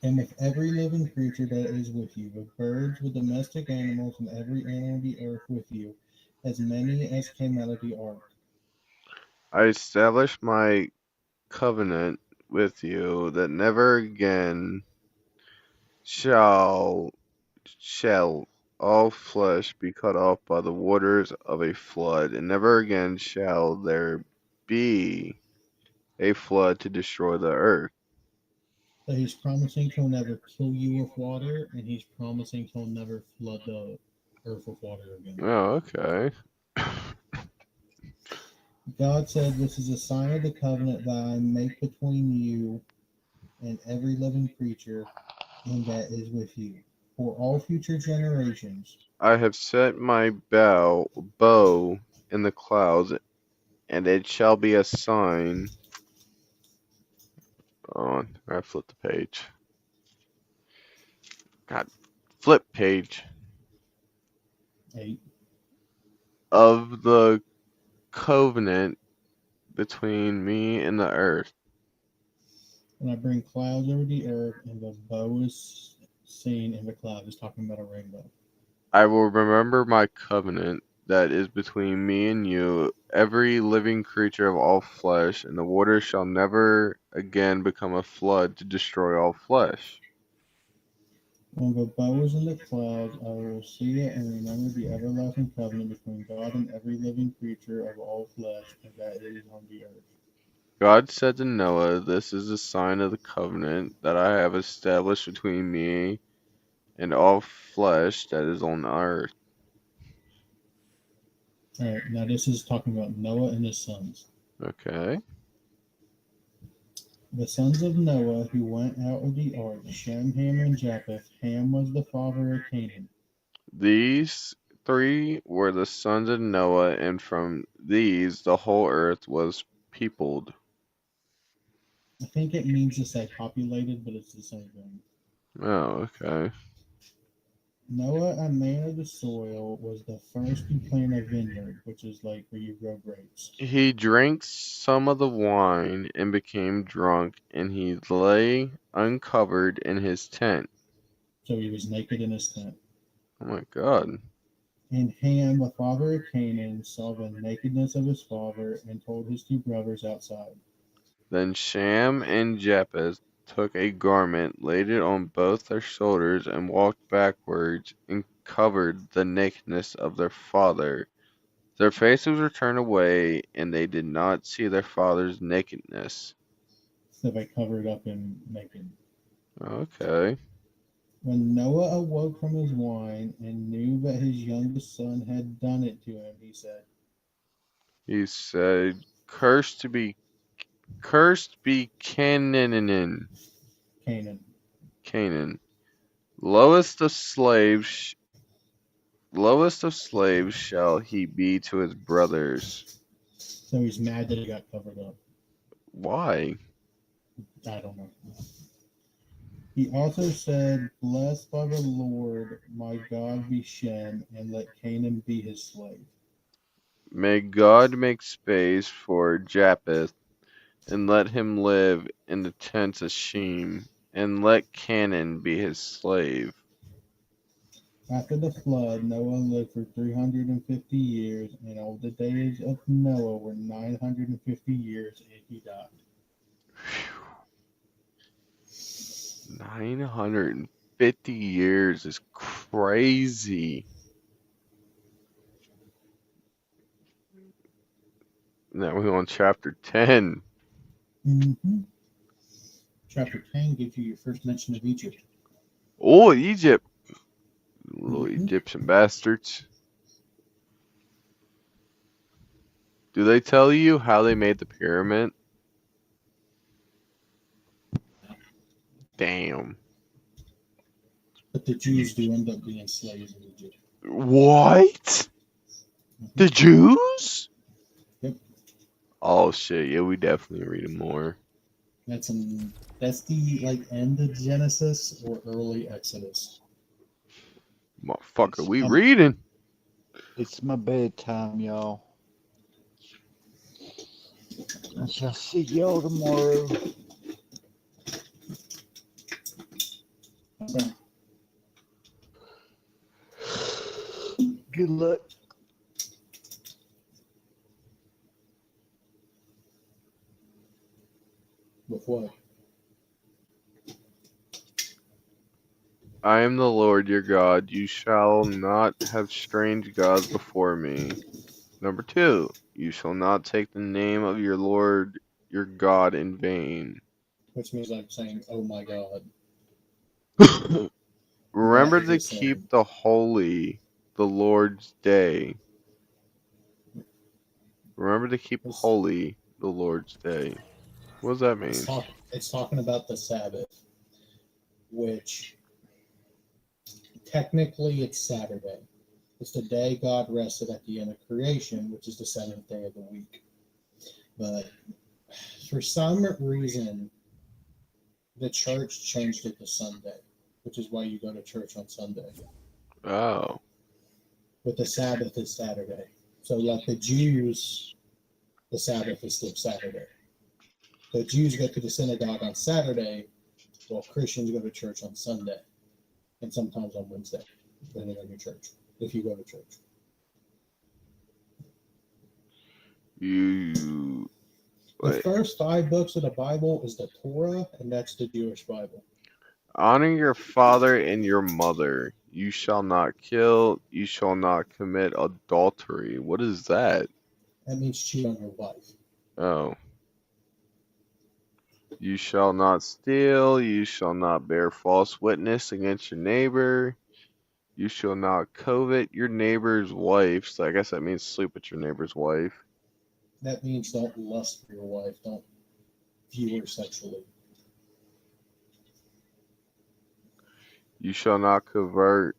And with every living creature that is with you, with birds, with domestic animals, and every animal of the earth with you, as many as came out of the ark. I establish my covenant with you that never again shall shall all flesh be cut off by the waters of a flood, and never again shall there be a flood to destroy the earth. So he's promising he'll never kill you with water, and he's promising he'll never flood the earth with water again. Oh, okay. God said, "This is a sign of the covenant that I make between you and every living creature, and that is with you, for all future generations." I have set my bow in the clouds, and it shall be a sign. On, I flipped the page. God, flip page 8. of the covenant between me and the earth. And I bring clouds over the earth, and the bow is seen in the clouds. It's talking about a rainbow. I will remember my covenant that is between me and you, every living creature of all flesh, and the waters shall never again become a flood to destroy all flesh. When the bow is in the clouds, I will see it and remember the everlasting covenant between God and every living creature of all flesh, and that it is on the earth. God said to Noah, "This is the sign of the covenant that I have established between me and all flesh that is on the earth." All right, now this is talking about Noah and his sons. Okay. The sons of Noah who went out of the ark, Shem, Ham, and Japheth. Ham was the father of Canaan. These three were the sons of Noah, and from these the whole earth was peopled. I think it means to say populated, but it's the same thing. Oh, okay. Noah, a man of the soil, was the first to plant a vineyard, which is like where you grow grapes. He drank some of the wine and became drunk, and he lay uncovered in his tent. So he was naked in his tent. Oh my God. And Ham, the father of Canaan, saw the nakedness of his father and told his two brothers outside. Then Shem and Japheth took a garment, laid it on both their shoulders, and walked backwards, and covered the nakedness of their father. Their faces were turned away, and they did not see their father's nakedness. So they covered up him naked. Okay. When Noah awoke from his wine and knew that his youngest son had done it to him, he said, He said, Cursed be Canaan, Canaan. Canaan, lowest of slaves, lowest of slaves shall he be to his brothers. So he's mad that he got covered up. Why? I don't know. He also said, "Blessed by the Lord my God be Shem, and let Canaan be his slave." May God make space for Japheth, and let him live in the tents of Shem, and let Canaan be his slave. After the flood, Noah lived for 350 years, and all the days of Noah were 950 years, and he died. 950 years is crazy. Now we're on chapter 10. Mm-hmm. Chapter 10 gives you your first mention of Egypt. Oh, Egypt. Little Mm-hmm. Egyptian bastards. Do they tell you how they made the pyramid? Damn. But the Jews do end up being slaves in Egypt. What? The Jews? Yep. Oh shit, yeah, we definitely read more. That's the like end of Genesis or early Exodus. Motherfucker, It's we my, reading. it's my bedtime, y'all. I shall see y'all tomorrow. Okay. Good luck. With what? I am the Lord your God. You shall not have strange gods before me. Number 2, you shall not take the name of your Lord your God in vain. Which means I'm saying, oh my God, that Remember is to a keep sin. the Lord's day. Remember to keep It's, holy the Lord's day. What does that mean? it's talking about the Sabbath, which technically it's Saturday. It's the day God rested at the end of creation, which is the seventh day of the week. But for some reason, the church changed it to Sunday, which is why you go to church on Sunday. Oh. But the Sabbath is Saturday. So, like the Jews, the Sabbath is still Saturday. So, Jews go to the synagogue on Saturday, while Christians go to church on Sunday, and sometimes on Wednesday, depending on your church, if you go to church. You. The Wait. first 5 books of the Bible is the Torah, and that's the Jewish Bible. Honor your father and your mother. You shall not kill. You shall not commit adultery. What is that? That means cheat on your wife. Oh. You shall not steal. You shall not bear false witness against your neighbor. You shall not covet your neighbor's wife. So I guess that means sleep with your neighbor's wife. That means don't lust for your wife. Don't view her sexually. You shall not covet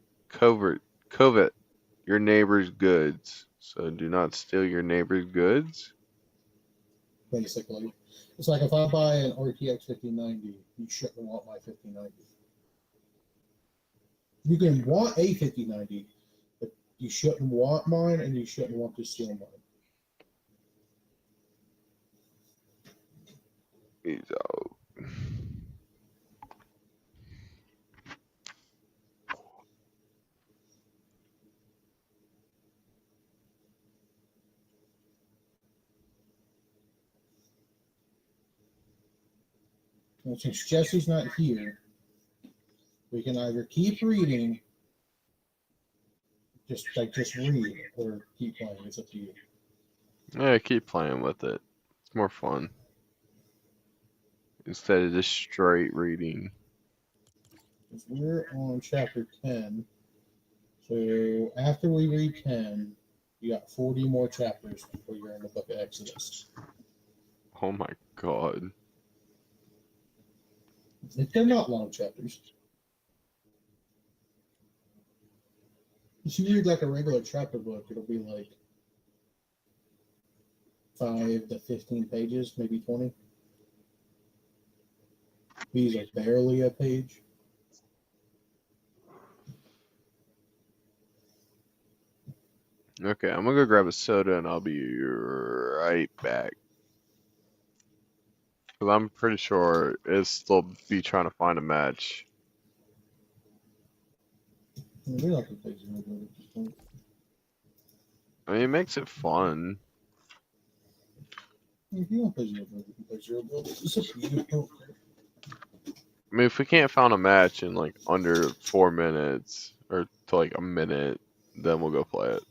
your neighbor's goods. So do not steal your neighbor's goods. Basically, it's like if I buy an RTX 5090, you shouldn't want my 5090. You can want a 5090, but you shouldn't want mine, and you shouldn't want to steal mine. He's out. And since Jesse's not here, we can either keep reading, just read, or keep playing. It's up to you. Yeah, keep playing with it. It's more fun instead of just straight reading. Because we're on chapter 10, so after we read 10, you got 40 more chapters before you're in the book of Exodus. Oh my god. They're not long chapters. If you read like a regular chapter book, it'll be like 5 to 15 pages, maybe 20. These are barely a page. Okay, I'm gonna go grab a soda and I'll be right back. Because I'm pretty sure it'll still be trying to find a match. We're not gonna play Zero Build at this point. I mean, it makes it fun. If you don't play Zero Build, you can play Zero Build. It's up to you. I mean, if we can't find a match in like under 4 minutes or to like a minute, then we'll go play it.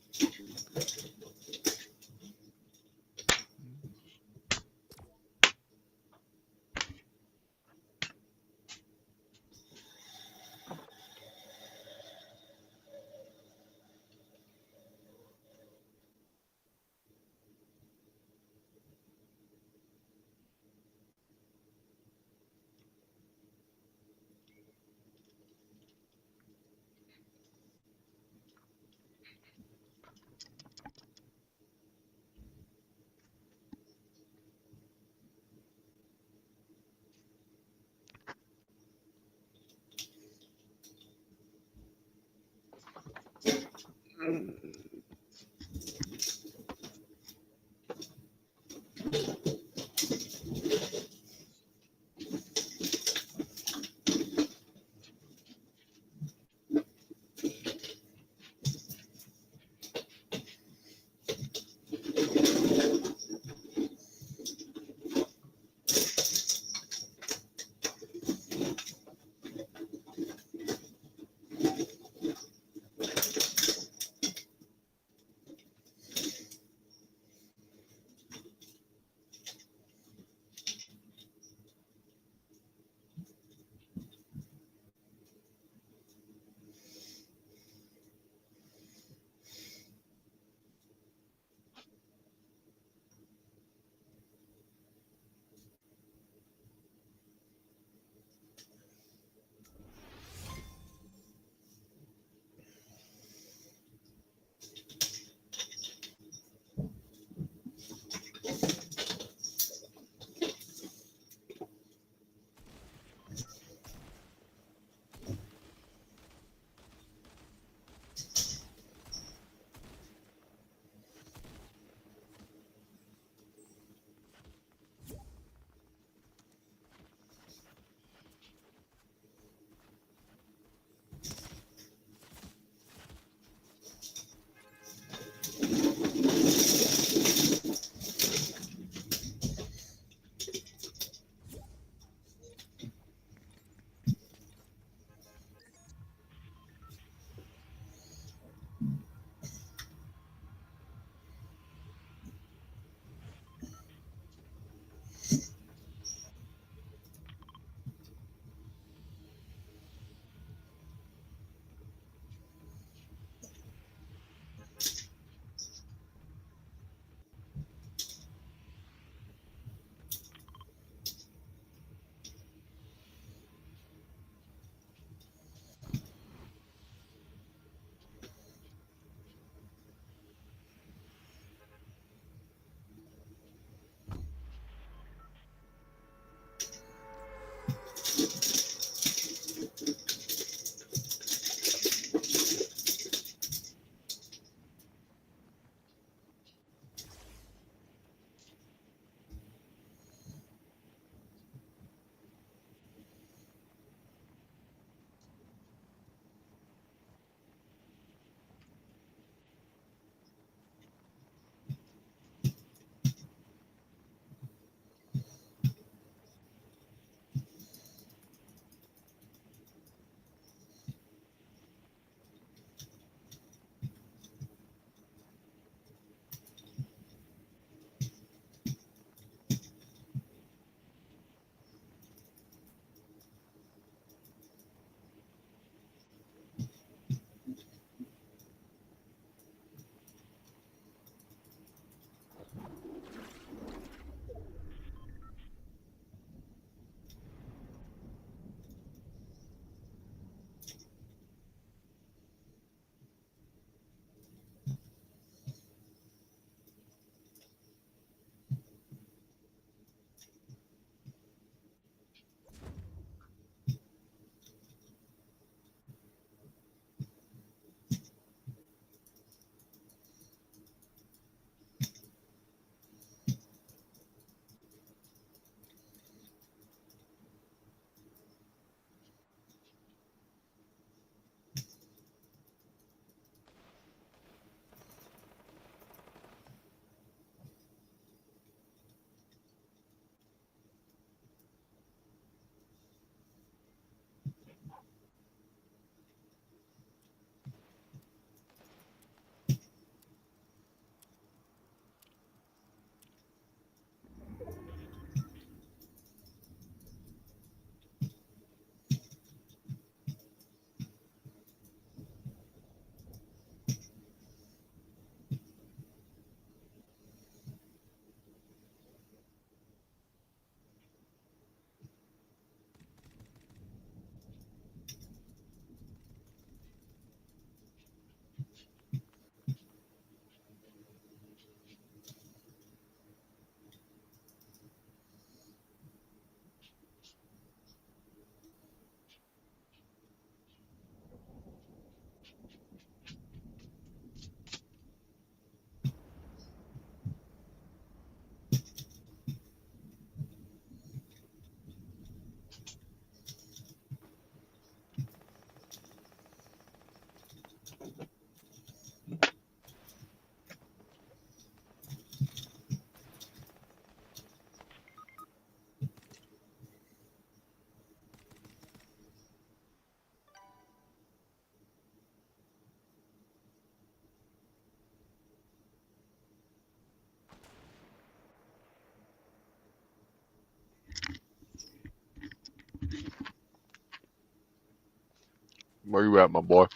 Where you at, my boy?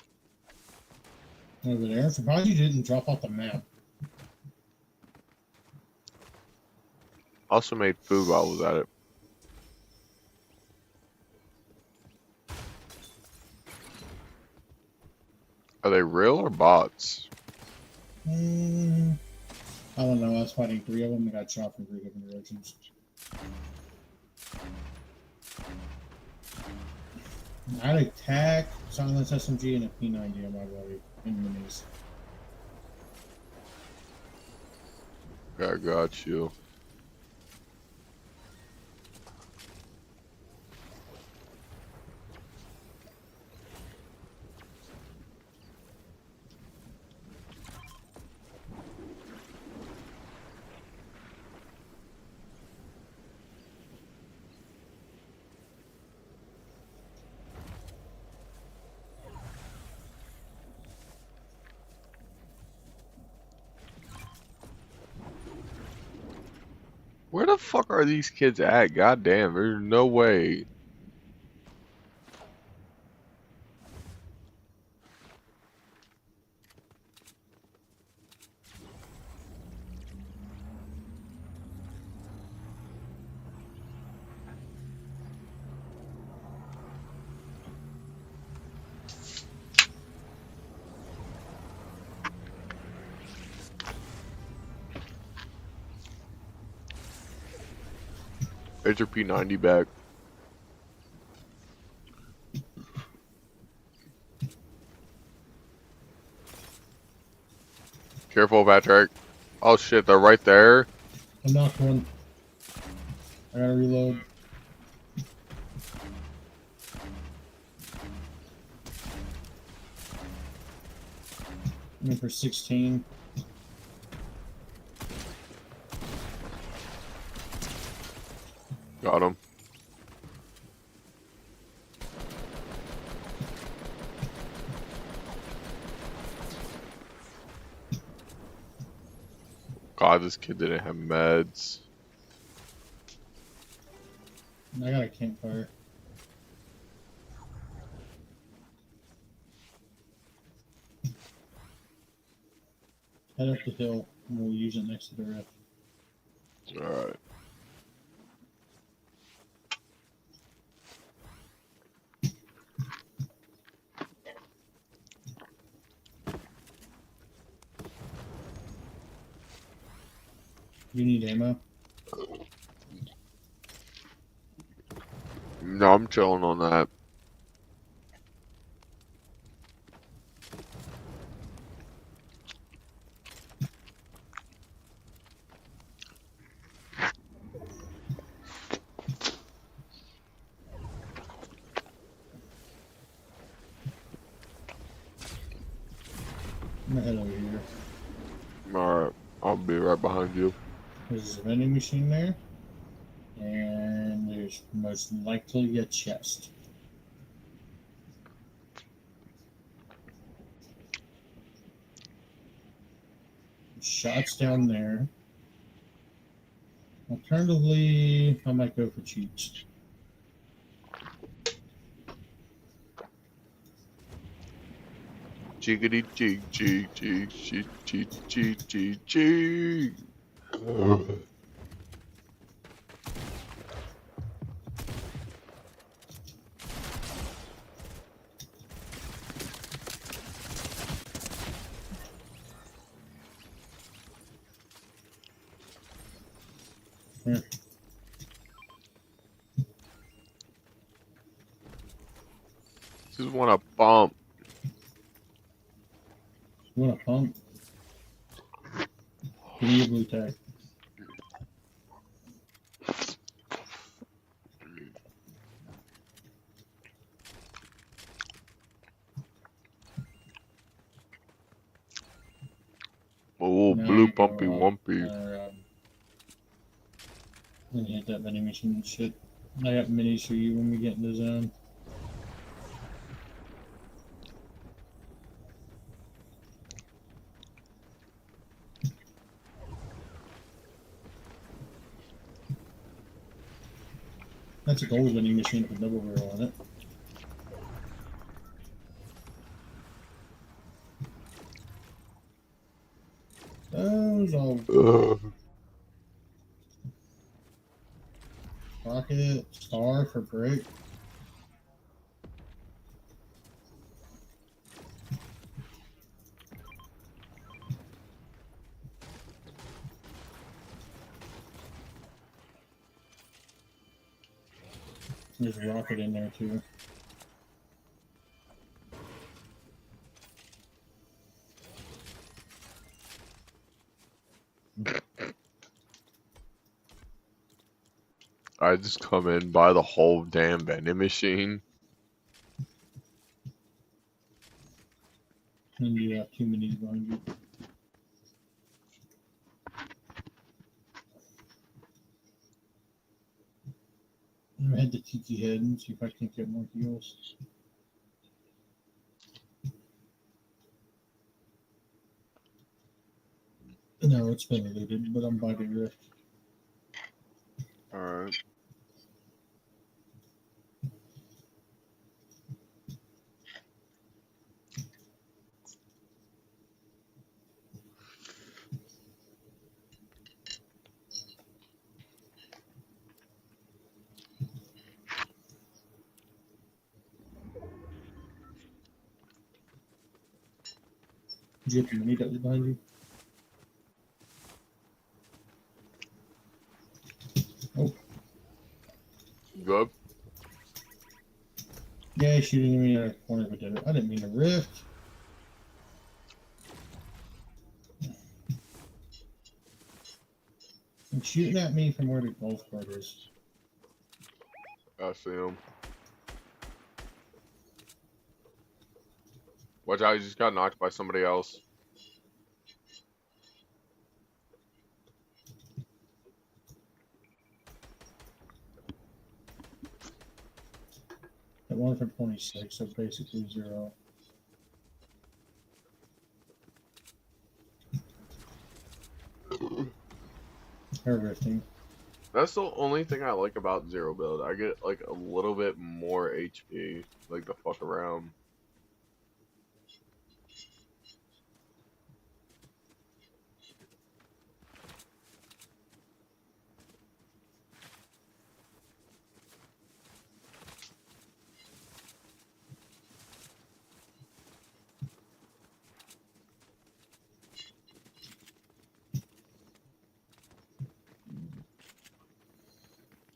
Over there. I'm surprised you didn't drop off the map. Also made food while I was at it. Are they real or bots? I don't know. I was fighting 3 of them and got shot from 3 different directions. I had a TAC, silence SMG, and a P90 on my body in minis. I got you. Where the fuck are these kids at? God damn, there's no way. There's your P90 back. Careful, Patrick. Oh shit, they're right there. I knocked one. I gotta reload. I'm in for 16. Got him. God, this kid didn't have meds. I got a campfire. Head up the hill and we'll use it next to the rift. Alright. You need ammo? No, I'm chilling on that. I'm gonna head over here. Alright, I'll be right behind you. There's a vending machine there. And there's most likely a chest. Shots down there. Alternatively, I might go for cheats. Jiggity jig jig jig jig jig jig jig jig. Here. Just want to bump. You want a pump? Give me your blue tag. Oh, Now blue you go pumpy up, wumpy. Then hit that vending machine and shit. I got minis for you when we get in the zone. That's a gold vending machine with double barrel on it. those all rocket, star for brick. There's a rocket in there too. I just come in, buy the whole damn vending machine. And you have too many behind you. I'm gonna head to Tiki Head and see if I can get more heals. No, it's been looted, but I'm by the rift. Alright. Did you have money that was behind you? Oh, Good. yeah, shooting me in a corner of a desert. I didn't mean to rift. I'm shooting at me from where the golf cart is. I see him. Watch out, he just got knocked by somebody else. That one for 26, so basically 0. Or rifting. That's the only thing I like about Zero Build. I get like a little bit more HP. Like the fuck around.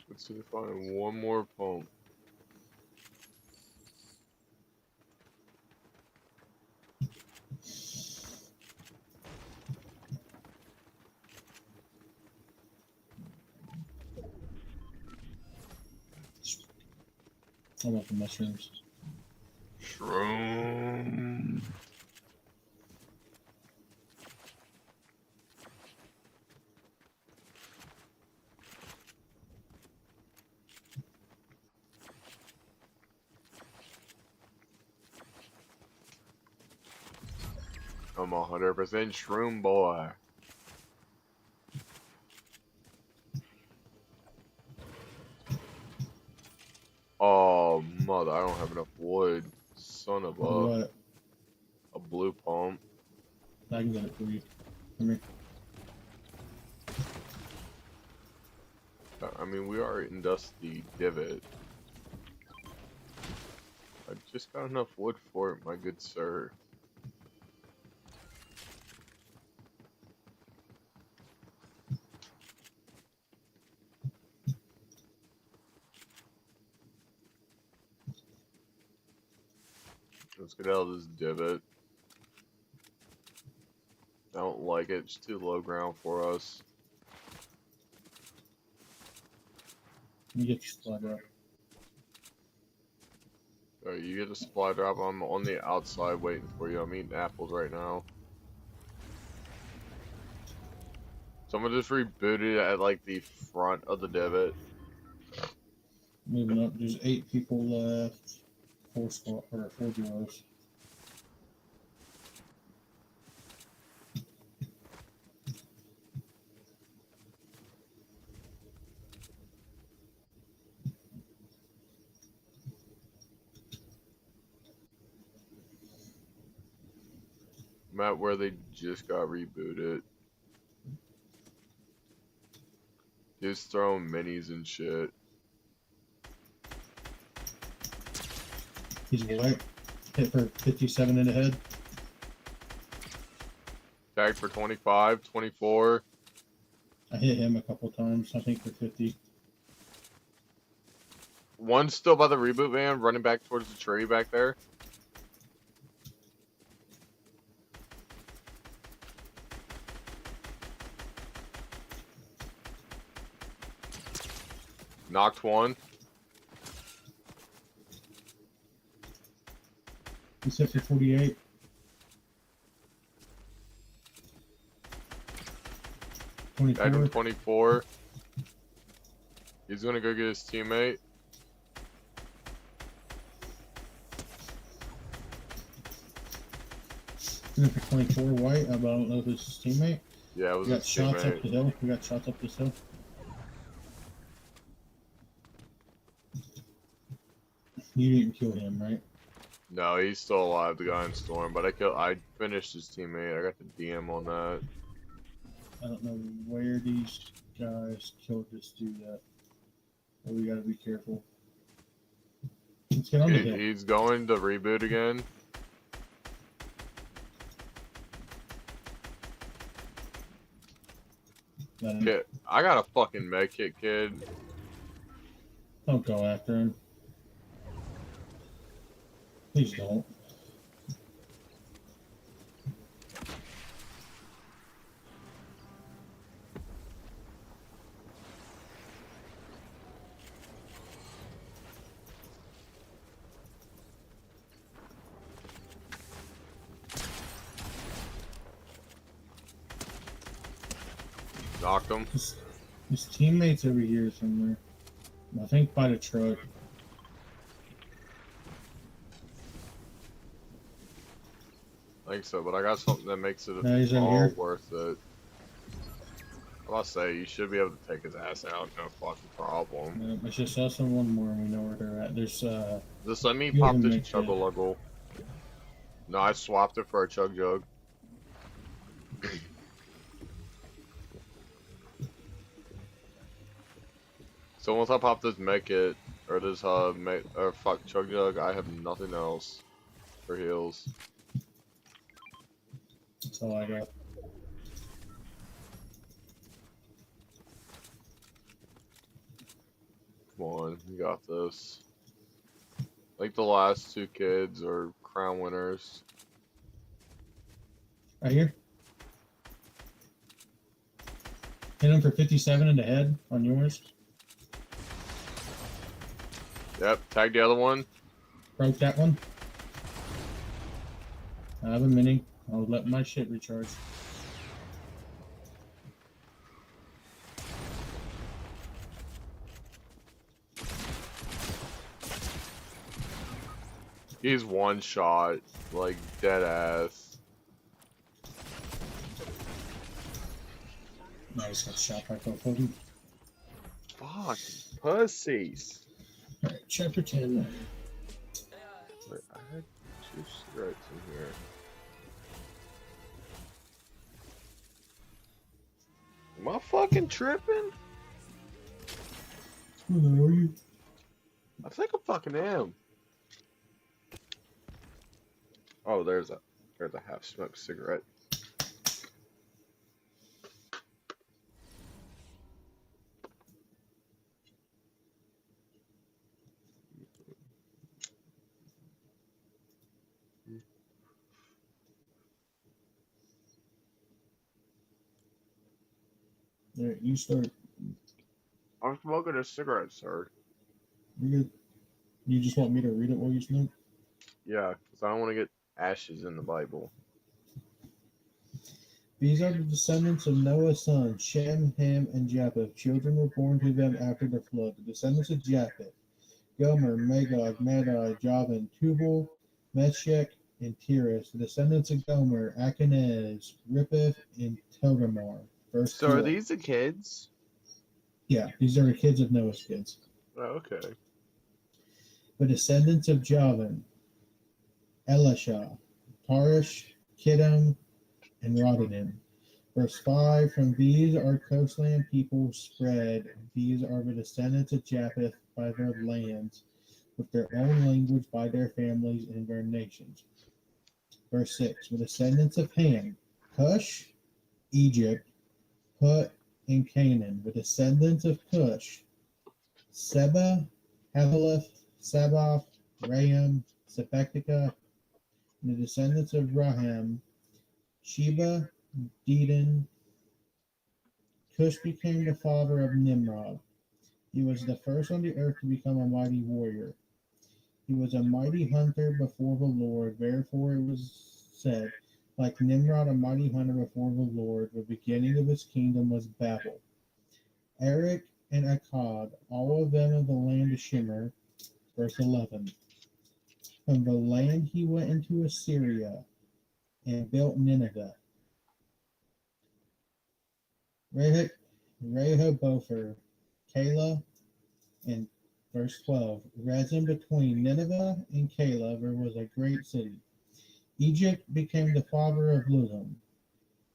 Let's see if I find one more pump. I want the mushrooms. Shroom. I'm 100% Shroom boy. Oh, mother, I don't have enough wood. Son of What? a blue pump. I can get it for you. Come here. I mean, we are in Dusty Divot. I just got enough wood for it, my good sir. Let's get out of this divot. I don't like it. It's too low ground for us. Let me get your supply drop. Alright, you get a supply drop. I'm on the outside waiting for you. I'm eating apples right now. Someone just rebooted at like the front of the divot. Moving up. There's 8 people left. 4 duos. I'm at where they just got rebooted. He's throwing minis and shit. He's white. Hit for 57 in the head. Tagged for 25, 24. I hit him a couple times, I think for 50. One's still by the reboot van, running back towards the tree back there. Knocked one. He's hit for 48. Tagged him 24. 24. He's gonna go get his teammate. Hit for 24 white, but I don't know if it's his teammate. Yeah, it was We got his shots up the teammate. hill. We got shots up this hill. You didn't kill him, right? No, he's still alive, the guy in Storm, but I finished his teammate. I got the DM on that. I don't know where these guys killed this dude at. But we gotta be careful. Let's get on the hill. He's going to reboot again. Kid, I got a fucking med kit, kid. Don't go after him. Please don't. Knocked him. His teammates over here somewhere. I think by the truck. I think so, but I got something that makes it No, he's in all here. worth it. I'll say, you should be able to take his ass out, no fucking problem. It's just us and one more, and we know where they're at. There's Just let me You pop haven't this mixed it. chug-a-luggle. No, I swapped it for a chug jug. So once I pop this med kit, or this chug jug, I have nothing else for heals. that's all I got. Come on, you got this. Like the last two kids are crown winners. Right here. Hit him for 57 in the head on yours. Yep, tag the other one. Broke that one. I have a mini. I'll let my shit recharge. He's one shot, like dead ass. Nice, got shot by both of them. Fuck, pussies. Alright, chapter 10. Wait, I had 2 cigarettes in here. Am I fucking tripping? Who the hell are you? I think I fucking am. Oh, there's a half-smoked cigarette. Alright, you start. I'm smoking a cigarette, sir. You good? You just want me to read it while you smoke? Yeah, because I don't want to get ashes in the Bible. These are the descendants of Noah's sons, Shem, Ham, and Japheth. Children were born to them after the flood. The descendants of Japheth: Gomer, Magog, Madai, Javan, Tubal, Meshech, and Tiras. The descendants of Gomer: Achanaz, Rippeth, and Togarmah. Verse So are 4. these the kids? Yeah, these are the kids of Noah's kids. Oh, okay. The descendants of Javan: Elisha, Parish, Kittim, and Rodanim. Verse 5, from these our coastland people spread. These are the descendants of Japheth by their lands, with their own language by their families and their nations. Verse 6, the descendants of Ham, Cush, Egypt, Put, and Canaan. The descendants of Cush, Seba, Havilah, Sabath, Raham, Sepectica. And the descendants of Raham, Sheba, Dedan. Cush became the father of Nimrod. He was the first on the earth to become a mighty warrior. He was a mighty hunter before the Lord. Therefore it was said, like Nimrod, a mighty hunter before the Lord, the beginning of his kingdom was Babel. Erech and Akkad, all of them of the land of Shimmer. Verse 11. From the land he went into Assyria and built Nineveh. Rehoboth, Calah, and verse 12. Rezin between Nineveh and Calah there was a great city. Egypt became the father of Ludum,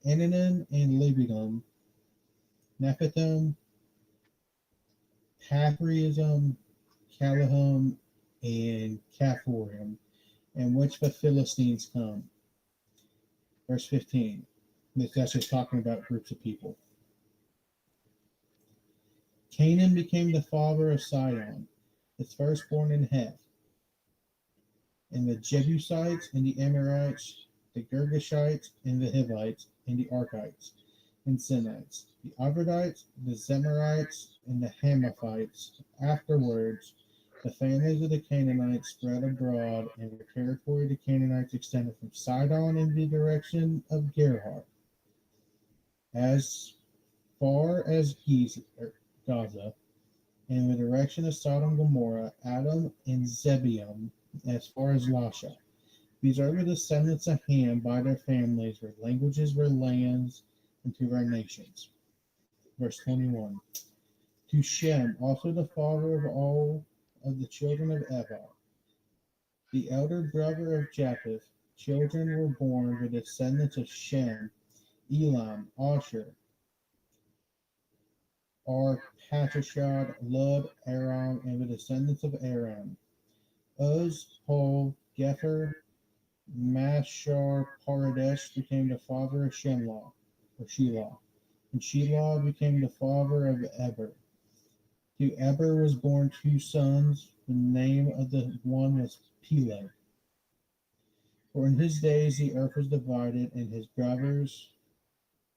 Ananim and Libidum, Nephitim, Pathrism, Calahum, and Caphorim, in which the Philistines come. Verse 15. That's just talking about groups of people. Canaan became the father of Sidon, its firstborn in Heth, and the Jebusites and the Amorites, the Girgashites and the Hivites and the Arkites and Sinites, the Arvadites, the Zemarites, and the Hamathites. Afterwards, the families of the Canaanites spread abroad, and the territory of the Canaanites extended from Sidon in the direction of Gerhar, as far as Gaza, in the direction of Sodom and Gomorrah, Adam and Zebulun, as far as Lasha. These are the descendants of Ham by their families, their languages, their lands, and to their nations. Verse 21. To Shem, also the father of all of the children of Eber, the elder brother of Japheth, children were born, the descendants of Shem, Elam, Asher, Arpachshad, Lud, Aram, and the descendants of Aram, Uz, Hol, Gether, Mashar, Paradesh became the father of Shelah, and Shelah became the father of Eber. To Eber was born two sons. The name of the one was Peleg. For in his days the earth was divided, and his brother's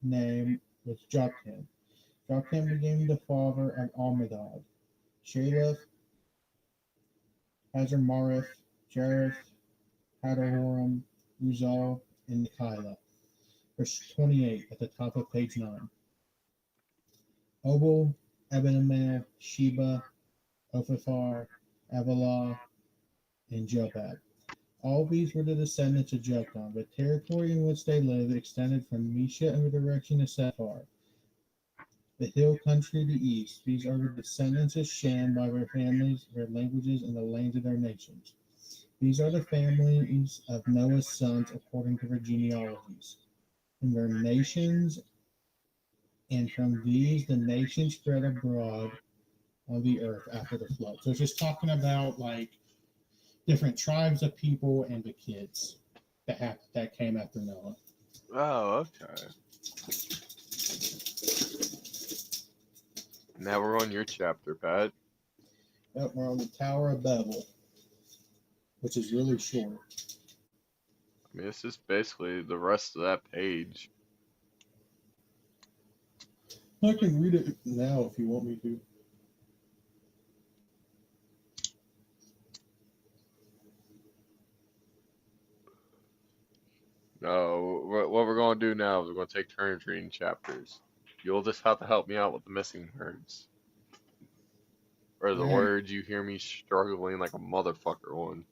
name was Joktan. Joktan became the father of Almodad, Shaleth, Hazarmareth, Jareth, Hadahoram, Uzal, and Nikaiah. Verse 28 at the top of page 9. Obal, Abimelech, Sheba, Ophiphar, Avilah, and Jobab. All these were the descendants of Joktan. The territory in which they lived extended from Mesha in the direction of Sephar, the hill country to the east. These are the descendants of Shem by their families, their languages, and the lands of their nations. These are the families of Noah's sons according to their genealogies, and their nations, and from these the nations spread abroad on the earth after the flood. So it's just talking about like different tribes of people and the kids that came after Noah. Oh, okay. Now we're on your chapter, Pat. Yep, we're on the Tower of Babel, which is really short. I mean, this is basically the rest of that page. I can read it now if you want me to. No, what we're going to do now is we're going to take turns reading chapters. You'll just have to help me out with the missing words. Or the All right. words you hear me struggling like a motherfucker on.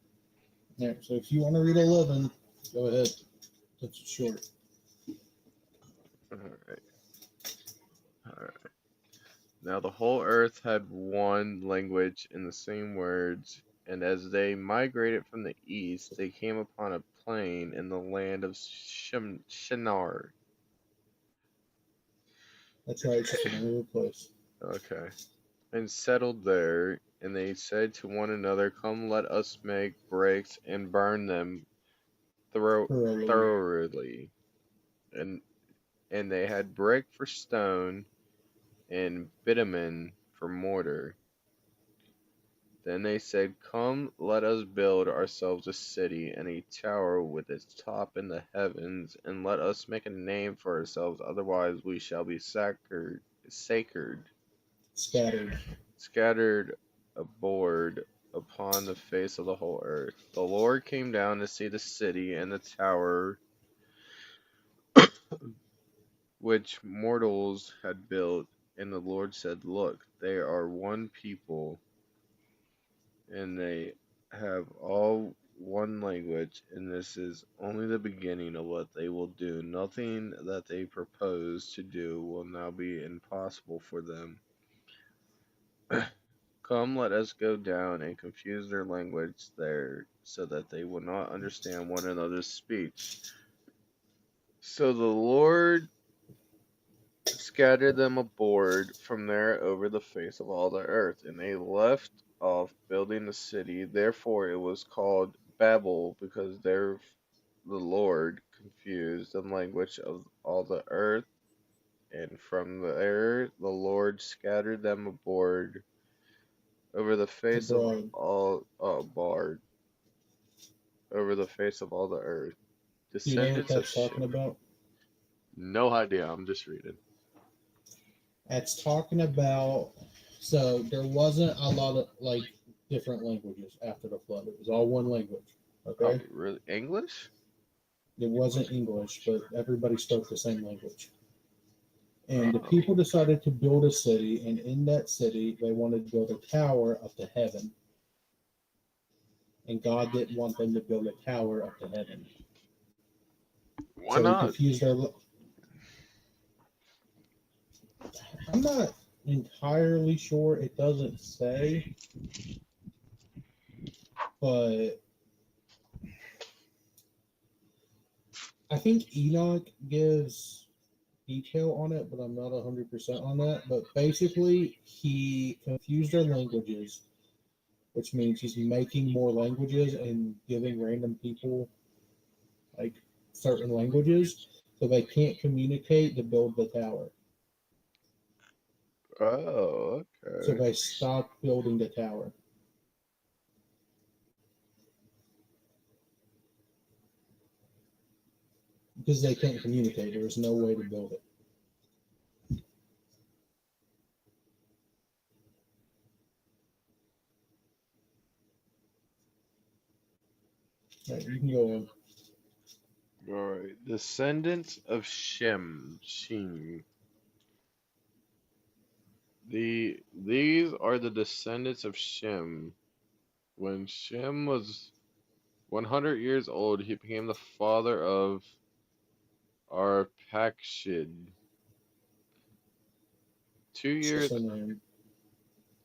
Yeah, so if you want to read 11, go ahead. That's short. Alright. Alright. Now the whole earth had one language and the same words, and as they migrated from the east, they came upon a plain in the land of Shinar. That's right. It's just the name of the place. Okay. And settled there. And they said to one another, "Come, let us make bricks and burn them Thoroughly. thoroughly." And they had brick for stone and bitumen for mortar. Then they said, "Come, let us build ourselves a city and a tower with its top in the heavens, and let us make a name for ourselves, otherwise we shall be Scattered. scattered abroad upon the face of the whole earth." The Lord came down to see the city and the tower which mortals had built, and the Lord said, "Look, they are one people, and they have all one language, and this is only the beginning of what they will do. Nothing that they propose to do will now be impossible for them. Come, let us go down and confuse their language there, so that they will not understand one another's speech." So the Lord scattered them abroad from there over the face of all the earth, and they left off building the city. Therefore it was called Babel, because there the Lord confused the language of all the earth, and from there the Lord scattered them abroad over the face of Abroad. all abroad over the face of all the earth. Do you know what Descendants of that's talking Shem. about? No idea. I'm just reading. That's talking about. So there wasn't a lot of like different languages after the flood. It was all one language. Oh, Okay. really? English? It wasn't English, but everybody spoke the same language. And the Oh, people decided to build a city, and in that city, they wanted to build a tower up to heaven. And God didn't want them to build a tower up to heaven. why So he not? confused their. I'm not entirely sure. It doesn't say, but I think Enoch gives detail on it, but I'm not 100% on that. But basically, he confused their languages, which means he's making more languages and giving random people like certain languages so they can't communicate to build the tower. Oh, So okay. they stopped building the tower because they couldn't communicate. There was no way to build it. Right, you can go on. Alright. Descendants of Shem. These are the descendants of Shem. When Shem was 100 years old, he became the father of Arpachshad. Two It's the years same name.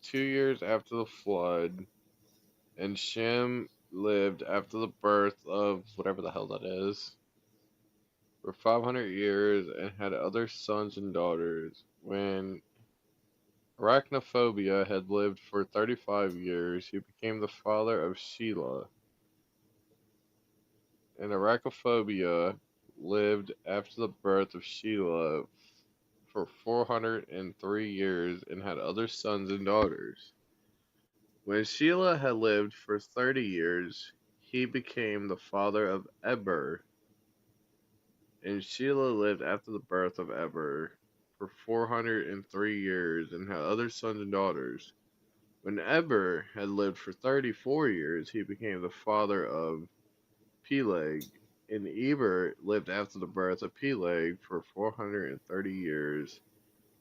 2 years after the flood, and Shem lived after the birth of whatever the hell that is for 500 years and had other sons and daughters. When Arachnophobia had lived for 35 years, he became the father of Shelah. And Arachnophobia lived after the birth of Shelah for 403 years and had other sons and daughters. When Shelah had lived for 30 years, he became the father of Eber. And Shelah lived after the birth of Eber for 403 years and had other sons and daughters. When Eber had lived for 34 years, he became the father of Peleg. And Eber lived after the birth of Peleg for 430 years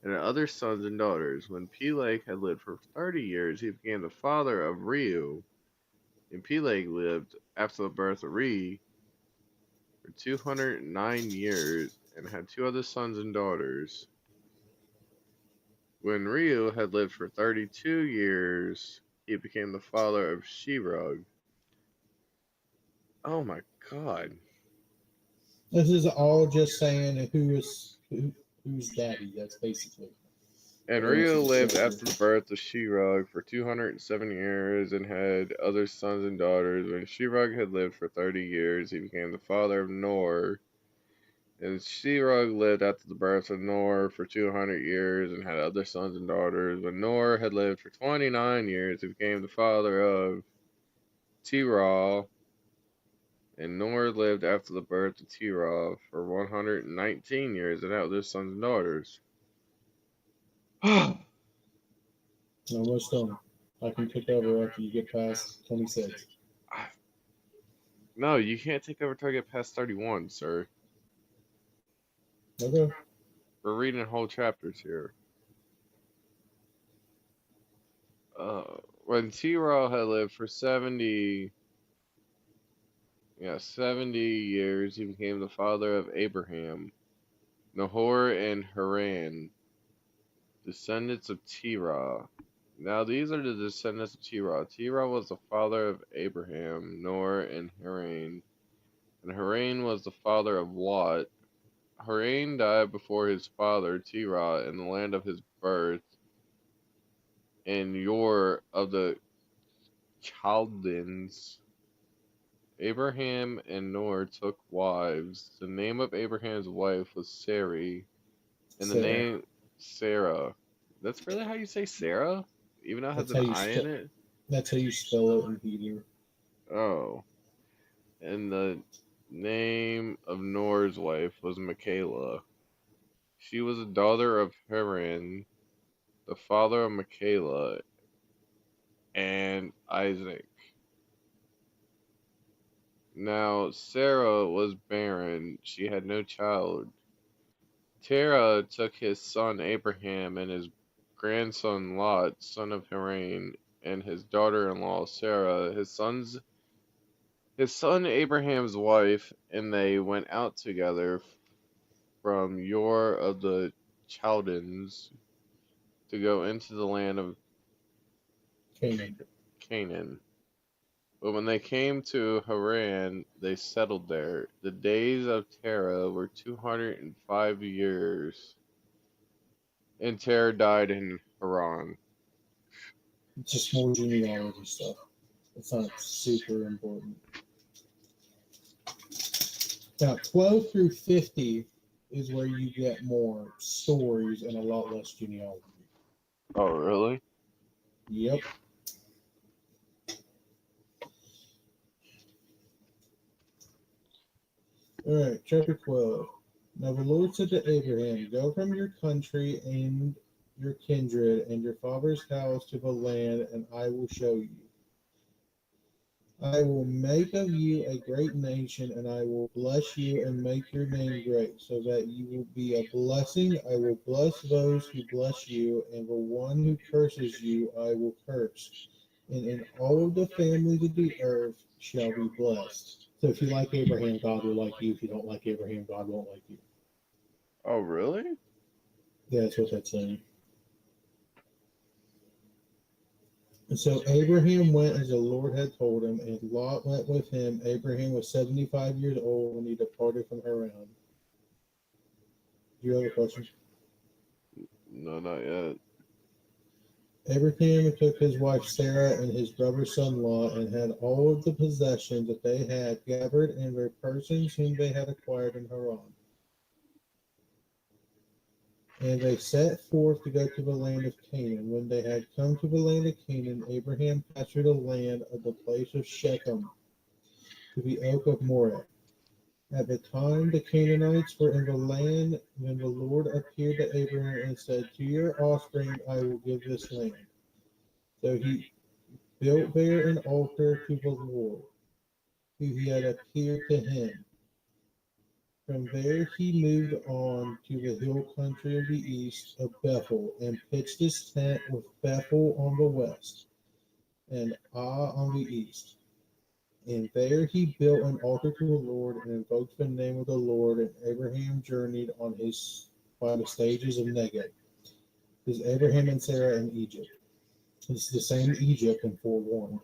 and had other sons and daughters. When Peleg had lived for 30 years, he became the father of Reu. And Peleg lived after the birth of Re for 209 years and had two other sons and daughters. When Reu had lived for 32 years, he became the father of Sherug. Oh my god. This is all just saying who is who. Who's daddy? That's basically. And Rhea lived after the birth of Shirag for 207 years and had other sons and daughters. When Shirag had lived for 30 years, he became the father of Nor. And Shirag lived after the birth of Nor for 200 years and had other sons and daughters. When Nor had lived for 29 years, he became the father of Terah. And Nor lived after the birth of Terah for 119 years and had other sons and daughters. Almost done. I can take over after you get past 26. No, you can't take over till I get past 31, sir. Okay. We're reading whole chapters here. When Terah had lived for 70 years, he became the father of Abraham, Nahor, and Haran, descendants of Terah. Now these are the descendants of Terah. Terah was the father of Abraham, Nor, and Haran. And Haran was the father of Lot. Haran died before his father, Terah, in the land of his birth, in Ur of the Chaldeans. Abraham and Nor took wives. The name of Abraham's wife was Sarai, and the Sarah. name Sarah. That's really how you say Sarah? Even though it has That's an how you I in it? That's how you spell it in Hebrew. Oh. And the name of Nor's wife was Michaela. She was a daughter of Haran, the father of Michaela, and Isaac. Now Sarah was barren, she had no child. Terah took his son Abraham and his grandson Lot, son of Haran, and his daughter-in-law Sarah, his son Abraham's wife, and they went out together from Ur of the Chaldeans to go into the land of Canaan. But when they came to Haran, they settled there. The days of Terah were 205 years, and Terah died in Haran. It's just more genealogy stuff. It's not super important. Now, 12 through 50 is where you get more stories and a lot less genealogy. Oh, really? Yep. All right, chapter 12. Now the Lord said to Abraham, go from your country and your kindred and your father's house to the land, and I will show you. I will make of you a great nation, and I will bless you and make your name great, so that you will be a blessing. I will bless those who bless you, and the one who curses you I will curse. And in all of the families of the earth shall be blessed. So if you like Abraham, God will like you. If you don't like Abraham, God won't like you. Oh, really? Yeah, that's what that's saying. And so Abraham went as the Lord had told him, and Lot went with him. Abraham was 75 years old when he departed from Haran. Do you have a question? No, not yet. Abraham took his wife Sarah and his brother's son Lot, and had all of the possessions that they had gathered and their persons whom they had acquired in Haran. And they set forth to go to the land of Canaan. When they had come to the land of Canaan, Abraham passed through the land of the place of Shechem to the oak of Moreh. At the time the Canaanites were in the land, when the Lord appeared to Abraham and said, to your offspring I will give this land. So he built there an altar to the Lord, who he had appeared to him. From there he moved on to the hill country of the east of Bethel, and pitched his tent with Bethel on the west, and on the east. And there he built an altar to the Lord, and invoked the name of the Lord. And Abraham journeyed on his by the stages of Negev. This is Abraham and Sarah in Egypt. It's the same Egypt in forewarned.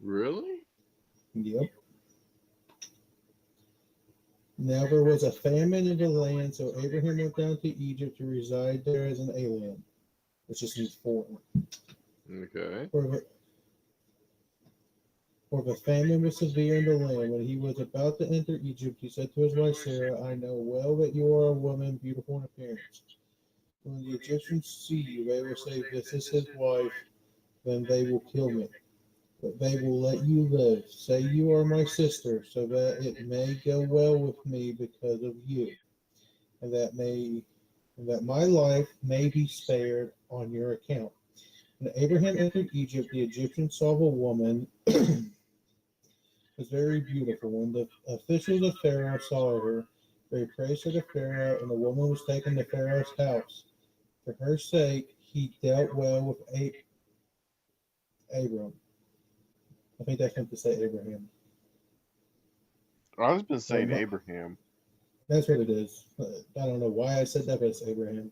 Really? Yep. Now there was a famine in the land, so Abraham went down to Egypt to reside there as an alien, which just means foreign. Okay. For the, for the famine was severe in the land. When he was about to enter Egypt, he said to his wife Sarah, I know well that you are a woman beautiful in appearance. When the Egyptians see you, they will say, this is his wife, then they will kill me. But they will let you live. Say you are my sister, so that it may go well with me because of you, and that my life may be spared on your account. When Abraham entered Egypt, the Egyptians saw the woman was very beautiful. When the officials of Pharaoh saw her, they praised her to Pharaoh, and the woman was taken to Pharaoh's house. For her sake, he dealt well with Abram. I think that's meant to say Abraham. I was been Well, saying Abraham. that's what it is. I don't know why I said that, but it's Abraham.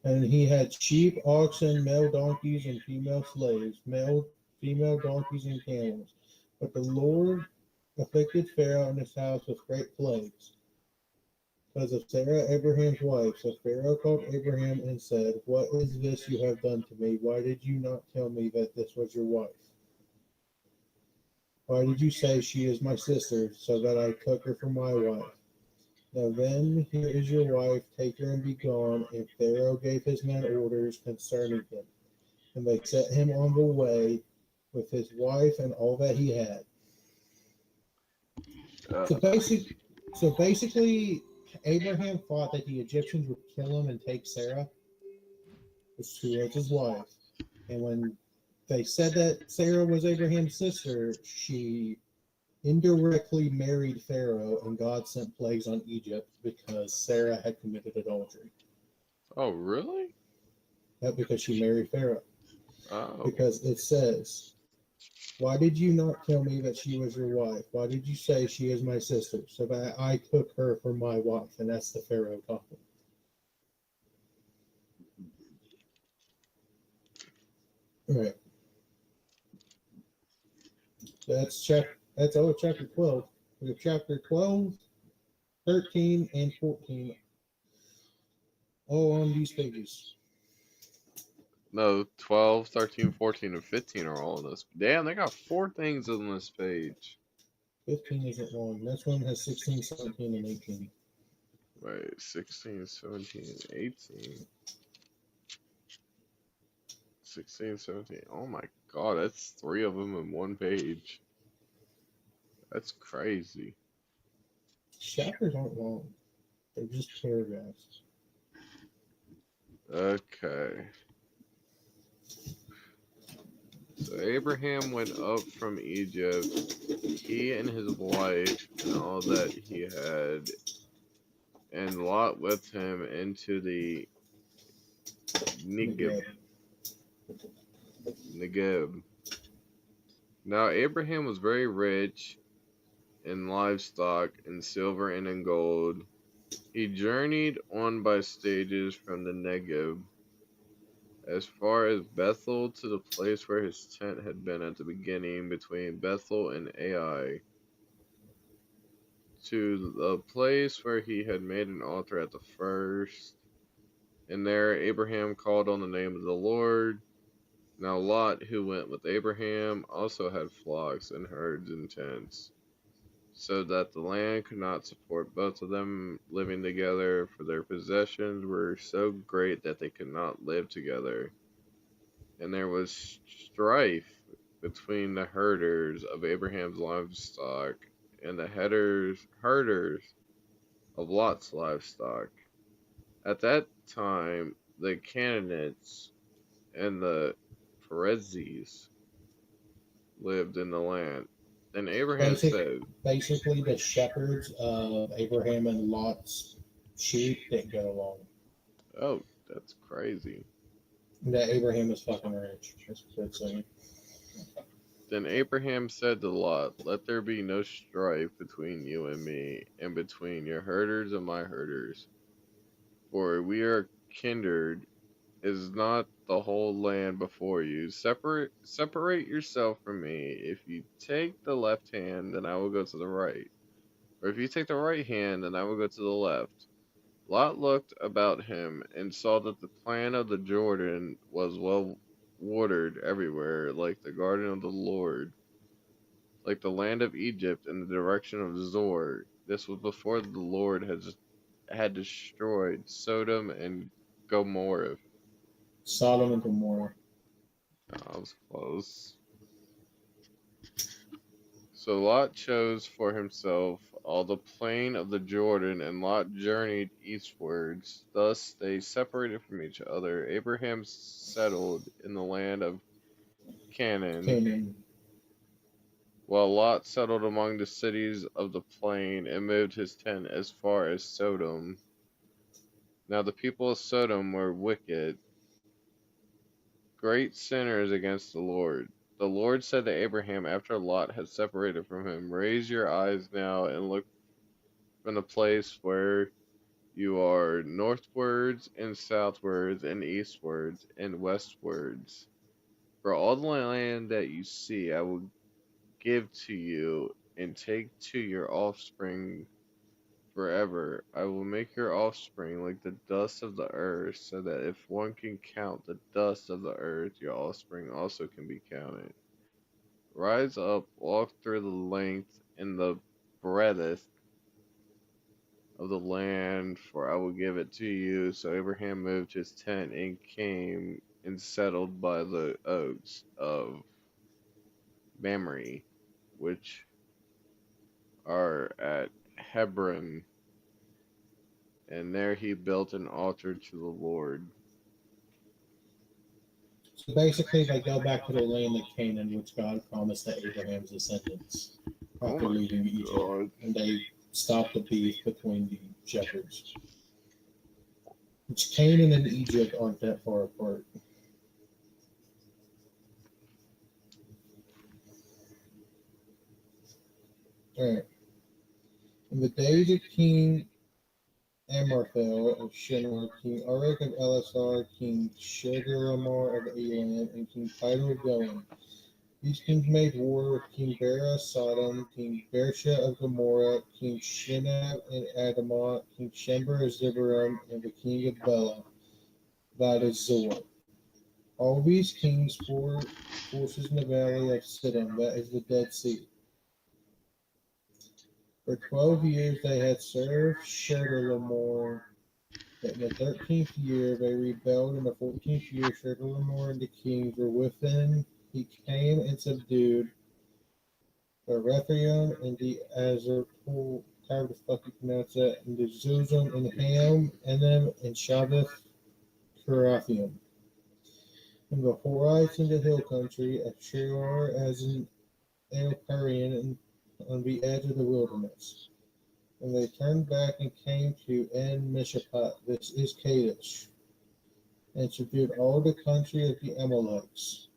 And he had sheep, oxen, male donkeys, and female slaves, female donkeys, and camels. But the Lord afflicted Pharaoh and his house with great plagues because of Sarah, Abraham's wife. So Pharaoh called Abraham and said, what is this you have done to me? Why did you not tell me that this was your wife? Why did you say she is my sister, so that I took her for my wife? Now then, here is your wife, take her and be gone. And Pharaoh gave his men orders concerning him, and they set him on the way with his wife and all that he had. Uh, So basic, so basically, Abraham thought that the Egyptians would kill him and take Sarah, who was his wife. And when they said that Sarah was Abraham's sister, she indirectly married Pharaoh, and God sent plagues on Egypt because Sarah had committed adultery. oh, really? Not because she married Pharaoh. Oh. Because it says, why did you not tell me that she was your wife? Why did you say she is my sister? So that I took her for my wife. And that's the Pharaoh talking. All right. That's chapter 12. We have chapter 12, 13, and 14 all on these pages. No, 12, 13, 14, and 15 are all on this. Damn, they got 4 things on this page. 15 isn't long. Next one has 16, 17, and 18. Wait, 16, 17, and 18. 16, 17. Oh my god, that's 3 of them in one page. That's crazy. Chapters aren't long. They're just paragraphs. Okay. So Abraham went up from Egypt, he and his wife, and all that he had, and Lot with him into the Negeb. Yeah. Negeb. Now Abraham was very rich in livestock, in silver, and in gold. He journeyed on by stages from the Negeb as far as Bethel to the place where his tent had been at the beginning, between Bethel and Ai, to the place where he had made an altar at the first. And there Abraham called on the name of the Lord. Now Lot, who went with Abraham, also had flocks and herds and tents, so that the land could not support both of them living together, for their possessions were so great that they could not live together. And there was strife between the herders of Abraham's livestock and the herders of Lot's livestock. At that time, the Canaanites and the Perizzites lived in the land. Then Abraham Basic, said, basically, the shepherds of Abraham and Lot's sheep didn't get along. oh, that's crazy. That Abraham was fucking rich. That's what it's saying. Then Abraham said to Lot, let there be no strife between you and me, and between your herders and my herders. For we are kindred. Is not the whole land before you? Separate yourself from me. If you take the left hand, then I will go to the right. Or if you take the right hand, then I will go to the left. Lot looked about him and saw that the plain of the Jordan was well watered everywhere, like the garden of the Lord, like the land of Egypt in the direction of Zor. This was before the Lord had destroyed Sodom and Gomorrah. Sodom and Gomorrah. I was close. So Lot chose for himself all the plain of the Jordan, and Lot journeyed eastwards. Thus they separated from each other. Abraham settled in the land of Canaan, Canaan. while Lot settled among the cities of the plain and moved his tent as far as Sodom. Now the people of Sodom were wicked, great sinners against the Lord. The Lord said to Abraham after Lot had separated from him, raise your eyes now and look from the place where you are northwards and southwards and eastwards and westwards. For all the land that you see, I will give to you and take to your offspring forever. I will make your offspring like the dust of the earth, so that if one can count the dust of the earth, your offspring also can be counted. Rise up, walk through the length and the breadth of the land, for I will give it to you. So Abraham moved his tent and came and settled by the oaks of Mamre, which are at Hebron, and there he built an altar to the Lord. So basically, they go back to the land of Canaan, which God promised to Abraham's descendants Oh after my leaving Egypt, god. and they stopped the beef between the shepherds. Which Canaan and Egypt aren't that far apart. All right. In the days of King Amraphel of Shinar, King Arak of Elasar, King Shedorlamer of Elam, and King Tidal of Goan, these kings made war with King Bera of Sodom, King Bersha of Gomorrah, King Shinab and Adamah, King Shember of Zibaram, and the king of Bela, that is Zor. All these kings fought forces in the valley of Siddim, that is the Dead Sea. For 12 years they had served Chedorlaomer. In the 13th year they rebelled. In the 14th year Chedorlaomer and the kings were with him. He came and subdued the Rephaim and the Azarpul, however the fuck you pronounce that, and the Zuzim and Ham, Enem, and Shabbath Kirathim. And the Horites in the hill country, at Shirar as in El Parian on the edge of the wilderness. And they turned back and came to En Mishpat, this is Kadesh, and subdued all the country of the Amalekites,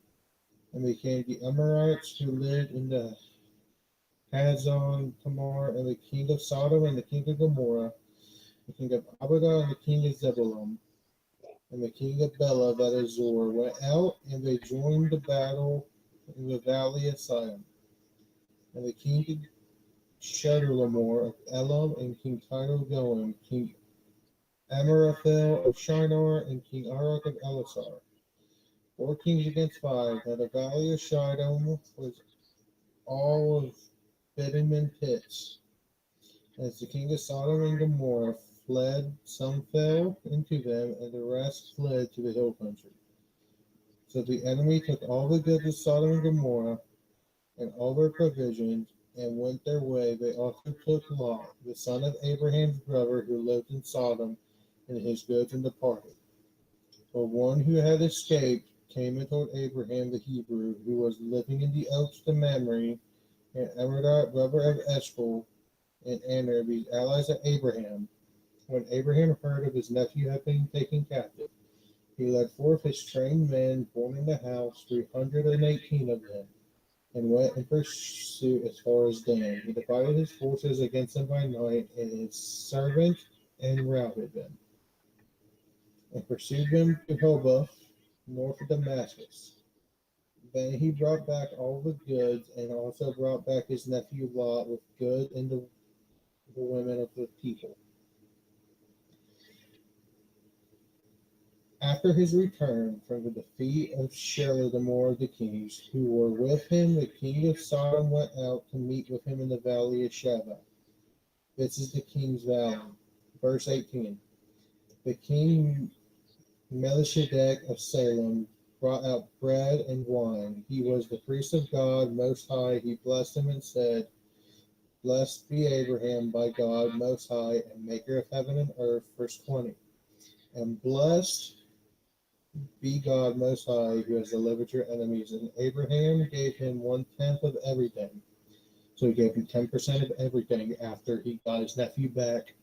and became the Amorites who lived in the Hazon Tamar, and the king of Sodom, and the king of Gomorrah, the king of Abadah, and the king of Zebulun, and the king of Bela, that is Zor, went out, and they joined the battle in the valley of Sion. And the king of Chedorlaomer of Elam, and King Tidal Goim, King Amraphel of Shinar, and King Arak of Elasar. 4 kings against 5. Now the valley of Shidom was all of Bitumen pits. As the king of Sodom and Gomorrah fled, some fell into them, and the rest fled to the hill country. So the enemy took all the goods of Sodom and Gomorrah, and all their provisions, and went their way. They also took Lot, the son of Abraham's brother, who lived in Sodom, and his goods, and departed. But one who had escaped came and told Abraham the Hebrew, who was living in the oaks of Mamre, and Amradot, brother of Eshcol, and Aner, these allies of Abraham. When Abraham heard of his nephew had been taken captive, he led forth his trained men born in the house, 318 of them, and went in pursuit as far as Dan. He divided his forces against them by night, and his servant, and routed them, and pursued them to Hobah, north of Damascus. Then he brought back all the goods, and also brought back his nephew Lot with good and the the women of the people. After his return from the defeat of Shelah, of the kings who were with him, the king of Sodom went out to meet with him in the valley of Sheba. This is the king's valley. Verse 18. The king Melchizedek of Salem brought out bread and wine. He was the priest of God Most High. He blessed him and said, Blessed be Abraham by God Most High, and maker of heaven and earth. Verse 20. And blessed be God Most High, who has delivered your enemies. And Abraham gave him 1/10 of everything. So he gave him 10% of everything after he got his nephew back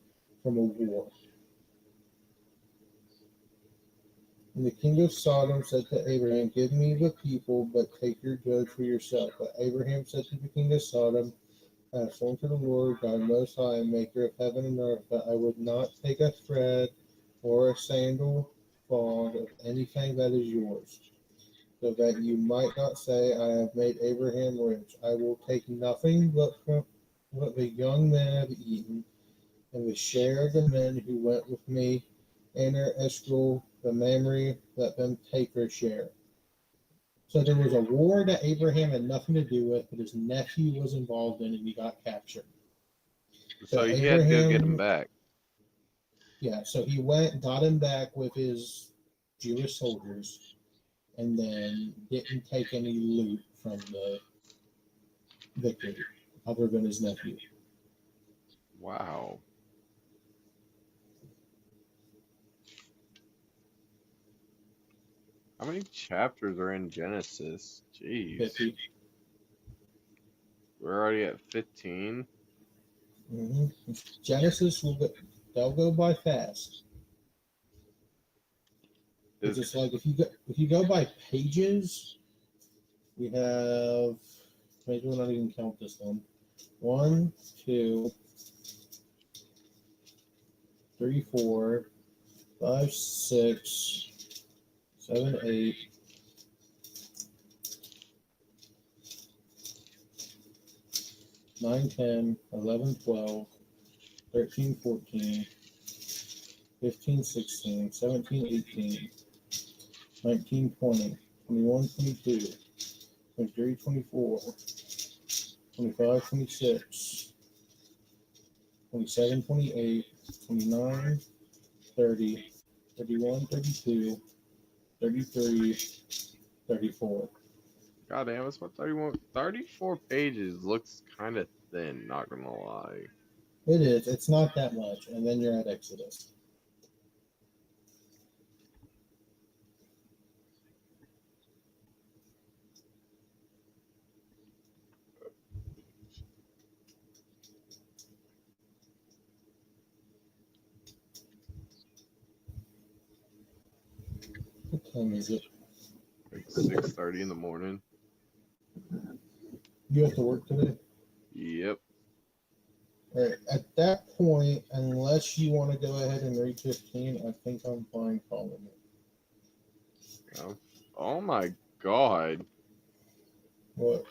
from a war. And the king of Sodom said to Abraham, Give me the people, but take your goods for yourself. But Abraham said to the king of Sodom, I have sworn to the Lord God Most High, maker of heaven and earth, that I would not take a thread or a sandal thong of anything that is yours, so that you might not say, I have made Abraham rich. I will take nothing but from what the young men have eaten, and the share of the men who went with me, Aner, Eshcol, the Mamre, let them take their share. So there was a war that Abraham had nothing to do with, but his nephew was involved in, and he got captured. So So he had to go get him Abraham, back. yeah, so he went, got him back with his Jewish soldiers, and then didn't take any loot from the victory other than his nephew. Wow. How many chapters are in Genesis? Jeez. 50. We're already at 15. Genesis they'll go by fast. It's Is just like if you go by pages, we have, maybe we'll not even count this one. 1, 2, 3, 4, 5, 6, 7, 8, 9, 10, 11, 12, 13, 14, 15, 16, 17, 18, 19, 20, 21, 22, 23, 24, 25, 26, 27, 28, 29, 30, 31, 32, 33, 34. God damn, it's what 31, 34 pages looks kind of thin, not gonna lie. It is. It's not that much. And then you're at Exodus. What time is it? Like 6:30 in the morning. You have to work today? Yep. All right. At that point, unless you want to go ahead and read 15, I think I'm fine calling it. Oh my god. What?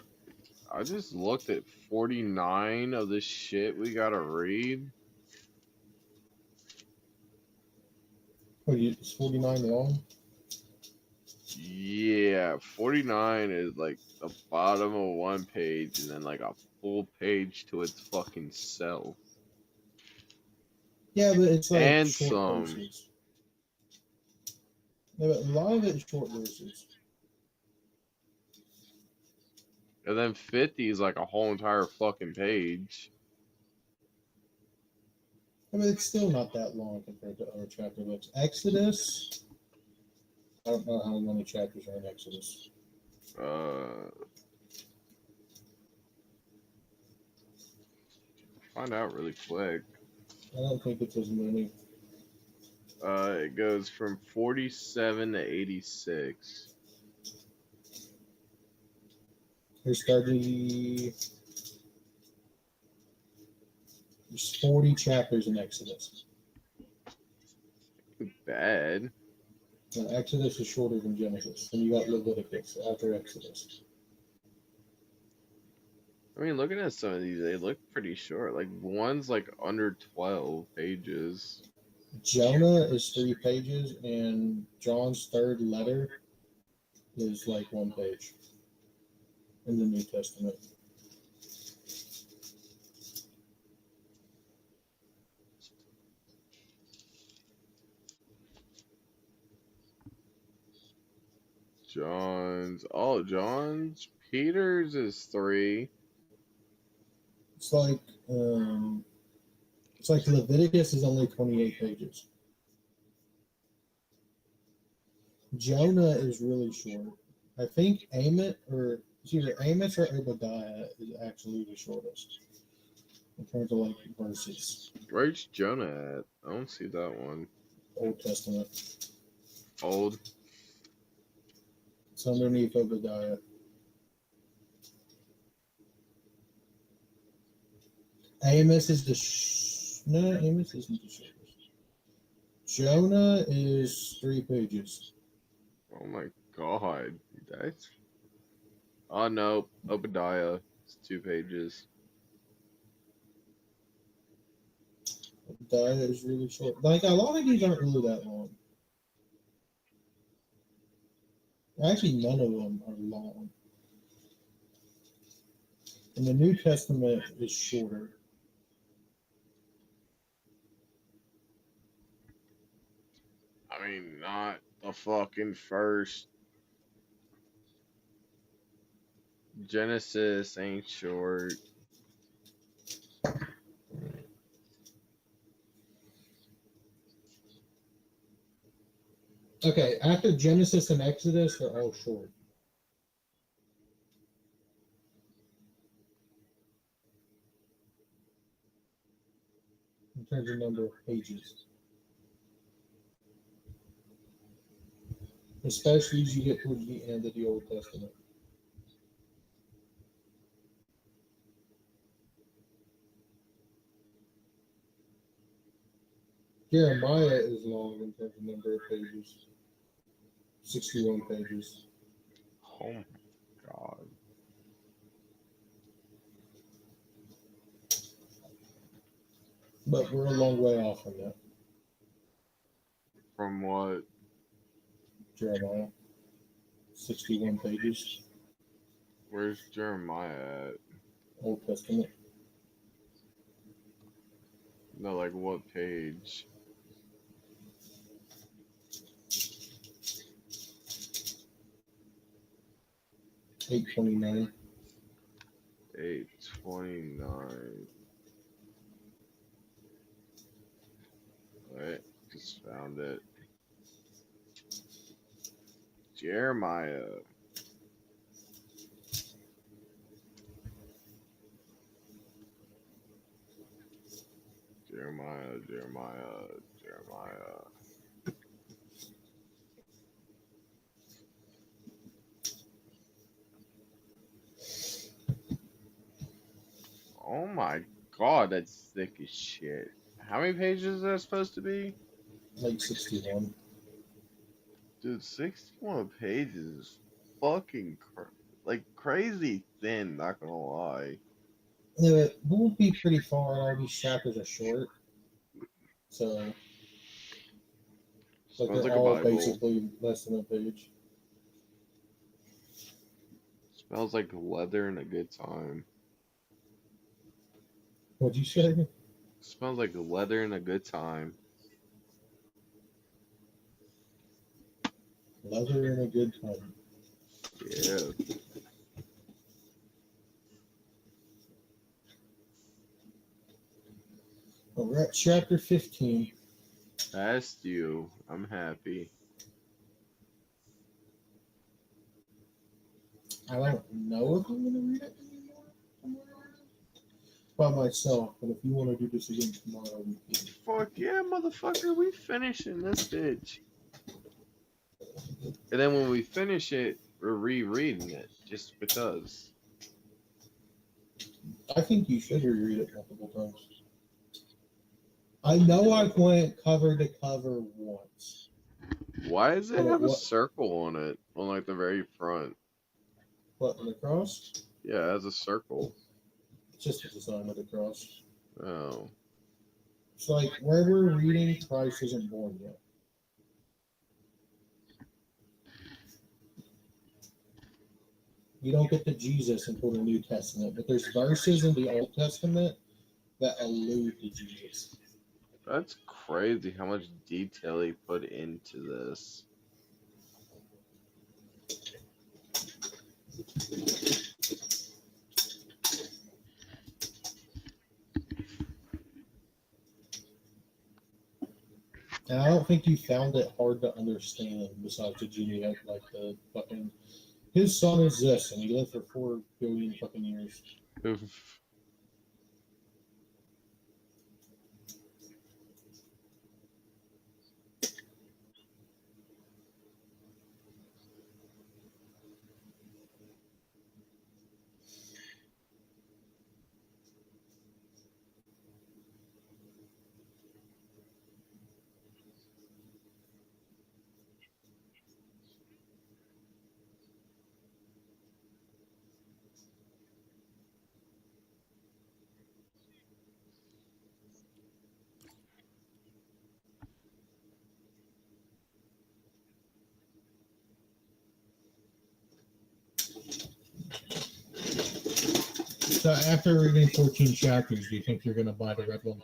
I just looked at 49 of the shit we gotta read. It's 49 long? Yeah, 49 is like the bottom of one page and then like a full page to its fucking self. Yeah, but it's like And short some. verses. Yeah, but a lot of it's short verses. And then 50 is like a whole entire fucking page. I mean, it's still not that long compared to other chapter books. Exodus, I don't know how many chapters are in Exodus. Uh, find out really quick. I don't think it's as many. It goes from 47 to 86. There's 30. There's 40 chapters in Exodus. Bad. And Exodus is shorter than Genesis. And you got Leviticus after Exodus. I mean, looking at some of these, they look pretty short. Like one's like under 12 pages. Jonah is 3 pages, and John's third letter is like 1 page in the New Testament. John's. Peter's is 3. It's like Leviticus is only 28 pages. Jonah is really short. I think it's either Amos or Obadiah is actually the shortest in terms of like verses. Where's Jonah at? I don't see that one. Old Testament. Old. It's underneath Obadiah. Amos is no, Amos isn't the shortest. Jonah is 3 pages. Oh my god. That's. Oh no. Obadiah. It's 2 pages. Obadiah is really short. Like a lot of these aren't really that long. Actually, none of them are long. And the New Testament is shorter. I mean, not the fucking first. Genesis ain't short. Okay, after Genesis and Exodus, they're all short. In terms of number of pages. Especially as you get towards the end of the Old Testament. Jeremiah is long in terms of number of pages. 61 pages. Oh my god. But we're a long way off from that. From what? Jeremiah. 61 pages. Where's Jeremiah at? Old Testament. No, like what page? $8.29. 829. Wait, just found it. Jeremiah. Jeremiah. Oh my god, that's thick as shit. How many pages is that supposed to be? Like 61. Dude, 61 pages is fucking crazy thin, not gonna lie. No, it won't be pretty far. All these chapters are short. So, but Smells they're like a all Bible. basically less than a page. Smells like leather and a good time. What'd you say? Smells like leather and a good time. Leather and a good time. Yeah. Well, we're at chapter 15. Past you. I'm happy. I don't know if I'm going to read it anymore by myself, but if you want to do this again tomorrow, we can. Fuck yeah, motherfucker. We finishing this bitch. And then when we finish it, we're rereading it just because. I think you should reread it multiple times. I know I've went cover to cover once. Why does it have a What? circle on it? On like the very front. What, in the cross? Yeah, it has a circle. It's just the design of the cross. Oh. It's like where we're reading, Christ isn't born yet. You don't get to Jesus until the New Testament, but there's verses in the Old Testament that allude to Jesus. That's crazy how much detail he put into this. And I don't think you found it hard to understand besides the genie, like the fucking his son is this, and he lived for 4 billion fucking years. Oof. So after reading 14 chapters, do you think you're gonna buy the red one?